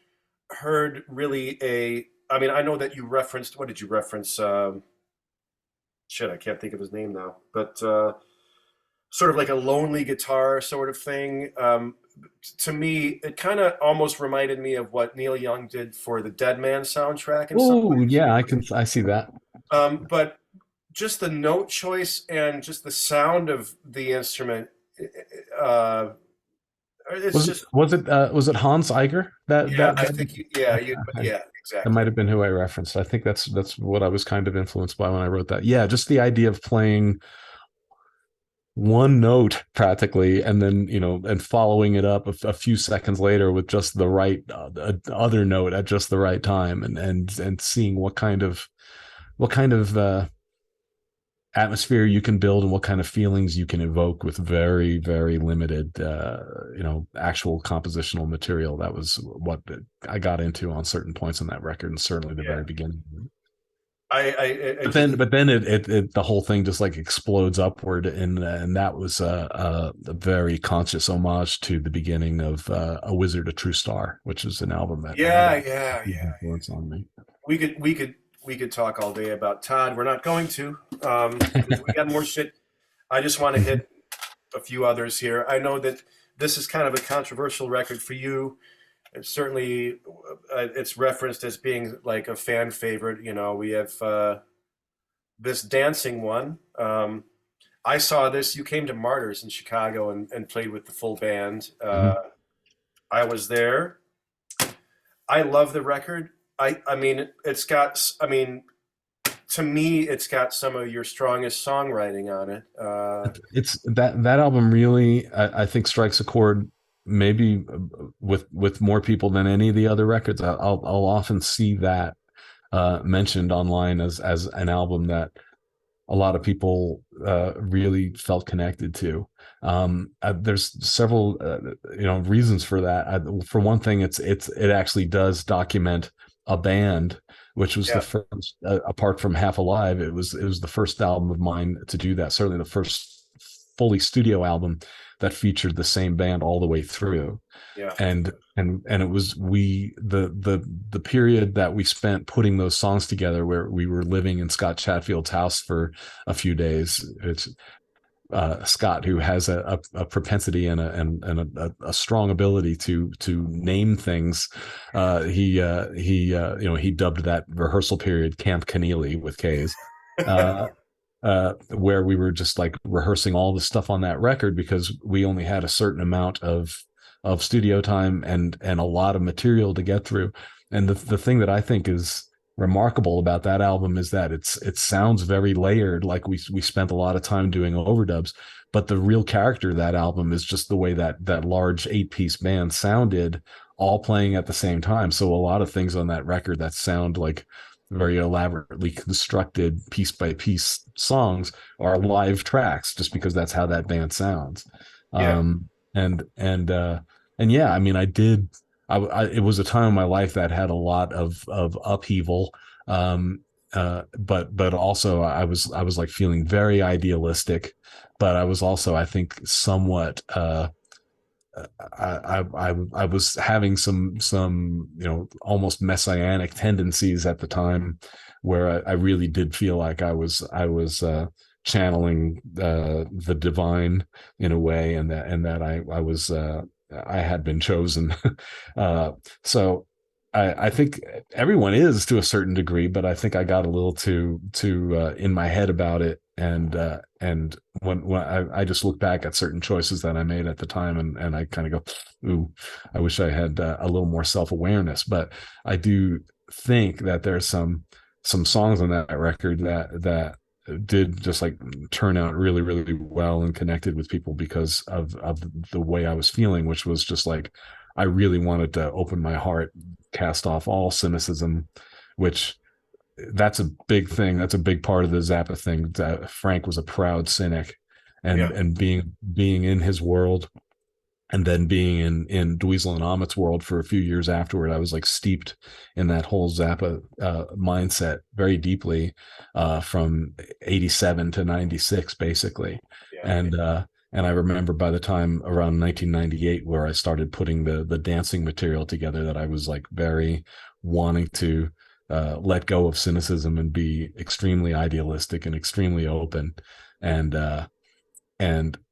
heard really a. I mean, I know that you referenced. What did you reference? Shit, I can't think of his name now. But sort of like a lonely guitar sort of thing. To me, it kind of almost reminded me of what Neil Young did for the Dead Man soundtrack in some Oh ways. yeah, I see that. But just the note choice and just the sound of the instrument, uh, it's just Was it Hans Eiger yeah. I think okay. yeah, That exactly. might have been who I referenced. I think that's what I was kind of influenced by when I wrote that. Yeah, just the idea of playing one note practically, and then and following it up a few seconds later with just the right other note at just the right time, and seeing what kind of atmosphere you can build and what kind of feelings you can evoke with very, very limited actual compositional material. That was what I got into on certain points in that record, and certainly the Yeah, very beginning. I But just then the whole thing just like explodes upward, and that was a very conscious homage to the beginning of A Wizard, a True Star, which is an album that had yeah, a yeah, huge yeah. influence on me. We could talk all day about Todd. We're not going to, because we got more shit. I just want to hit a few others here. I know that this is kind of a controversial record for you. It's certainly it's referenced as being like a fan favorite. We have this dancing one. I saw this. You came to Martyrs in Chicago and played with the full band. Mhm. I was there. I love the record. I mean, it's got. I mean, to me, it's got some of your strongest songwriting on it. It's that album really, I think, strikes a chord maybe with more people than any of the other records. I'll often see that mentioned online as an album that a lot of people really felt connected to. There's several reasons for that. For one thing, it actually does document a band, which was the Yeah, first, apart from Half Alive, it was the first album of mine to do that. Certainly the first fully studio album that featured the same band all the way through. yeah, And it was the period that we spent putting those songs together, where we were living in Scott Chatfield's house for a few days. It's Scott, who has a propensity and a strong ability to name things. He dubbed that rehearsal period Camp Keneally with K's. Uh, where we were just like rehearsing all the stuff on that record, because we only had a certain amount of studio time and a lot of material to get through. And the thing that I think is remarkable about that album is that it sounds very layered, like we spent a lot of time doing overdubs, but the real character of that album is just the way that large 8-piece band sounded, all playing at the same time. So a lot of things on that record that sound like very elaborately constructed piece by piece songs are live tracks, just because that's how that band sounds. yeah, um and yeah, I mean, it was a time in my life that had a lot of upheaval. um but also I was like feeling very idealistic, but I was also, I think, somewhat I was having some almost messianic tendencies at the time, where I really did feel like I was channeling the divine in a way, and that I had been chosen. uh, so I think everyone is to a certain degree, but I think I got a little too in my head about it, and when I just look back at certain choices that I made at the time, and I kind of go, ooh, I wish I had a little more self-awareness. But I do think that there's some songs on that record that did just like turn out really, really well and connected with people because of the way I was feeling, which was just like I really wanted to open my heart, cast off all cynicism, which that's a big thing. That's a big part of the Zappa thing. Frank was a proud cynic, and yeah, being in his world, and then being in Dweezil and Amit's world for a few years afterward, I was like steeped in that whole Zappa mindset very deeply, from '87 to '96, basically. yeah, And I remember by the time around 1998, where I started putting the dancing material together, that I was like very wanting to let go of cynicism and be extremely idealistic and extremely open. And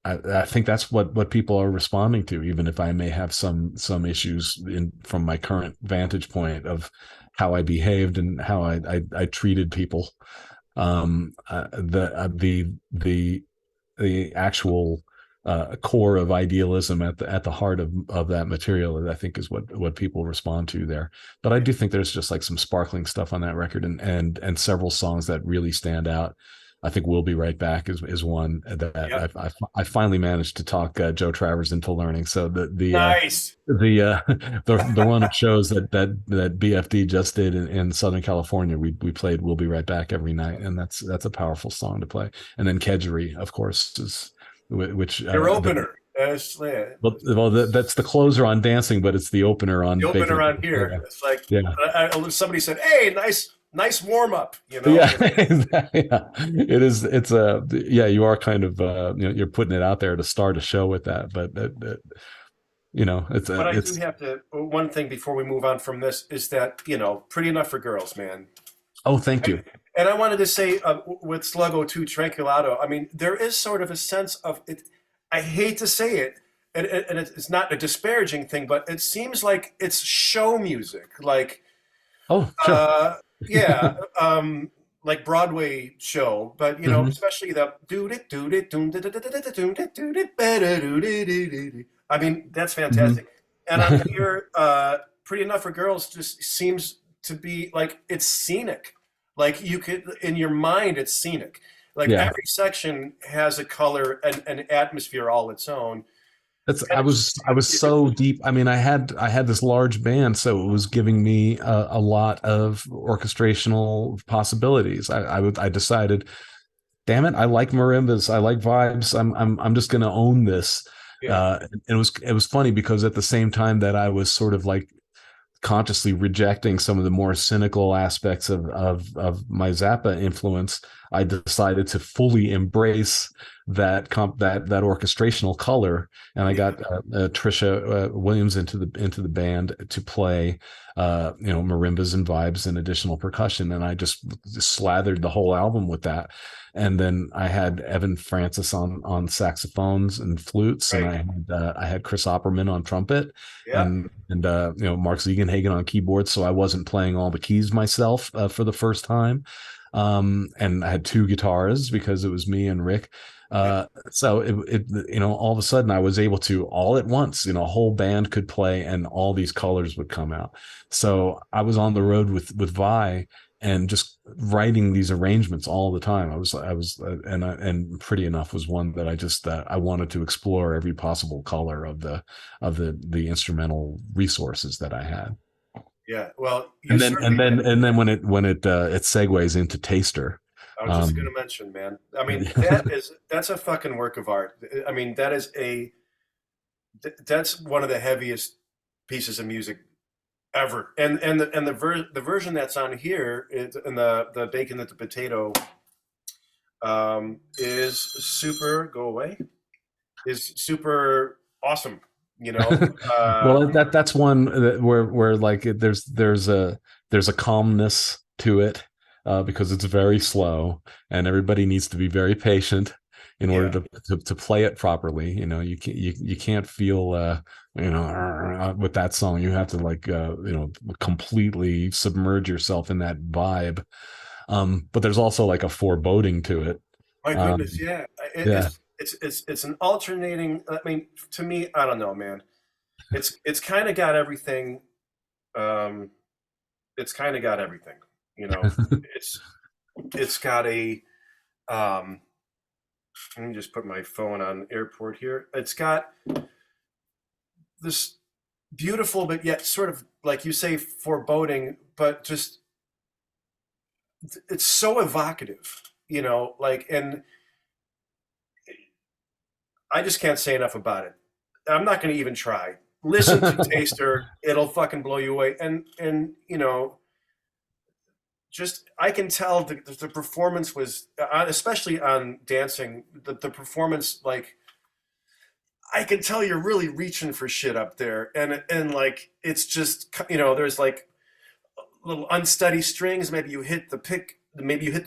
I think that's what people are responding to, even if I may have some issues from my current vantage point of how I behaved and how I treated people. The actual core of idealism at the heart of that material, I think, is what people respond to there. But I do think there's just like some sparkling stuff on that record, and several songs that really stand out. I think "We'll Be Right Back" is one that yeah. I finally managed to talk Joe Travers into learning. So Nice. the run of shows that BFD just did in Southern California, we played "We'll Be Right Back" every night, and that's a powerful song to play. And then "Kedgeree," of course, is which Your opener. That's yeah. that's the closer on Dancing, but it's the opener on The Bacon. opener on here. It's like Yeah. somebody said, "Hey, nice warm up." Yeah, exactly. Yeah. It's a, yeah, you are kind of you're putting it out there to start a show with that, but But I do it's have to. One thing before we move on from this is that "Pretty Enough for Girls," man. oh, thank And, you. and I wanted to say with Sluggo 2 Tranquilado, I mean, there is sort of a sense of it. I hate to say it, and it's not a disparaging thing, but it seems like it's show music, Oh, sure. uh, yeah, like Broadway show. But Hmm. especially the do it, do it, do it, do it, do it, better, do it. I mean, that's Hmm. fantastic. And on here, Pretty Enough for Girls just seems to be like it's scenic. Like you could, in your mind, it's scenic. Like Yeah. every section has a color and an atmosphere all its own. That's And I was so deep. I mean, I had this large band, so it was giving me a lot of orchestrational possibilities. I decided, damn it, I like marimbas, I like vibes. I'm just going to own this. yeah, It was funny because at the same time that I was sort of like consciously rejecting some of the more cynical aspects of my Zappa influence, I decided to fully embrace that orchestrational color, and I yeah, got Trisha Williams into the band to play marimbas and vibes and additional percussion, and I just slathered the whole album with that. And then I had Evan Francis on saxophones and flutes, and right, I had Chris Opperman on trumpet, yeah, and Mark Ziegenhagen on keyboards, so I wasn't playing all the keys myself for the first time. And I had two guitars because it was me and Rick. yeah, So all of a sudden I was able to all at once, a whole band could play and all these colors would come out. So I was on the road with Vi and just writing these arrangements all the time. And Pretty Enough was one that I wanted to explore every possible color of the instrumental resources that I had. yeah. Well, you certainly. And then when it segues into Taster. I was just going um to mention, man. I mean, that's a fucking work of art. I mean, that's one of the heaviest pieces of music ever. The version that's on here is, and the bacon with the potato, is super. Go away. Is super awesome. You know. well, that's one where like there's a calmness to it, because it's very slow and everybody needs to be very patient in order Yeah. to play it properly. You can't feel with that song. You have to like completely submerge yourself in that vibe. But there's also like a foreboding to it. My goodness. um Yeah. yeah. It's an alternating. I mean, to me, I don't know, man. It's kind of got everything. Um, it's kind of got everything. You know, it's it's got a. Um, Let me just put my phone on airport here. It's got this beautiful, but yet sort of like you say, foreboding, but just it's so evocative. Like, and I just can't say enough about it. I'm not going to even try. Listen to Taster; it'll fucking blow you away. And just I can tell the performance was, especially on dancing. The performance, like, I can tell you're really reaching for shit up there, and like it's just there's like little unsteady strings. Maybe you hit the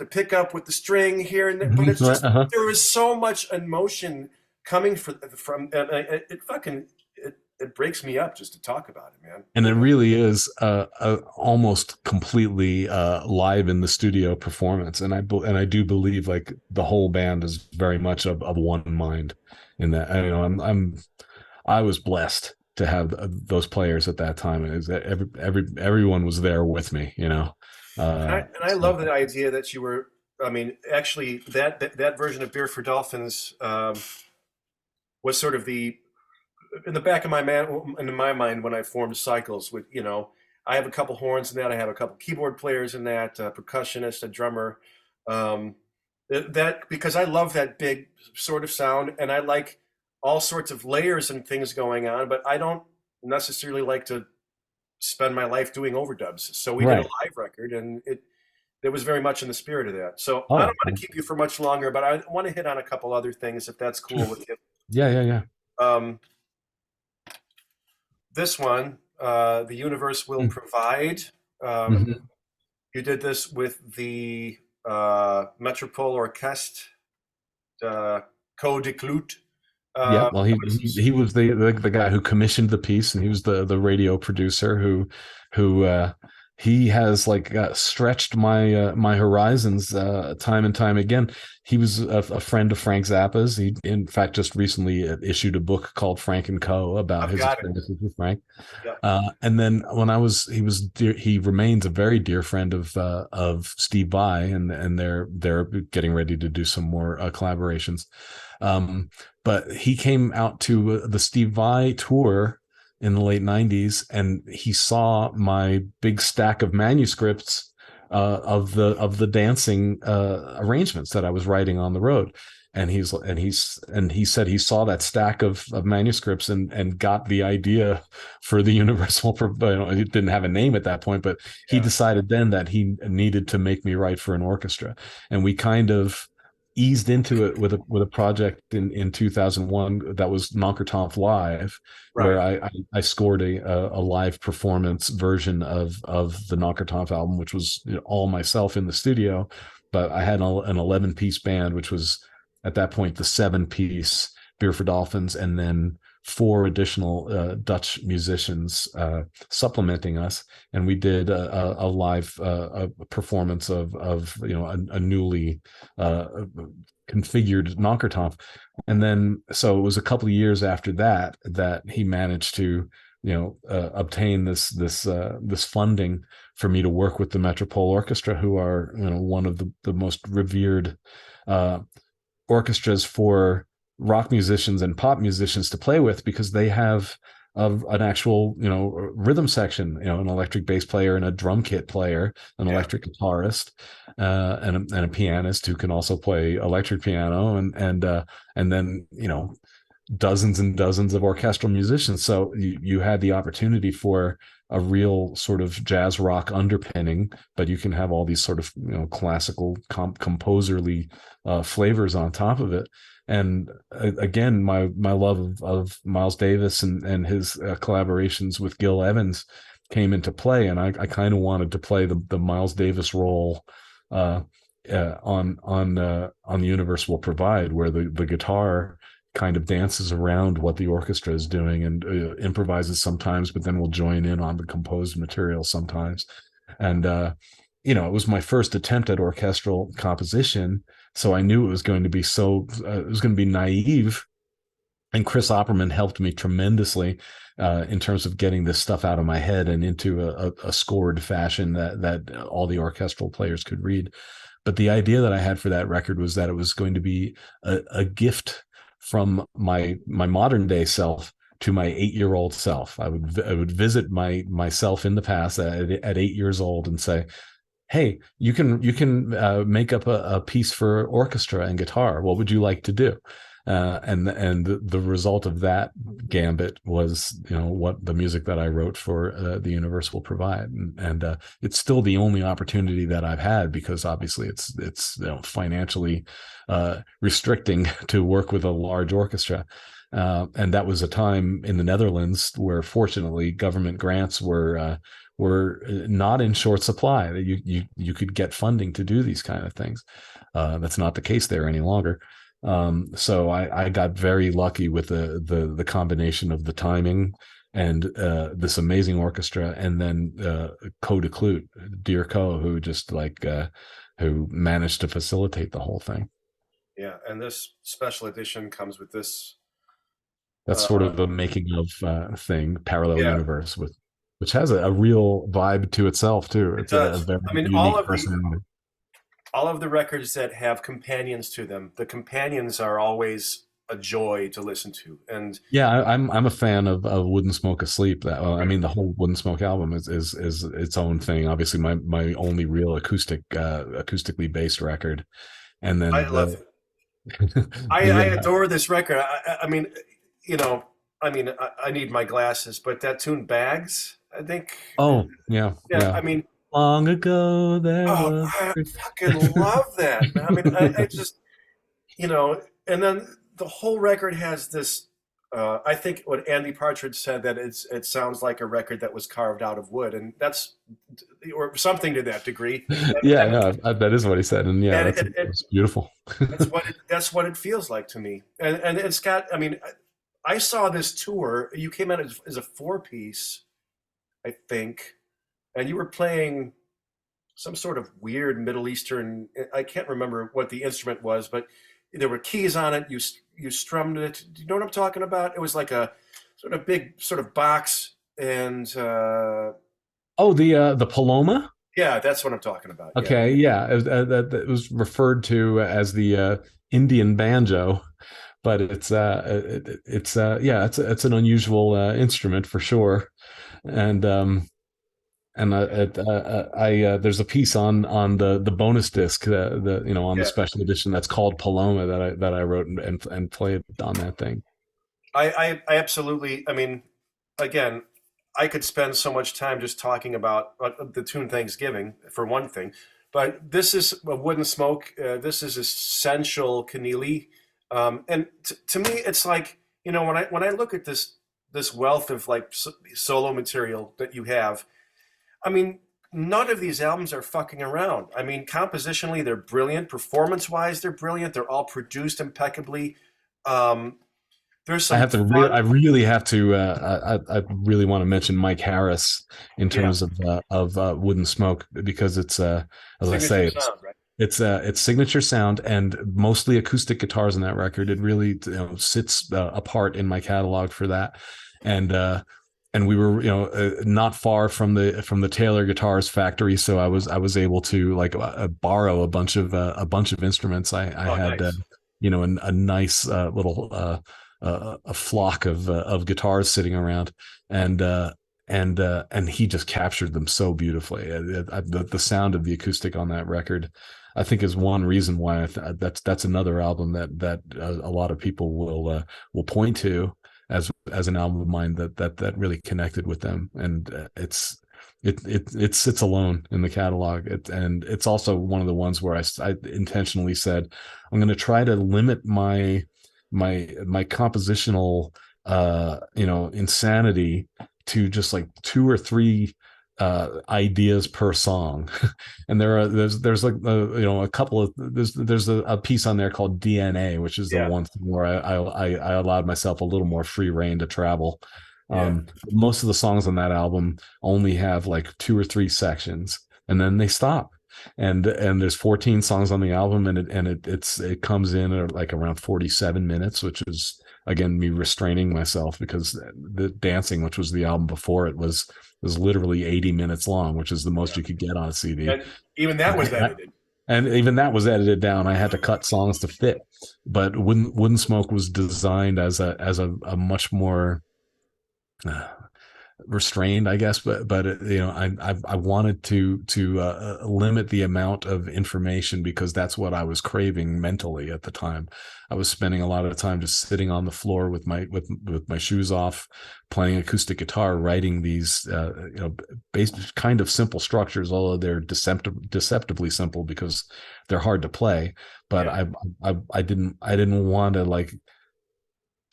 pickup with the string here and there, but it's Right, just uh-huh. there is so much emotion coming from, and it fucking it breaks me up just to talk about it, man. And it really is almost completely live in the studio performance, and I do believe like the whole band is very much of one mind in that. I was blessed to have those players at that time. Is that everyone was there with me, And I so love the idea that you were. I mean, actually, that version of Beer for Dolphins, was sort of the in the back of in my mind when I formed Cycles. I have a couple horns in that. I have a couple keyboard players in that, a percussionist, a drummer. Um, that because I love that big sort of sound, and I like all sorts of layers and things going on, but I don't necessarily like to spend my life doing overdubs. So we did a right. live record, and it was very much in the spirit of that. So I don't Oh, want to keep you for much longer, but I want to hit on a couple other things if that's cool with you. yeah, yeah, yeah. Um, this one, The Universe Will Provide. Um, Mm-hmm. you did this with the Metropole Orchestre, Co de Clute. Yeah, Uh, well, he was the guy who commissioned the piece, and he was the radio producer who he has like stretched my horizons time and time again. He was a friend of Frank Zappa's. He, in fact, just recently issued a book called Frank and Co. about I've his got it. experiences with Frank. Yep. And then when he was dear, he remains a very dear friend of Steve Vai, and they're getting ready to do some more collaborations. Um, but he came out to the Steve Vai tour in the late 90s, and he saw my big stack of manuscripts of the dancing arrangements that I was writing on the road. And he said he saw that stack of manuscripts and got the idea for the Universal. It didn't have a name at that point, but he Yeah. decided then that he needed to make me write for an orchestra, and we kind of eased into it with a project in 2001 that was Nonkertonf Live, where Right. I scored a live performance version of the Nonkertonf album, which was, you know, all myself in the studio, but I had an 11-piece band, which was at that point the 7-piece Beer for Dolphins, and then four additional Dutch musicians supplementing us, and we did a live performance of you know a newly uh, configured Nonkertonf. And then so it was a couple of years after that that he managed to, you know, obtain this funding for me to work with the Metropole Orchestra, who are, you know, one of the most revered uh, orchestras for rock musicians and pop musicians to play with, because they have an actual, you know, rhythm section, you know, an electric bass player and a drum kit player, an Yeah. electric guitarist, and a pianist who can also play electric piano, and then, you know, dozens and dozens of orchestral musicians. So you had the opportunity for a real sort of jazz rock underpinning, but you can have all these sort of, you know, classical composerly flavors on top of it. And again, my love of Miles Davis and his collaborations with Gil Evans came into play, and I kind of wanted to play the Miles Davis role uh, on the Universe Will Provide, where the guitar kind of dances around what the orchestra is doing and improvises sometimes, but then will join in on the composed material sometimes. And you know, it was my first attempt at orchestral composition, so I knew it was going to be it was going to be naive. And Chris Opperman helped me tremendously in terms of getting this stuff out of my head and into a scored fashion that all the orchestral players could read. But the idea that I had for that record was that it was going to be a gift from my modern day self to my 8-year-old self. I would visit myself in the past at 8 years old and say, "Hey, you can make up a piece for orchestra and guitar. What would you like to do?" And the result of that gambit was, you know, what the music that I wrote for the Universe Will Provide, and it's still the only opportunity that I've had, because obviously it's you know, financially restricting to work with a large orchestra. And that was a time in the Netherlands where, fortunately, government grants were not in short supply. That you could get funding to do these kind of things. That's not the case there any longer. So I got very lucky with the combination of the timing and this amazing orchestra, and then Co de Clute, Dear Co, who just like who managed to facilitate the whole thing. Yeah. And this special edition comes with this. That's sort Uh, of a making of thing, parallel yeah, universe, with which has a real vibe to itself too. it It's a does. very I mean, unique personality. all of the records that have companions to them, the companions are always a joy to listen to. And Yeah, I'm a fan of Wouldn't Smoke Asleep. That I mean, the whole Wouldn't Smoke album is its own thing. Obviously, my only real acoustically based record, and then I love it. I the adore this record. I mean, you know, I need my glasses, but that tune Bags, I think, oh yeah, yeah, yeah. I mean, Long ago there oh, was. I fucking love that, man. I mean, I just, you know, and then the whole record has this. I think what Andy Partridge said, that it sounds like a record that was carved out of wood, and that's, or something to that degree. Yeah, no, that is what he said, and yeah, And that's beautiful. that's what it feels like to me. And it's got. I mean, I saw this tour. You came out as a 4-piece, I think, and you were playing some sort of weird Middle Eastern. I can't remember what the instrument was, but there were keys on it. You strummed it. Do you know what I'm talking about? It was like a sort of big sort of box, and Oh, the Paloma. yeah, that's what I'm talking about. Yeah, Okay, yeah, that was referred to as the Indian banjo, but it's an unusual instrument for sure. And there's a piece on the bonus disc, on the yeah. special edition that's called Paloma that I wrote and played on that thing. I absolutely. I mean, again, I could spend so much time just talking about the tune Thanksgiving for one thing, but this is a Wood and Smoke. This is essential Keneally, and to me, it's like when I look at this wealth of like solo material that you have. I mean, none of these albums are fucking around. I mean, compositionally, they're brilliant. Performance-wise, they're brilliant. They're all produced impeccably. Um, there's I some have to I fun, really have to I really want to mention Mike Harris in yeah, terms of Wood and Smoke because it's as I signature say sound, right? it's signature sound and mostly acoustic guitars in that record. It really sits apart in my catalog for that, and we were not far from the Taylor Guitars factory, so I was able to like borrow a bunch of instruments. I Oh, had nice. a nice little a flock of guitars sitting around, and and he just captured them so beautifully. The sound of the acoustic on that record, I think, is one reason why that's another album that a lot of people will point to as an album of mine that really connected with them, and it sits alone in the catalog. And it's also one of the ones where I intentionally said I'm going to try to limit my compositional insanity to just like two or three ideas per song. And there's like a couple of there's a piece on there called DNA, which is the Yeah, one thing where I allowed myself a little more free reign to travel. yeah, Most of the songs on that album only have like two or three sections and then they stop. And there's 14 songs on the album, and it comes in at like around 47 minutes, which is again me restraining myself because the Dancing, which was the album before it, was literally 80 minutes long, which is the most yeah. you could get on a CD. And even that was edited. And even that was edited down. I had to cut songs to fit. But Wooden Smoke was designed as a much more restrained, I guess, but I wanted to limit the amount of information because that's what I was craving mentally at the time. I was spending a lot of time just sitting on the floor with my shoes off, playing acoustic guitar, writing these based kind of simple structures, although they're deceptively simple because they're hard to play. But Yeah, I didn't want to like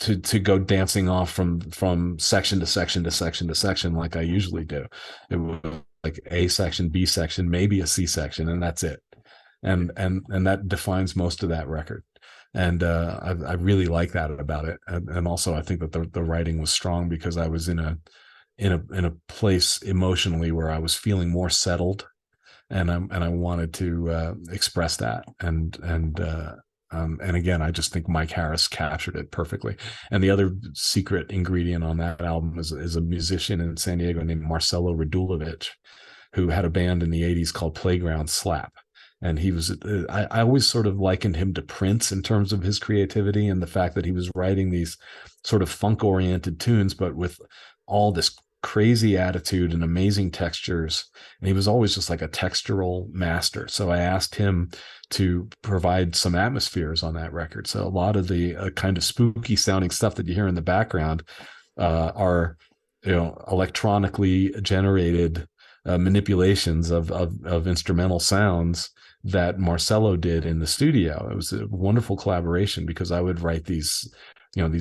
to go dancing off from section to section to section to section like I usually do. It was like A section, B section, maybe a C section, and that's it. And that defines most of that record. And I really like that about it. And also I think that the writing was strong because I was in a place emotionally where I was feeling more settled, and I wanted to express that. And again, I just think Mike Harris captured it perfectly. And the other secret ingredient on that album is a musician in San Diego named Marcelo Radulovich, who had a band in the 80s called Playground Slap. And he was, I always sort of likened him to Prince in terms of his creativity and the fact that he was writing these sort of funk oriented tunes, but with all this crazy attitude and amazing textures. And he was always just like a textural master. So I asked him to provide some atmospheres on that record. So a lot of the kind of spooky sounding stuff that you hear in the background are, electronically generated manipulations of instrumental sounds that Marcelo did in the studio. It was a wonderful collaboration because I would write these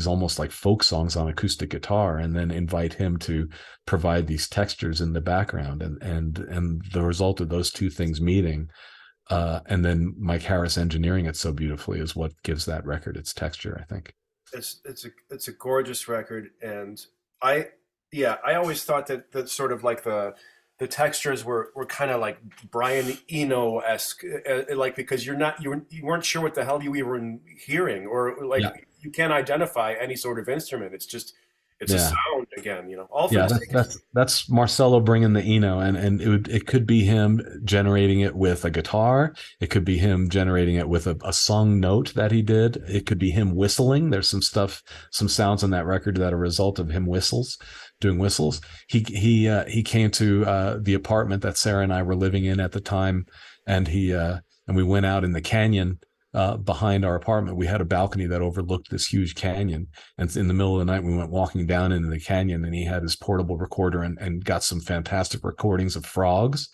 almost like folk songs on acoustic guitar and then invite him to provide these textures in the background, and the result of those two things meeting and then Mike Harris engineering it so beautifully is what gives that record its texture, I think. it's a gorgeous record, and I yeah, I always thought that sort of like the the textures were kind of like Brian Eno esque, like because you weren't sure what the hell you were hearing, or Yeah. like you can't identify any sort of instrument. It's just it's a Yeah. sound again, all for Yeah, the sake of. that's Marcelo bringing the Eno, and it could be him generating it with a guitar. It could be him generating it with a sung note that he did. It could be him whistling. There's some stuff, some sounds on that record that are a result of him doing whistles. He came to the apartment that Sarah and I were living in at the time, and he and we went out in the canyon behind our apartment. We had a balcony that overlooked this huge canyon, and in the middle of the night, we went walking down into the canyon, and he had his portable recorder and got some fantastic recordings of frogs.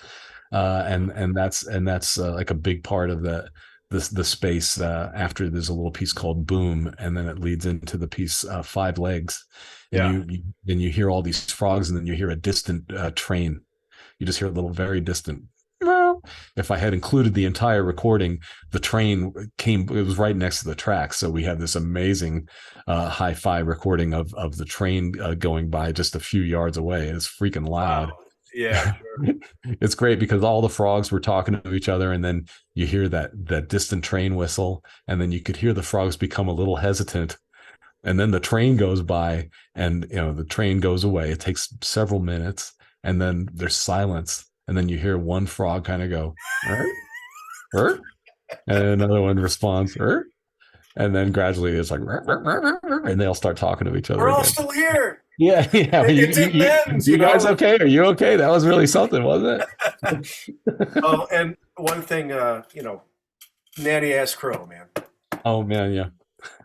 And that's like a big part of the space. After there's a little piece called Boom, and then it leads into the piece Five Legs, and Yeah. then you hear all these frogs, and then you hear a distant train. You just hear a little very distant. If I had included the entire recording, the train came, it was right next to the track. So we had this amazing hi-fi recording of the train going by just a few yards away. It's freaking loud. Wow. Yeah, sure. It's great because all the frogs were talking to each other, and then you hear that distant train whistle, and then you could hear the frogs become a little hesitant, and then the train goes by, and the train goes away. It takes several minutes, and then there's silence, and then you hear one frog kind of go, "Er, er," and another one responds, "Er," and then gradually it's like, "Er, er, er, er," and they all start talking to each other We're all again. still here. Yeah, yeah. It didn't end, You guys okay? Are you okay? That was really something, wasn't it? Oh, and one thing, Natty Ass Crow, man. Oh man, yeah.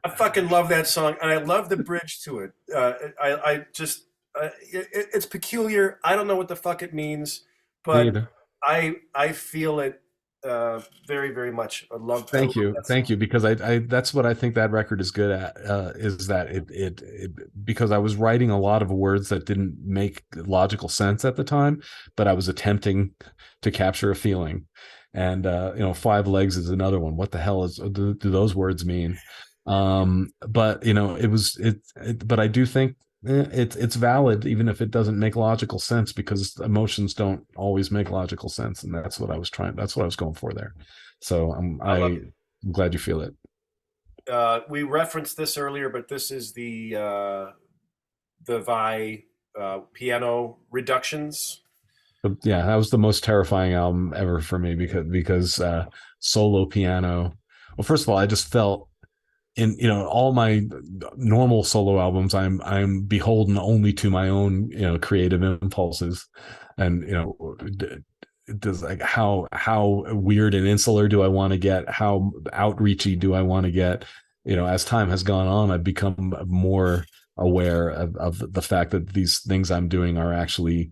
I fucking love that song, and I love the bridge to it. I just, it's peculiar. I don't know what the fuck it means, Me but either. I feel it very, very much. I love that Thank song. you, because I that's what I think that record is good at, is that because I was writing a lot of words that didn't make logical sense at the time, but I was attempting to capture a feeling, and Five Legs is another one. What the hell do those words mean? But but I do think it's valid even if it doesn't make logical sense, because emotions don't always make logical sense, and that's what I was going for there. So I love I'm glad you feel it. it. We referenced this earlier, but this is the Vi piano reductions. But yeah, that was the most terrifying album ever for me, because solo piano. Well, first of all, I just felt, in all my normal solo albums, I'm beholden only to my own creative impulses, and does, like, how weird and insular do I want to get, how outreachy do I want to get. As time has gone on, I've become more aware of the fact that these things I'm doing are actually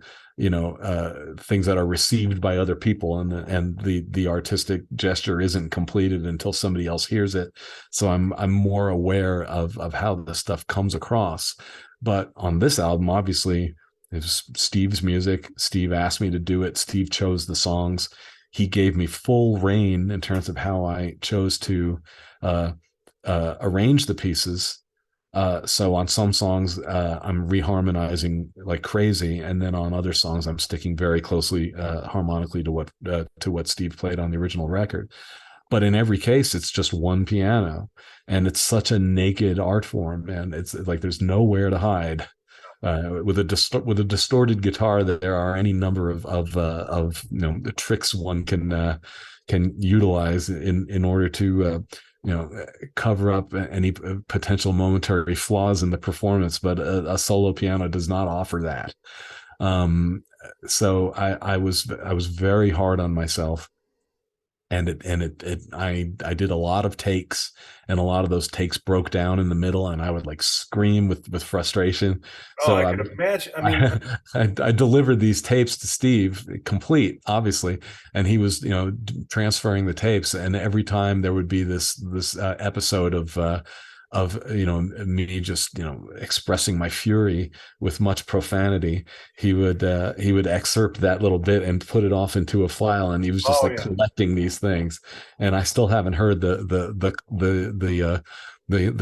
things that are received by other people, and the artistic gesture isn't completed until somebody else hears it. So I'm more aware of how this stuff comes across. But on this album, obviously, it was Steve's music. Steve asked me to do it. Steve chose the songs. He gave me full reign in terms of how I chose to uh, arrange the pieces. So on some songs, I'm reharmonizing like crazy, and then on other songs, I'm sticking very closely harmonically to what Steve played on the original record. But in every case, it's just one piano, and it's such a naked art form, and it's like there's nowhere to hide. With a distorted guitar, that there are any number of the tricks one can utilize in order to cover up any potential momentary flaws in the performance, but a solo piano does not offer that. So I was very hard on myself, and I did a lot of takes, and a lot of those takes broke down in the middle, and I would like scream with frustration. Oh, So I I can imagine. I mean, I delivered these tapes to Steve, complete, obviously, and he was transferring the tapes, and every time there would be this episode of me just expressing my fury with much profanity, he would excerpt that little bit and put it off into a file, and he was just Oh like yeah. collecting these things. And I still haven't heard the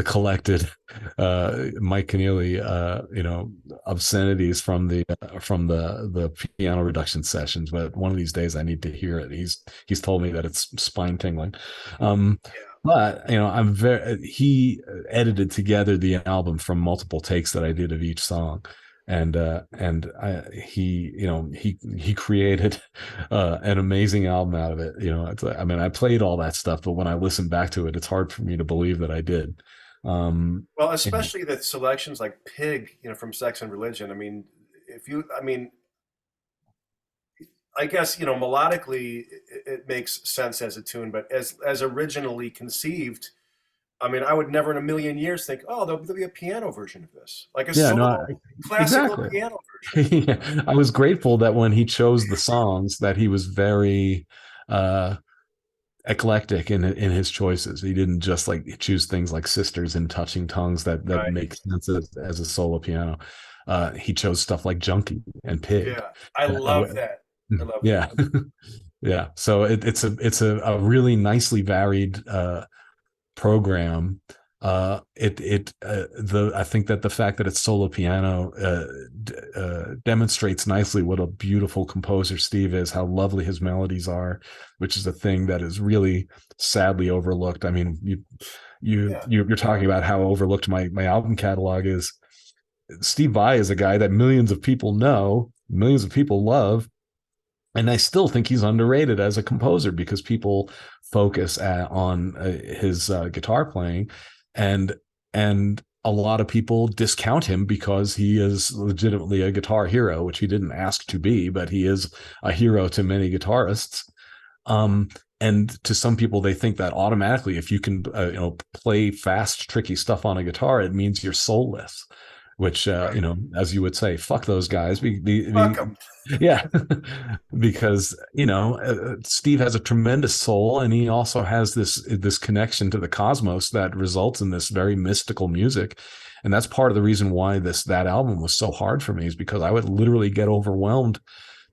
collected Mike Keneally obscenities from the piano reduction sessions, but one of these days I need to hear it. He's told me that it's spine tingling. um but I'm very he edited together the album from multiple takes that I did of each song, and he created an amazing album out of it. I mean, I played all that stuff, but when I listen back to it, it's hard for me to believe that I did. Well, And especially the selections like Pig, from Sex and Religion. I mean, I mean, I guess, melodically it makes sense as a tune, but as originally conceived, I mean, I would never in a million years think, oh, there'll be a piano version of this, like a yeah, no, solo classical exactly. piano version. Yeah, I was grateful that when he chose the songs, that he was very uh eclectic in his choices. He didn't just like choose things like Sisters and Touching Tongues that Right. make sense as a solo piano. He chose stuff like Junkie and Pig. Yeah. I love that. I love that. Yeah. Yeah. So it's a really nicely varied program. I think that the fact that it's solo piano demonstrates nicely what a beautiful composer Steve is, how lovely his melodies are, which is a thing that is really sadly overlooked. I mean, Yeah. you're talking about how overlooked my album catalog is. Steve Vai is a guy that millions of people know, millions of people love, and I still think he's underrated as a composer because people focus on his guitar playing, and a lot of people discount him because he is legitimately a guitar hero, which he didn't ask to be, but he is a hero to many guitarists. Um, and to some people, they think that automatically, if you can, play fast, tricky stuff on a guitar, it means you're soulless. Which, Right. as you would say, fuck those guys. Fuck them. Yeah, because Steve has a tremendous soul, and he also has this connection to the cosmos that results in this very mystical music. And that's part of the reason why that album was so hard for me, is because I would literally get overwhelmed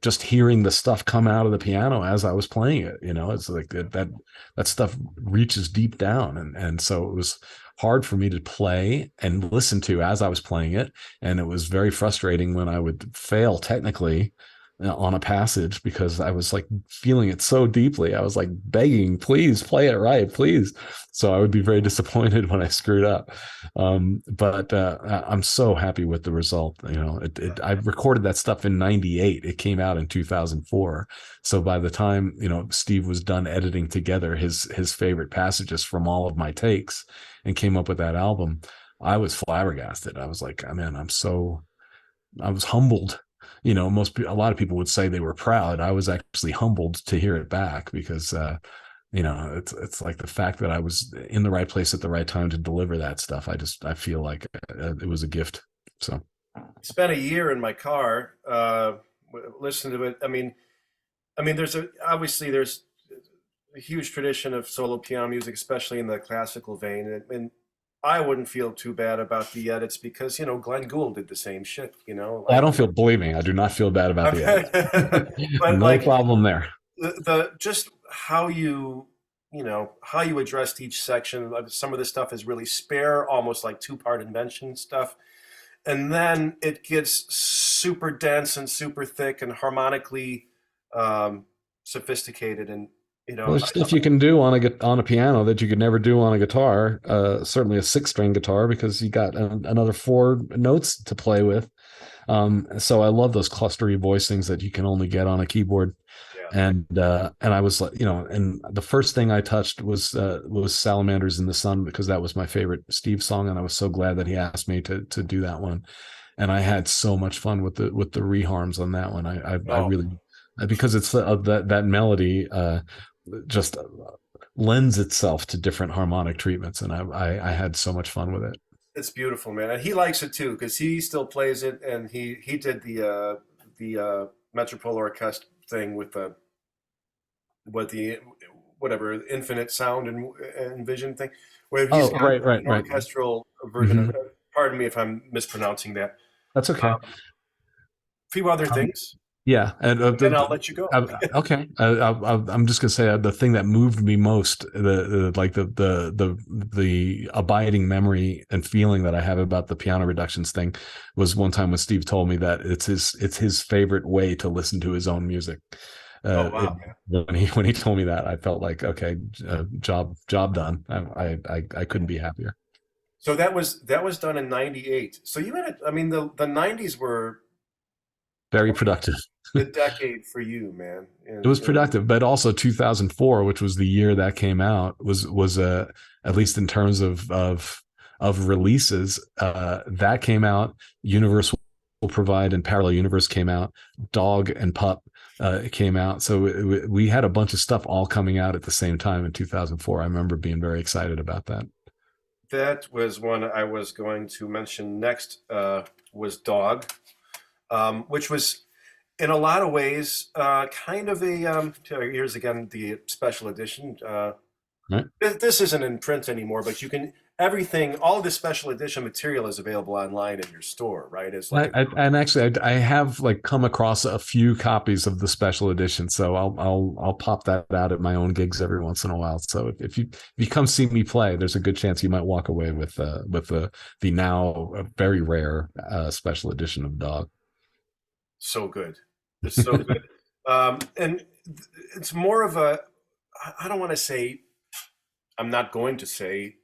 just hearing the stuff come out of the piano as I was playing it. It's like that stuff reaches deep down, and so it was hard for me to play and listen to as I was playing it, and it was very frustrating when I would fail technically on a passage because I was like feeling it so deeply. I was like begging, please play it right, please. So I would be very disappointed when I screwed up. But I'm so happy with the result. I recorded that stuff in '98. It came out in 2004. So by the time Steve was done editing together his favorite passages from all of my takes and came up with that album, I was flabbergasted. I was like, man, I was humbled. A lot of people would say they were proud. I was actually humbled to hear it back because it's like the fact that I was in the right place at the right time to deliver that stuff. I feel like it was a gift. So Spent a year in my car, listening to it. I mean, obviously there's a huge tradition of solo piano music, especially in the classical vein. And I wouldn't feel too bad about the edits because, Glenn Gould did the same shit, I like, don't feel, believe me, I do not feel bad about the edit. but No like problem there. the just how you addressed each section. Like, some of the stuff is really spare, almost like two-part invention stuff. And then it gets super dense and super thick and harmonically um, sophisticated. And, Well, there's stuff you can do on a piano that you could never do on a guitar. Certainly a six-string guitar because you got another four notes to play with. So I love those clustery voicings that you can only get on a keyboard. yeah. And I was like, and the first thing I touched was Salamanders in the Sun because that was my favorite Steve song, and I was so glad that he asked me to do that one. And I had so much fun with the reharms on that one. I Oh, really, because it's that melody just lends itself to different harmonic treatments, and I had so much fun with it. it's beautiful, man. And he likes it too because he still plays it, and he did the Metropole Orchestra thing with the whatever infinite sound and vision thing, where he's Oh, got right, right, an right. orchestral version of. Hmm. Pardon me if I'm mispronouncing that. That's okay. A few other Um, things, yeah, and and I'll let you go. okay. I'm just gonna say the thing that moved me most, the like the abiding memory and feeling that I have about the piano reductions thing, was one time when Steve told me that it's his favorite way to listen to his own music. Oh Uh, it, wow! when he told me that, I felt like, okay, job done. I couldn't be happier. So that was done in '98. So you had, I mean, the '90s were Very productive. the decade for you, man. It was And productive, but also 2004, which was the year that came out, was at least in terms of releases, that came out. Universe will provide and Parallel Universe came out. Dog and Pup came out. So we had a bunch of stuff all coming out at the same time in 2004. I remember being very excited about that. that was one I was going to mention next. Was Dog, which was in a lot of ways kind of a. Here's again the special edition. Right. This isn't in print anymore, but you can everything. All the special edition material is available online in your store, right? As like And actually, I have like come across a few copies of the special edition, so I'll pop that out at my own gigs every once in a while. So if you come see me play, there's a good chance you might walk away with the now very rare special edition of Dog. so good. It's so good, and it's more of a. I don't want to say. I'm not going to say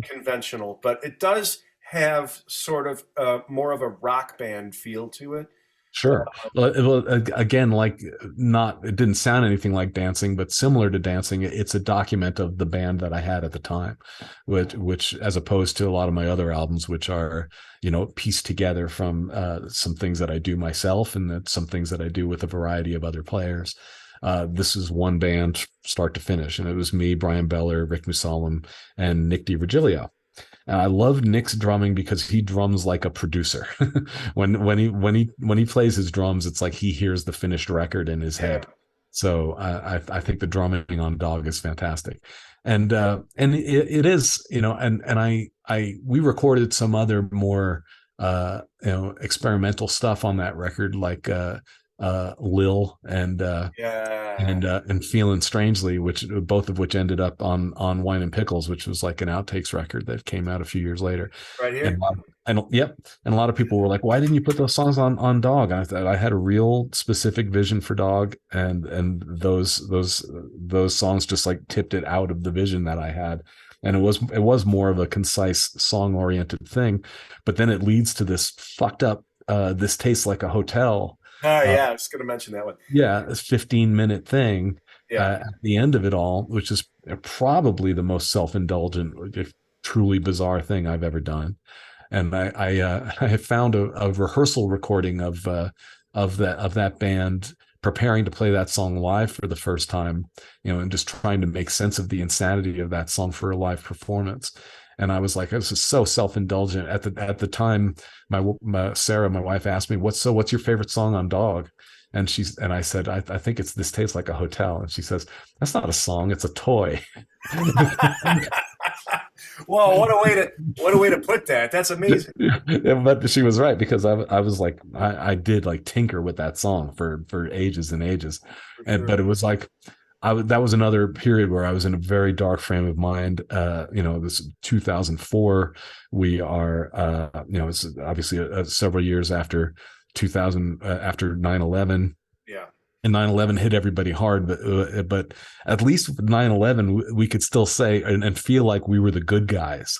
conventional, but it does have sort of more of a rock band feel to it. Sure. Again, like not, it didn't sound anything like dancing, but similar to dancing, it's a document of the band that I had at the time, which as opposed to a lot of my other albums, which are, pieced together from some things that I do myself and that some things that I do with a variety of other players. This is one band start to finish, and it was me, Brian Beller, Rick Musalem, and Nick DiVirgilio. And I love Nick's drumming because he drums like a producer. When he plays his drums, it's like he hears the finished record in his Yeah, head. So I think the drumming on Dog is fantastic, and it is, and we recorded some other more experimental stuff on that record, like Lil yeah, and Feeling Strangely, which both of which ended up on Wine and Pickles, which was like an outtakes record that came out a few years later. right And here. yep, and a lot of people were like, "Why didn't you put those songs on Dog?" And I thought I had a real specific vision for Dog, and those songs just like tipped it out of the vision that I had. And it was more of a concise song oriented thing, but then it leads to this fucked up. This tastes like a hotel. Oh uh, yeah, I was going to mention that one. yeah, this 15-minute thing Yeah, at the end of it all, which is probably the most self-indulgent, if truly bizarre thing I've ever done. And I have found a rehearsal recording of that band preparing to play that song live for the first time, and just trying to make sense of the insanity of that song for a live performance. And I was like, this is so self-indulgent. At the time, my Sarah, my wife, asked me, what's your favorite song on Dog? And I said, I think it's This Tastes Like a Hotel. And she says, that's not a song, it's a toy. well, what a way to put that. That's amazing. But she was right, because I was like, I did like tinker with that song for ages and ages. For But sure. it was like, that was another period where I was in a very dark frame of mind. This 2004. We are, it's obviously several years after 2000, after 9/11, Yeah, and 9/11 hit everybody hard. But at least with 9/11, we could still say and feel like we were the good guys.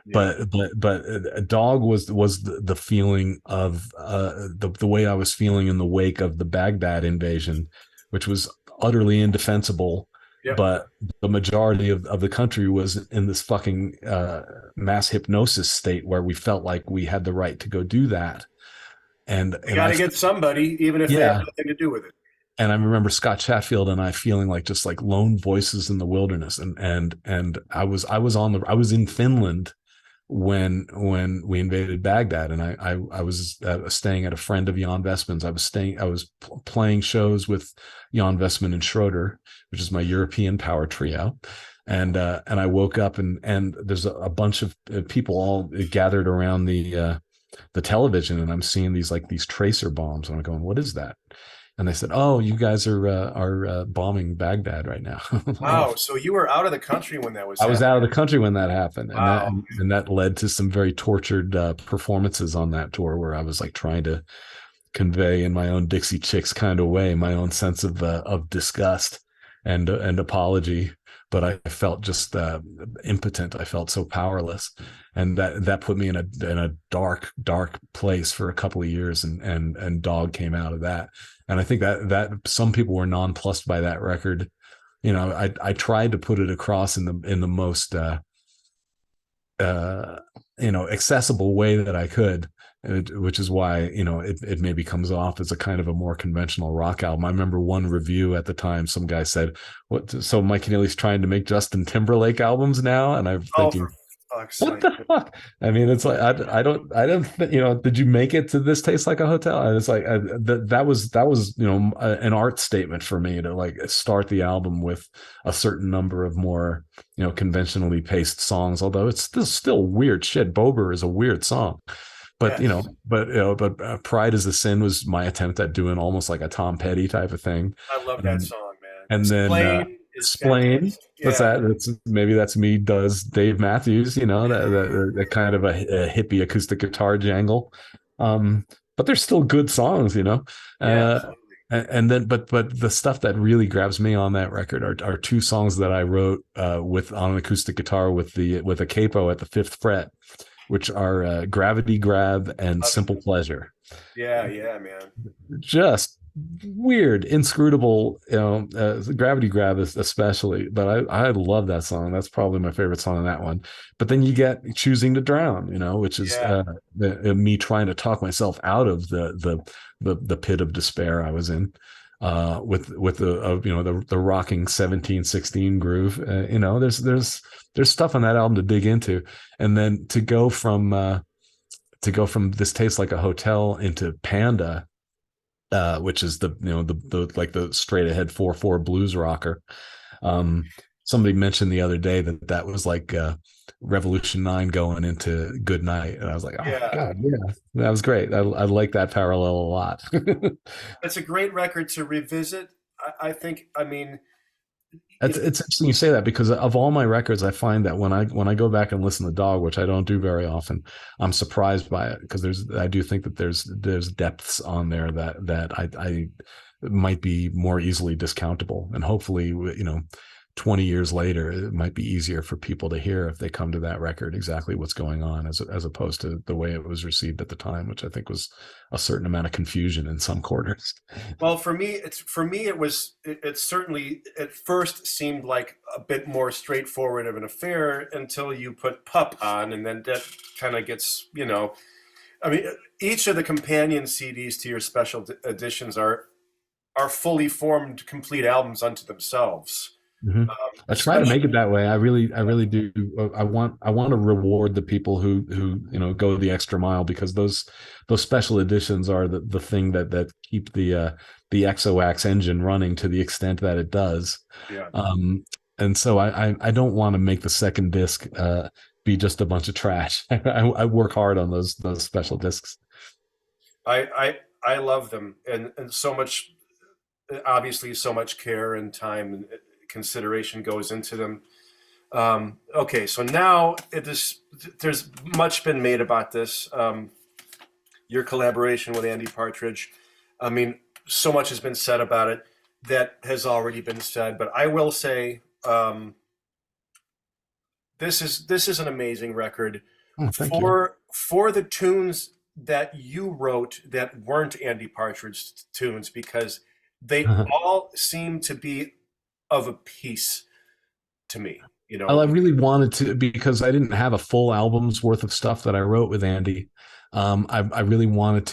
yeah. But Dog was the feeling of the way I was feeling in the wake of the Baghdad invasion, which was utterly indefensible. Yep. But the majority of the country was in this fucking mass hypnosis state where we felt like we had the right to go do that. And You and got I to get somebody, even if they have yeah, nothing to do with it. and I remember Scott Chatfield and I feeling like just like lone voices in the wilderness. And I was in Finland when we invaded Baghdad, and I was staying at a friend of Jan Vestman's. I was playing shows with Jan Vestman and Schroeder, which is my European power trio, and I woke up, and there's a bunch of people all gathered around the television, and I'm seeing these tracer bombs, and I'm going, what is that? And they said, oh, you guys are bombing Baghdad right now. Oh, Wow. So you were out of the country when that was I was out happening. of the country when that happened, and that Wow. and that led to some very tortured performances on that tour, where I was like trying to convey in my own Dixie Chicks kind of way my own sense of disgust and apology, but I felt just impotent. I felt so powerless, and that put me in a dark place for a couple of years, and Dog came out of that, and I think that some people were nonplussed by that record. I tried to put it across in the most uh, accessible way that I could, which is why it maybe comes off as a kind of a more conventional rock album. I remember one review at the time, some guy said, "What? So Mike Keneally's trying to make Justin Timberlake albums now?" And I'm Oh, thinking, for fuck's what sake. the fuck? I mean, it's like I don't. Did you make it to This Tastes Like a Hotel? And it's like that was an art statement for me to like start the album with a certain number of more conventionally paced songs. Although it's still weird shit. Bober is a weird song, but Yes. Pride is a Sin was my attempt at doing almost like a Tom Petty type of thing, I love that and song, man. and then Explain is Explain. fantastic. What's Yeah. that? That's me does Dave Matthews, that kind of a hippie acoustic guitar jangle. Um, but they're still good songs, Yeah, Uh, absolutely. and then but the stuff that really grabs me on that record are two songs that I wrote with on an acoustic guitar with a capo at the fifth fret, which are Gravity Grab and Love it. Simple Pleasure. Yeah, yeah, man. Just weird, inscrutable, Gravity Grab is especially, but I love that song. That's probably my favorite song on that one. But then you get Choosing to Drown, which is Yeah. me trying to talk myself out of the pit of despair I was in, with the rocking 17/16 groove. There's stuff on that album to dig into, and then to go from This Tastes Like a Hotel into Panda, which is the like the straight ahead 4/4 blues rocker. Um, Somebody mentioned the other day that was like Revolution 9 going into Good Night, and I was like, oh Yeah. god, yeah, that was great. I like that parallel a lot. It's a great record to revisit. I think, I mean, you know, It's interesting you say that, because of all my records, I find that when I go back and listen to Dog, which I don't do very often, I'm surprised by it, because I do think that there's depths on there that I might be more easily discountable, and hopefully 20 years later it might be easier for people to hear if they come to that record exactly what's going on, as opposed to the way it was received at the time, which I think was a certain amount of confusion in some quarters. well, for me it certainly at first seemed like a bit more straightforward of an affair until you put Pup on, and then that kind of gets, I mean, each of the companion CDs to your special editions are fully formed complete albums unto themselves. Mm-hmm. I try to Especially, make it that way. I really do. I want to reward the people who go the extra mile, because those special editions are the thing that keep the XOAX engine running to the extent that it does. yeah. Um, and so I don't want to make the second disc be just a bunch of trash. I work hard on those special discs. I love them, and so much, obviously so much care and time and consideration goes into them. Okay, so now there's much been made about this. Your collaboration with Andy Partridge. I mean, so much has been said about it that has already been said, but I will say, this is an amazing record Oh, thank you. for the tunes that you wrote that weren't Andy Partridge tunes, because they all seem to be of a piece to me. I really wanted to, because I didn't have a full album's worth of stuff that I wrote with Andy. I really wanted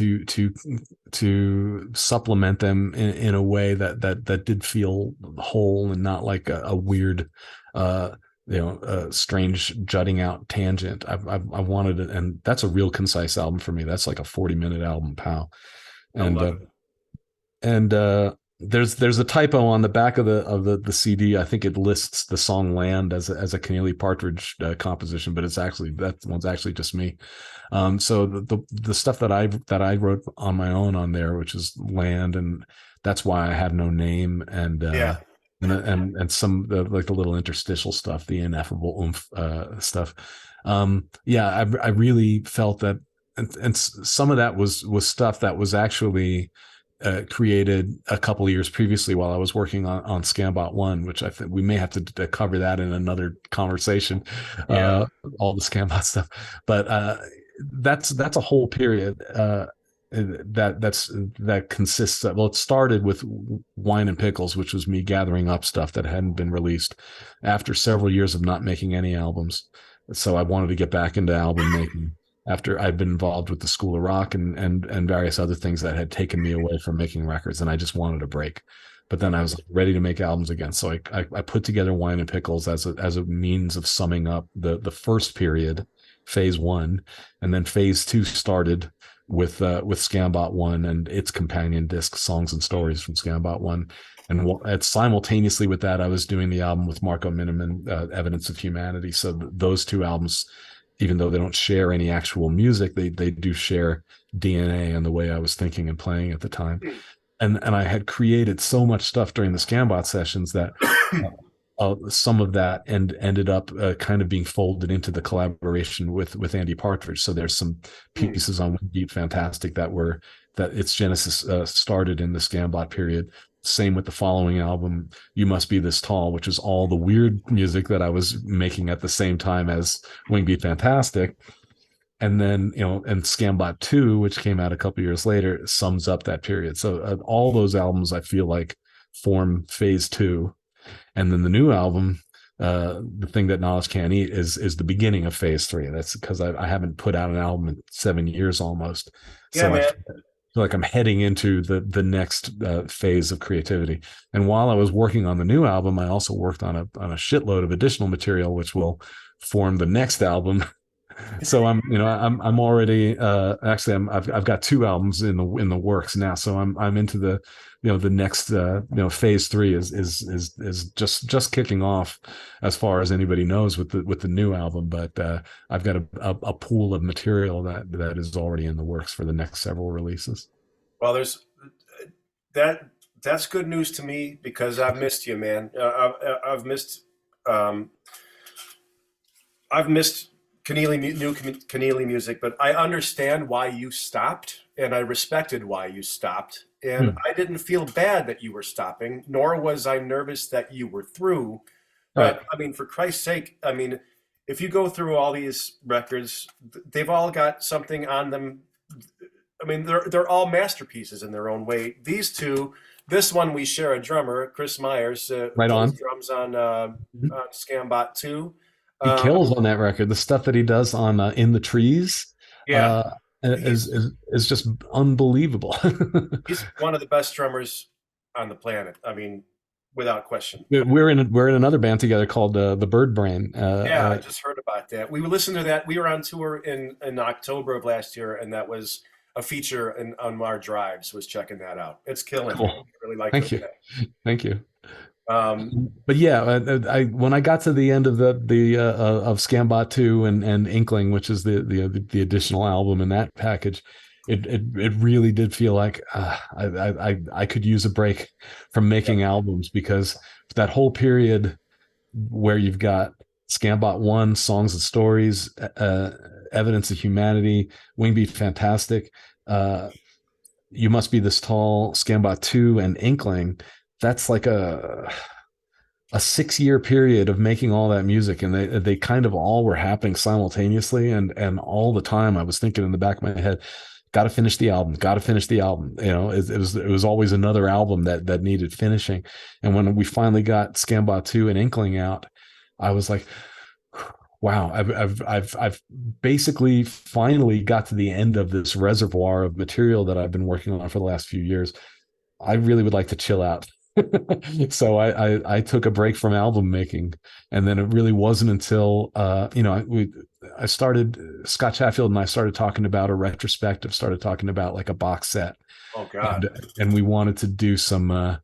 to supplement them in a way that did feel whole, and not like a weird, strange jutting out tangent. I wanted it, and that's a real concise album for me. That's like a 40-minute album, pal. I And love it. there's a typo on the back of the CD. I think it lists the song "Land" as a Keneally Partridge composition, but it's actually that one's actually just me. So the stuff that I wrote on my own on there, which is "Land," and that's why I have no name, Yeah. and some like the little interstitial stuff, the ineffable oomph stuff. Yeah, I really felt that, and some of that was stuff that was actually created a couple of years previously while I was working on Scambot One, which I think we may have to cover that in another conversation, Yeah. all the Scambot stuff. But that's a whole period that consists of, well, it started with Wine and Pickles, which was me gathering up stuff that hadn't been released after several years of not making any albums. So I wanted to get back into album making after I'd been involved with the School of Rock and various other things that had taken me away from making records, and I just wanted a break. But then I was ready to make albums again, so I put together Wine and Pickles as a means of summing up the first period, phase one, and then phase two started with Scambot One and its companion disc, Songs and Stories from Scambot One. And simultaneously with that, I was doing the album with Marco Miniman, Evidence of Humanity. So those two albums, even though they don't share any actual music, they do share DNA and the way I was thinking and playing at the time. And I had created so much stuff during the Scambot sessions that some of that ended up kind of being folded into the collaboration with Andy Partridge. So there's some pieces on Deep Fantastic that its genesis started in the Scambot period. Same with the following album, You Must Be This Tall, which is all the weird music that I was making at the same time as Wing Beat Fantastic. And then, and Scambot 2, which came out a couple years later, sums up that period. So all those albums, I feel like, form phase two. And then the new album, The Thing That Knowledge Can't Eat, is the beginning of phase three. That's because I haven't put out an album in 7 years almost. Yeah, So I man. feel like I'm heading into the next phase of creativity. And while I was working on the new album, I also worked on a shitload of additional material, which will form the next album. So I'm already actually I've got two albums in the works now. So I'm into the next phase three is just kicking off as far as anybody knows with the new album. But I've got a pool of material that is already in the works for the next several releases. Well, there's that. That's good news to me because I've missed you, man. Um, I've missed new Keneally music, but I understand why you stopped, and I respected why you stopped, and Hmm. I didn't feel bad that you were stopping, nor was I nervous that you were through. Right. But I mean, for Christ's sake, I mean, if you go through all these records, they've all got something on them. I mean, they're all masterpieces in their own way. These two, this one we share a drummer, Chris Myers, Right plays on. drums Mhm. on Scambot 2. He Um, kills on that record. The stuff that he does on In the Trees yeah, uh, is, he's is is just unbelievable. he's one of the best drummers on the planet. I mean, without question. We're in another band together called the Bird Brain. Yeah, I just heard about that. We listened to that. We were on tour in October of last year, and that was a feature on our drives. Was checking that out. It's killing, man. Cool. I really like Thank those you. guys. Thank you. Um, But yeah, I when I got to the end of the of Scambot 2 and Inkling, which is the additional album in that package, it really did feel like I could use a break from yeah, making albums, because that whole period where you've got Scambot 1, Songs and Stories, Evidence of Humanity, Wingbeat Fantastic, uh, You Must Be This Tall, Scambot 2, and Inkling. That's like a 6 year period of making all that music, and they kind of all were happening simultaneously, and all the time I was thinking in the back of my head, got to finish the album, got to finish the album. It was always another album that needed finishing. And when we finally got Scambot 2 and Inkling out, I was like, wow, I've basically finally got to the end of this reservoir of material that I've been working on for the last few years. I really would like to chill out. So I took a break from album making, and then it really wasn't until I started Scott Chatfield and I started talking about a retrospective, started talking about like a box set, Oh God. and we wanted to do some.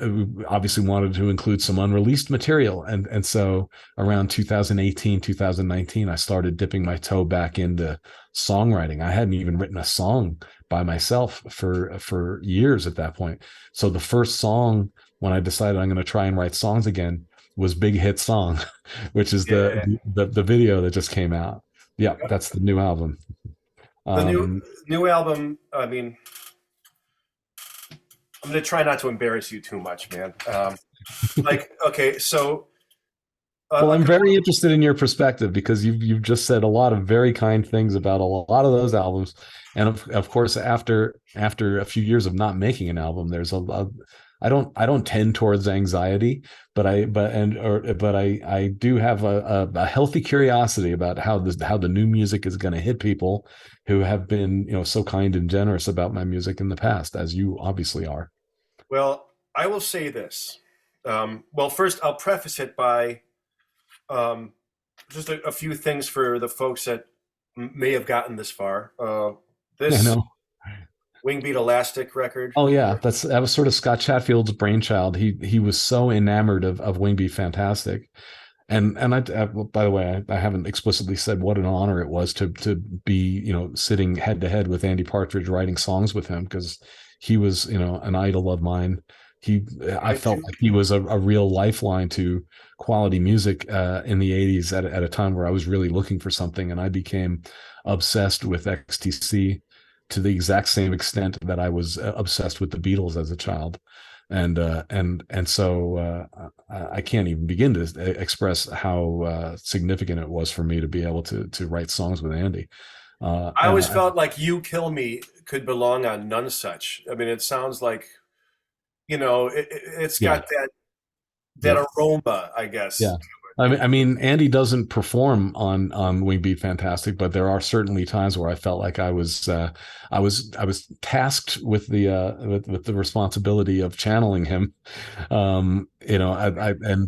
We obviously wanted to include some unreleased material, and so around 2018 2019 I started dipping my toe back into songwriting. I hadn't even written a song by myself for years at that point. So the first song, when I decided I'm going to try and write songs again, was Big Hit Song, which is Yeah. the video that just came out. Yeah, that's the new album. The um new album. I mean, I'm gonna try not to embarrass you too much, man. Like, okay, so Well, a I'm couple. very interested in your perspective because you've just said a lot of very kind things about a lot of those albums, and of course, after a few years of not making an album, there's I don't tend towards anxiety, but I do have a healthy curiosity about how the new music is going to hit people who have been so kind and generous about my music in the past, as you obviously are. Well, I will say this. Well, first, I'll preface it by um, just a few things for the folks that may have gotten this far. I This know. Wingbeat Elastic record. Oh yeah, that was sort of Scott Chatfield's brainchild. He was so enamored of Wing Be Fantastic, and by the way, I haven't explicitly said what an honor it was to be sitting head to head with Andy Partridge writing songs with him, because he was an idol of mine. He I Mine felt too. like he was a real lifeline to quality music in the 80s at a time where I was really looking for something, and I became obsessed with XTC to the exact same extent that I was obsessed with the Beatles as a child. And so I can't even begin to express how significant it was for me to be able to write songs with Andy. I And always felt like "You Kill Me" could belong on None Such. I mean, it sounds like it's yeah, got that yeah, aroma, I guess. yeah. I mean, Andy doesn't perform on Wing Beat Fantastic, but there are certainly times where I felt like I was tasked with with the responsibility of channeling him. And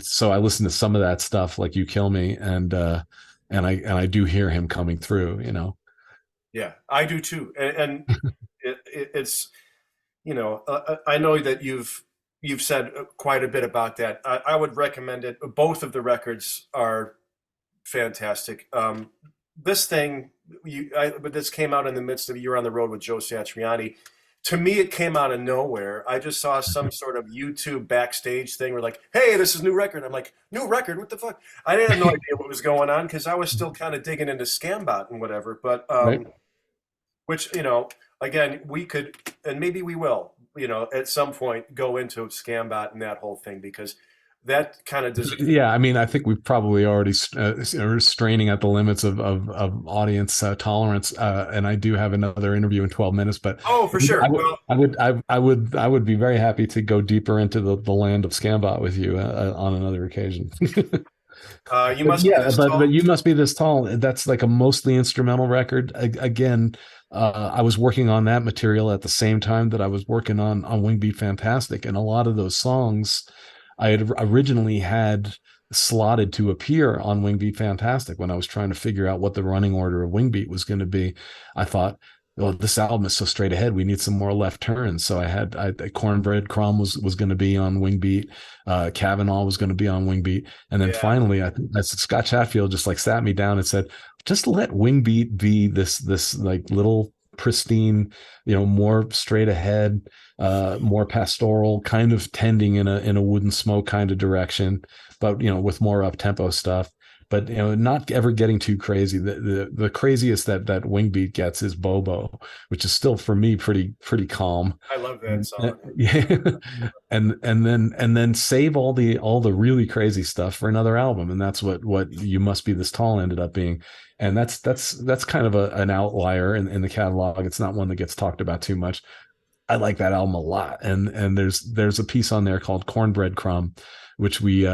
so I listened to some of that stuff, like "You Kill Me," and I do hear him coming through. Yeah, I do too, and it's I know that you've said quite a bit about that. I would recommend it. Both of the records are fantastic. This thing, but this came out in the midst of "You're on the Road" with Joe Satriani. To me, it came out of nowhere. I just saw some sort of YouTube backstage thing where like, "Hey, this is new record." I'm like, "New record? What the fuck?" I had no idea what was going on because I was still kind of digging into Scambot and whatever. But Right. which again, we could, and maybe we will, at some point go into Scambot and that whole thing because that kind of does. Yeah, I mean, I think we've probably already are straining at the limits of audience tolerance, and I do have another interview in 12 minutes. But Oh, for I sure. would, Well, I would be very happy to go deeper into the land of Scambot with you on another occasion. you But must be yeah, this but tall. you must be this tall. That's like a mostly instrumental record. Again, I was working on that material at the same time that I was working on Wing Beat Fantastic, and a lot of those songs I had originally had slotted to appear on Wing Beat Fantastic. When I was trying to figure out what the running order of Wing Beat was going to be, I thought, well, this album is so straight ahead. We need some more left turns. So Cornbread Crumb was going to be on Wing Beat. Kavanaugh was going to be on Wing Beat. And then Yeah, finally, Scott Chatfield just like sat me down and said, just let Wing Beat be this like little pristine, more straight ahead, more pastoral, kind of tending in a wooden smoke kind of direction, but with more up tempo stuff. But not ever getting too crazy. The craziest that Wingbeat gets is Bobo, which is still for me pretty calm. I love that song. Yeah, and then save all the really crazy stuff for another album, and that's what You Must Be This Tall ended up being. And that's kind of an outlier in the catalog. It's not one that gets talked about too much. I like that album a lot. And there's a piece on there called Cornbread Crumb, which we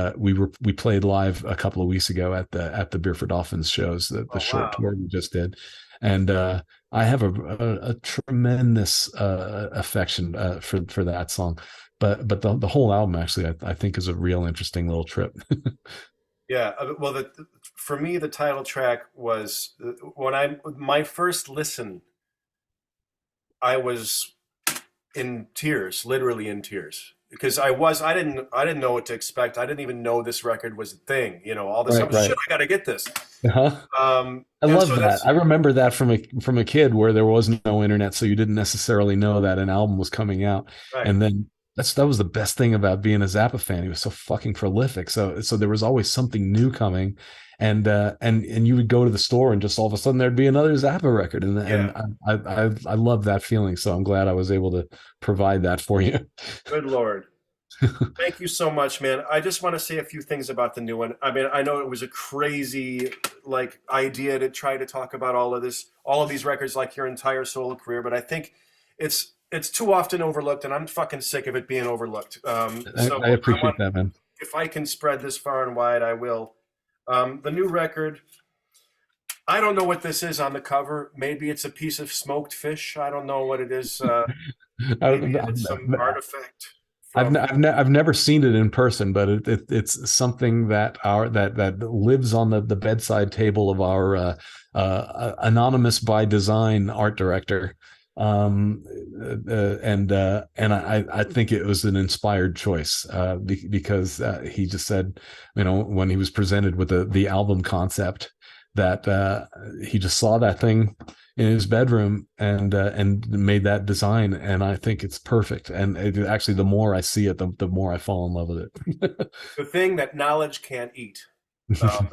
played live a couple of weeks ago at the Beer for Dolphins shows, the Oh short wow. tour we just did. And I have a tremendous affection for that song. But the whole album actually I think is a real interesting little trip. Yeah. Well, for me, the title track was when I my first listen. I was in tears, literally in tears, because I didn't know what to expect. I didn't even know this record was a thing. All this, I Right, was shit. right. I got to get this. Uh-huh. I And love so that. that's I remember that from a kid where there was no internet, so you didn't necessarily know that an album was coming out. right. And then that was the best thing about being a Zappa fan. He was so fucking prolific. So there was always something new coming, and you would go to the store and just all of a sudden there'd be another Zappa record, and Yeah. I love that feeling. So I'm glad I was able to provide that for you. Good Lord. Thank you so much, man. I just want to say a few things about the new one. I mean, I know it was a crazy like idea to try to talk about all of these records like your entire solo career, but I think it's too often overlooked, and I'm fucking sick of it being overlooked. So I I want appreciate that, man. if I can spread this far and wide, I will. The new record, I don't know what this is on the cover. Maybe it's a piece of smoked fish. I don't know what it is. Maybe it's some artifact from. I've never seen it in person, but it's something that that lives on the bedside table of our anonymous by design art director, and I think it was an inspired choice because he just said, when he was presented with the album concept, that he just saw that thing in his bedroom and made that design, and I think it's perfect. And actually, the more I see it, the more I fall in love with it. The thing that knowledge can't eat. Um,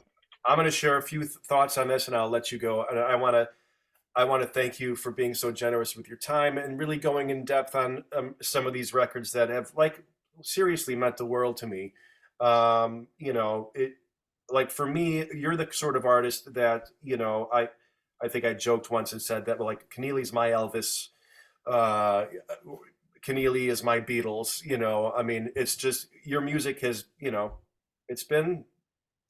I'm going to share a few thoughts on this, and I'll let you go. And I want to thank you for being so generous with your time and really going in depth on some of these records that have like seriously meant the world to me. It like for me, you're the sort of artist that I think I joked once and said that like Keneally's my Elvis. Uh, Keneally is my Beatles. I mean, it's just your music has, it's been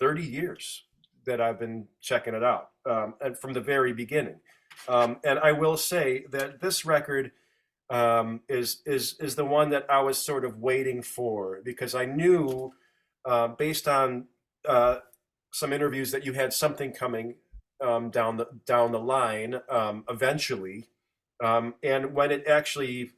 30 years that I've been checking it out, and from the very beginning. And I will say that this record is the one that I was sort of waiting for because I knew, based on some interviews, that you had something coming down the line eventually. And when it actually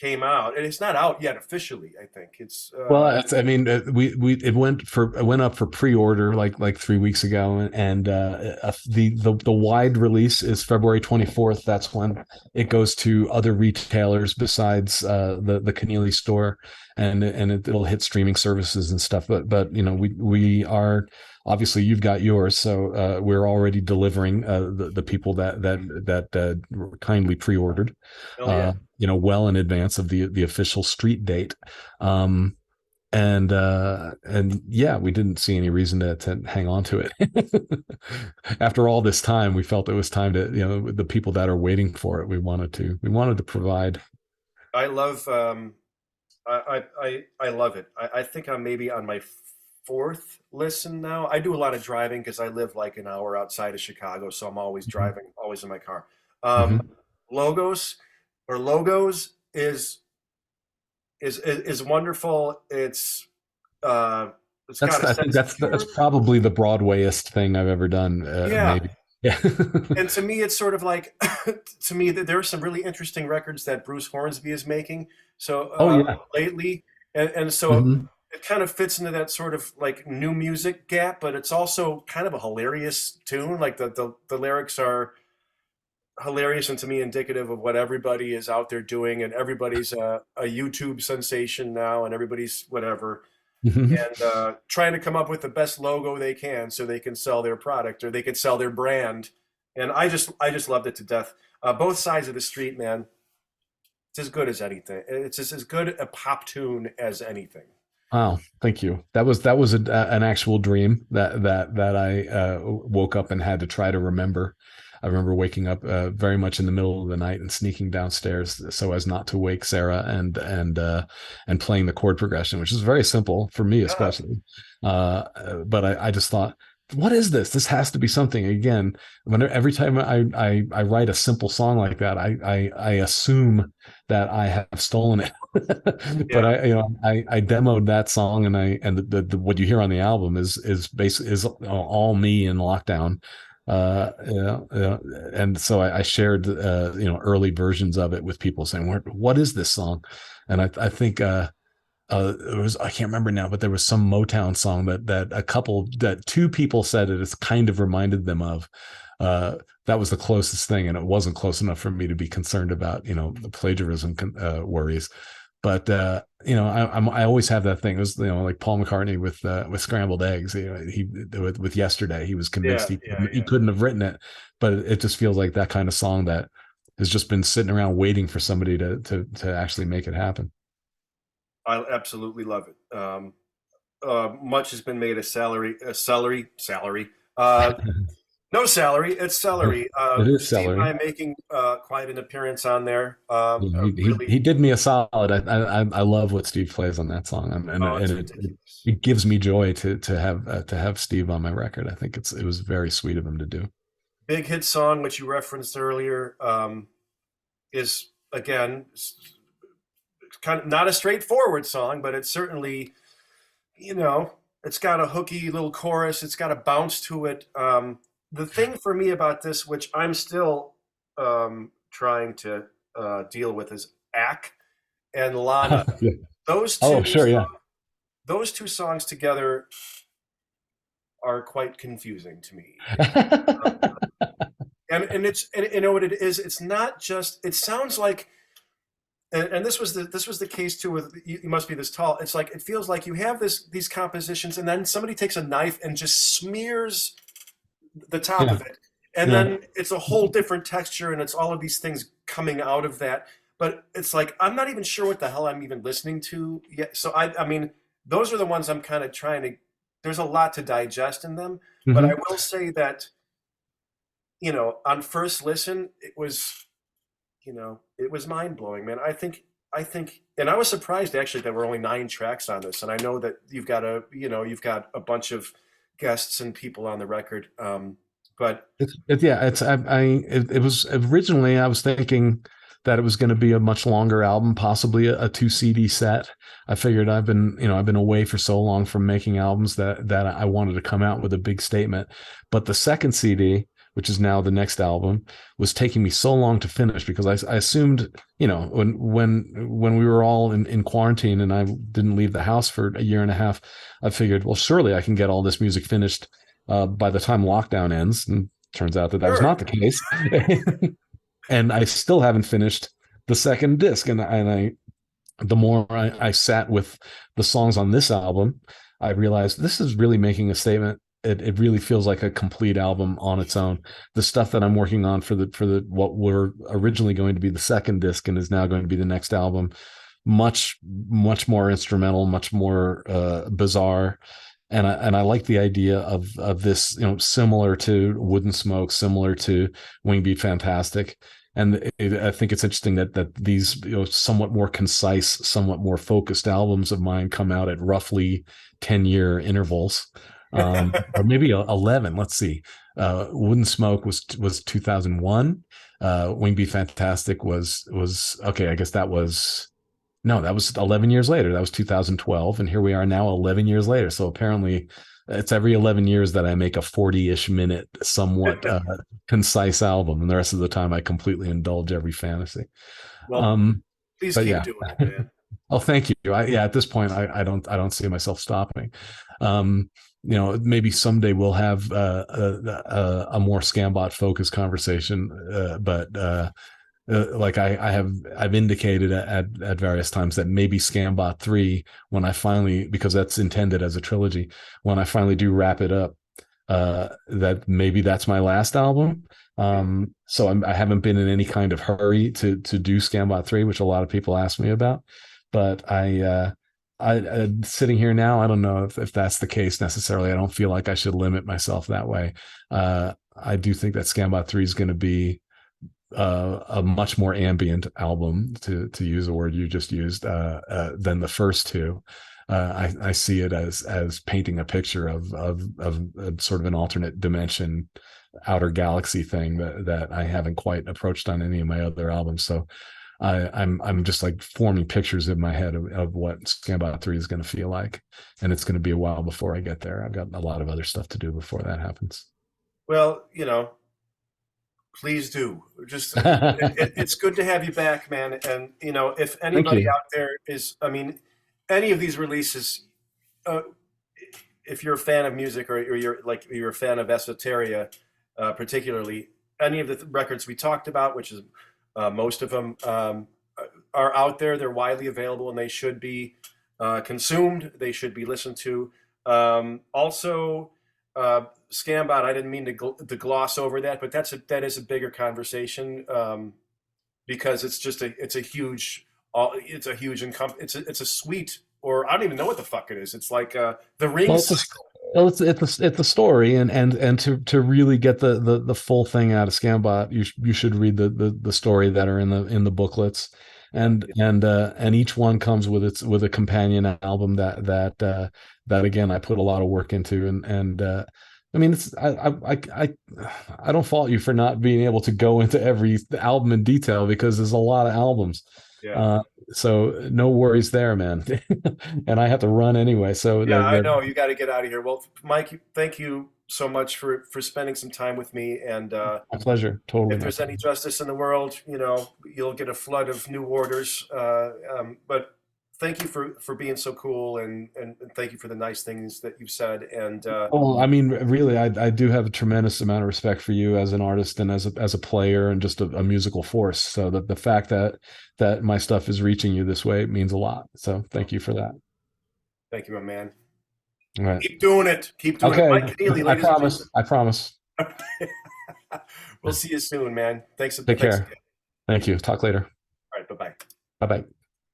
came out, and it's not out yet officially. I think it's Well, I mean, we it went up for pre-order like 3 weeks ago, and the wide release is February 24th. That's when it goes to other retailers besides the Keneally store, and it'll hit streaming services and stuff. But we are obviously, you've got yours, so we're already delivering the people that kindly pre-ordered, oh yeah. well in advance of the official street date. Um, and yeah, we didn't see any reason to hang on to it. After all this time, we felt it was time to, the people that are waiting for it, we wanted to provide. I love I love it. I think I'm maybe on my fourth listen now. I do a lot of driving because I live like an hour outside of Chicago, so I'm always Mhm. driving, always in my car. Mhm. Logos is wonderful. Uh, it's got a I think sense of that's humor. probably the Broadwayest thing I've ever done, Yeah, maybe. Yeah. and to me, it's sort of like to me that there are some really interesting records that Bruce Hornsby is making. So Oh yeah. lately, and so Mhm. it kind of fits into that sort of like new music gap, but it's also kind of a hilarious tune. Like the lyrics are hilarious and to me indicative of what everybody is out there doing, and everybody's a YouTube sensation now, and everybody's whatever, Mhm. and trying to come up with the best logo they can so they can sell their product or they can sell their brand. And I just loved it to death. Both sides of the street, man. It's as good as anything. It's just as good a pop tune as anything. Wow, thank you. That was an actual dream that I woke up and had to try to remember. I remember waking up very much in the middle of the night and sneaking downstairs so as not to wake Sarah, and playing the chord progression, which is very simple for me, Yeah, especially. But I just thought, what is this? This has to be something. Again, every time I write a simple song like that, I assume that I have stolen it. But yeah. I demoed that song, and what you hear on the album is basically is all me in lockdown. And so I shared early versions of it with people saying, what is this song? And I think it was, I can't remember now, but there was some Motown song that two people said it's kind of reminded them of. That was the closest thing, and it wasn't close enough for me to be concerned about the plagiarism worries. But I always have that thing. It was like Paul McCartney with scrambled eggs. He with Yesterday, he was convinced Yeah, yeah, he yeah. couldn't have written it, but it just feels like that kind of song that has just been sitting around waiting for somebody to actually make it happen. I absolutely love it. Much has been made of salary. Uh, no salary, it's celery. It is Steve and celery. I making quite an appearance on there. Yeah, Really, he did me a solid. I love what Steve plays on that song, oh, and it's it ridiculous. it gives me joy to have Steve on my record. I think it was very sweet of him to do. Big hit song, which you referenced earlier, is again kind of not a straightforward song, but it's certainly, you know, it's got a hooky little chorus. It's got a bounce to it. The thing for me about this, which I'm still trying to deal with, is Ack and Lana. Yeah. Those Oh, two, sure, yeah. those two songs together are quite confusing to me. And it's and you know what it is. It's not just. It sounds like, and this was the case too with you must be this tall. It's like it feels like you have these compositions, and then somebody takes a knife and just smears the top Yeah, of it, and yeah. then it's a whole different texture, and it's all of these things coming out of that. But it's like I'm not even sure what the hell I'm even listening to yet. So I mean, those are the ones I'm kind of trying to. There's a lot to digest in them, but I Hmm. will say that on first listen, it was mind blowing, man. I think, and I was surprised actually that there were only 9 tracks on this, and I know that you've got a bunch of guests and people on the record, but Yeah, it was originally, I was thinking that it was going to be a much longer album, possibly a two CD set. I figured I've been away for so long from making albums that I wanted to come out with a big statement. But the second CD, which is now the next album, was taking me so long to finish because I assumed, when we were all in quarantine and I didn't leave the house for a year and a half, I figured, well, surely I can get all this music finished by the time lockdown ends. And turns out that was sure. not the case. And I still haven't finished the second disc. And the more I sat with the songs on this album, I realized this is really making a statement. It really feels like a complete album on its own. The stuff that I'm working on for the what were originally going to be the second disc and is now going to be the next album, much more instrumental, much more bizarre. And I like the idea of this, similar to Wooden Smoke, similar to Wing Beat Fantastic. And I think it's interesting that these somewhat more concise, somewhat more focused albums of mine come out at roughly 10-year intervals, or maybe 11. Let's see. Wooden Smoke was 2001. Wing Beat Fantastic was okay. I guess that was no, that was 11 years later. That was 2012. And here we are now 11 years later. So apparently it's every 11 years that I make a 40-ish minute, somewhat concise album. And the rest of the time I completely indulge every fantasy. Well, Um, please but keep yeah. doing it, man. Oh, thank you. Yeah, at this point, I don't see myself stopping. Um, maybe someday we'll have a more Scambot focused conversation. But like I've indicated at various times that maybe Scambot 3, when I finally, because that's intended as a trilogy, when I finally do wrap it up, that maybe that's my last album. So I haven't been in any kind of hurry to do Scambot 3, which a lot of people ask me about. But I sitting here now, I don't know if that's the case necessarily. I don't feel like I should limit myself that way. I do think that Scambot 3 is going to be a much more ambient album, to use a word you just used, than the first two. I see it as painting a picture of sort of an alternate dimension, outer galaxy thing that I haven't quite approached on any of my other albums. So I'm just like forming pictures in my head of what Scambot 3 is going to feel like, and it's going to be a while before I get there. I've got a lot of other stuff to do before that happens. Well, please do. Just it's good to have you back, man. And if Thank anybody you. out there is, I mean, any of these releases, uh, if you're a fan of music, or you're a fan of Esoteria, particularly any of the records we talked about, which is most of them, are out there. They're widely available, and they should be consumed. They should be listened to. Also, Scambot. I didn't mean to gloss over that, but that is a bigger conversation, because it's a huge it's a suite, or I don't even know what the fuck it is. It's like the ring Well, cycle. it's a story, and to really get the full thing out of Scambot, you should read the story that are in the booklets, and each one comes with a companion album that again I put a lot of work into, and I mean, I don't fault you for not being able to go into every album in detail, because there's a lot of albums. Yeah. Uh, so no worries there, man. And I have to run anyway. So Yeah, I know you got to get out of here. Well, Mike, thank you so much for spending some time with me. And my pleasure. Totally if my there's any pleasure. justice in the world, you'll get a flood of new orders. But thank you for being so cool, and thank you for the nice things that you've said. And Well, I mean, really, I do have a tremendous amount of respect for you as an artist and as a player and just a musical force. So that the fact that my stuff is reaching you this way means a lot. So thank you for that. thank you, my man. All right. Keep doing it. Keep doing it. Okay. Mike Keneally, I ladies and promise. I promise. gentlemen. We'll see you soon, man. Thanks Take again. care. Thank you. Talk later. All right, bye bye. Bye bye.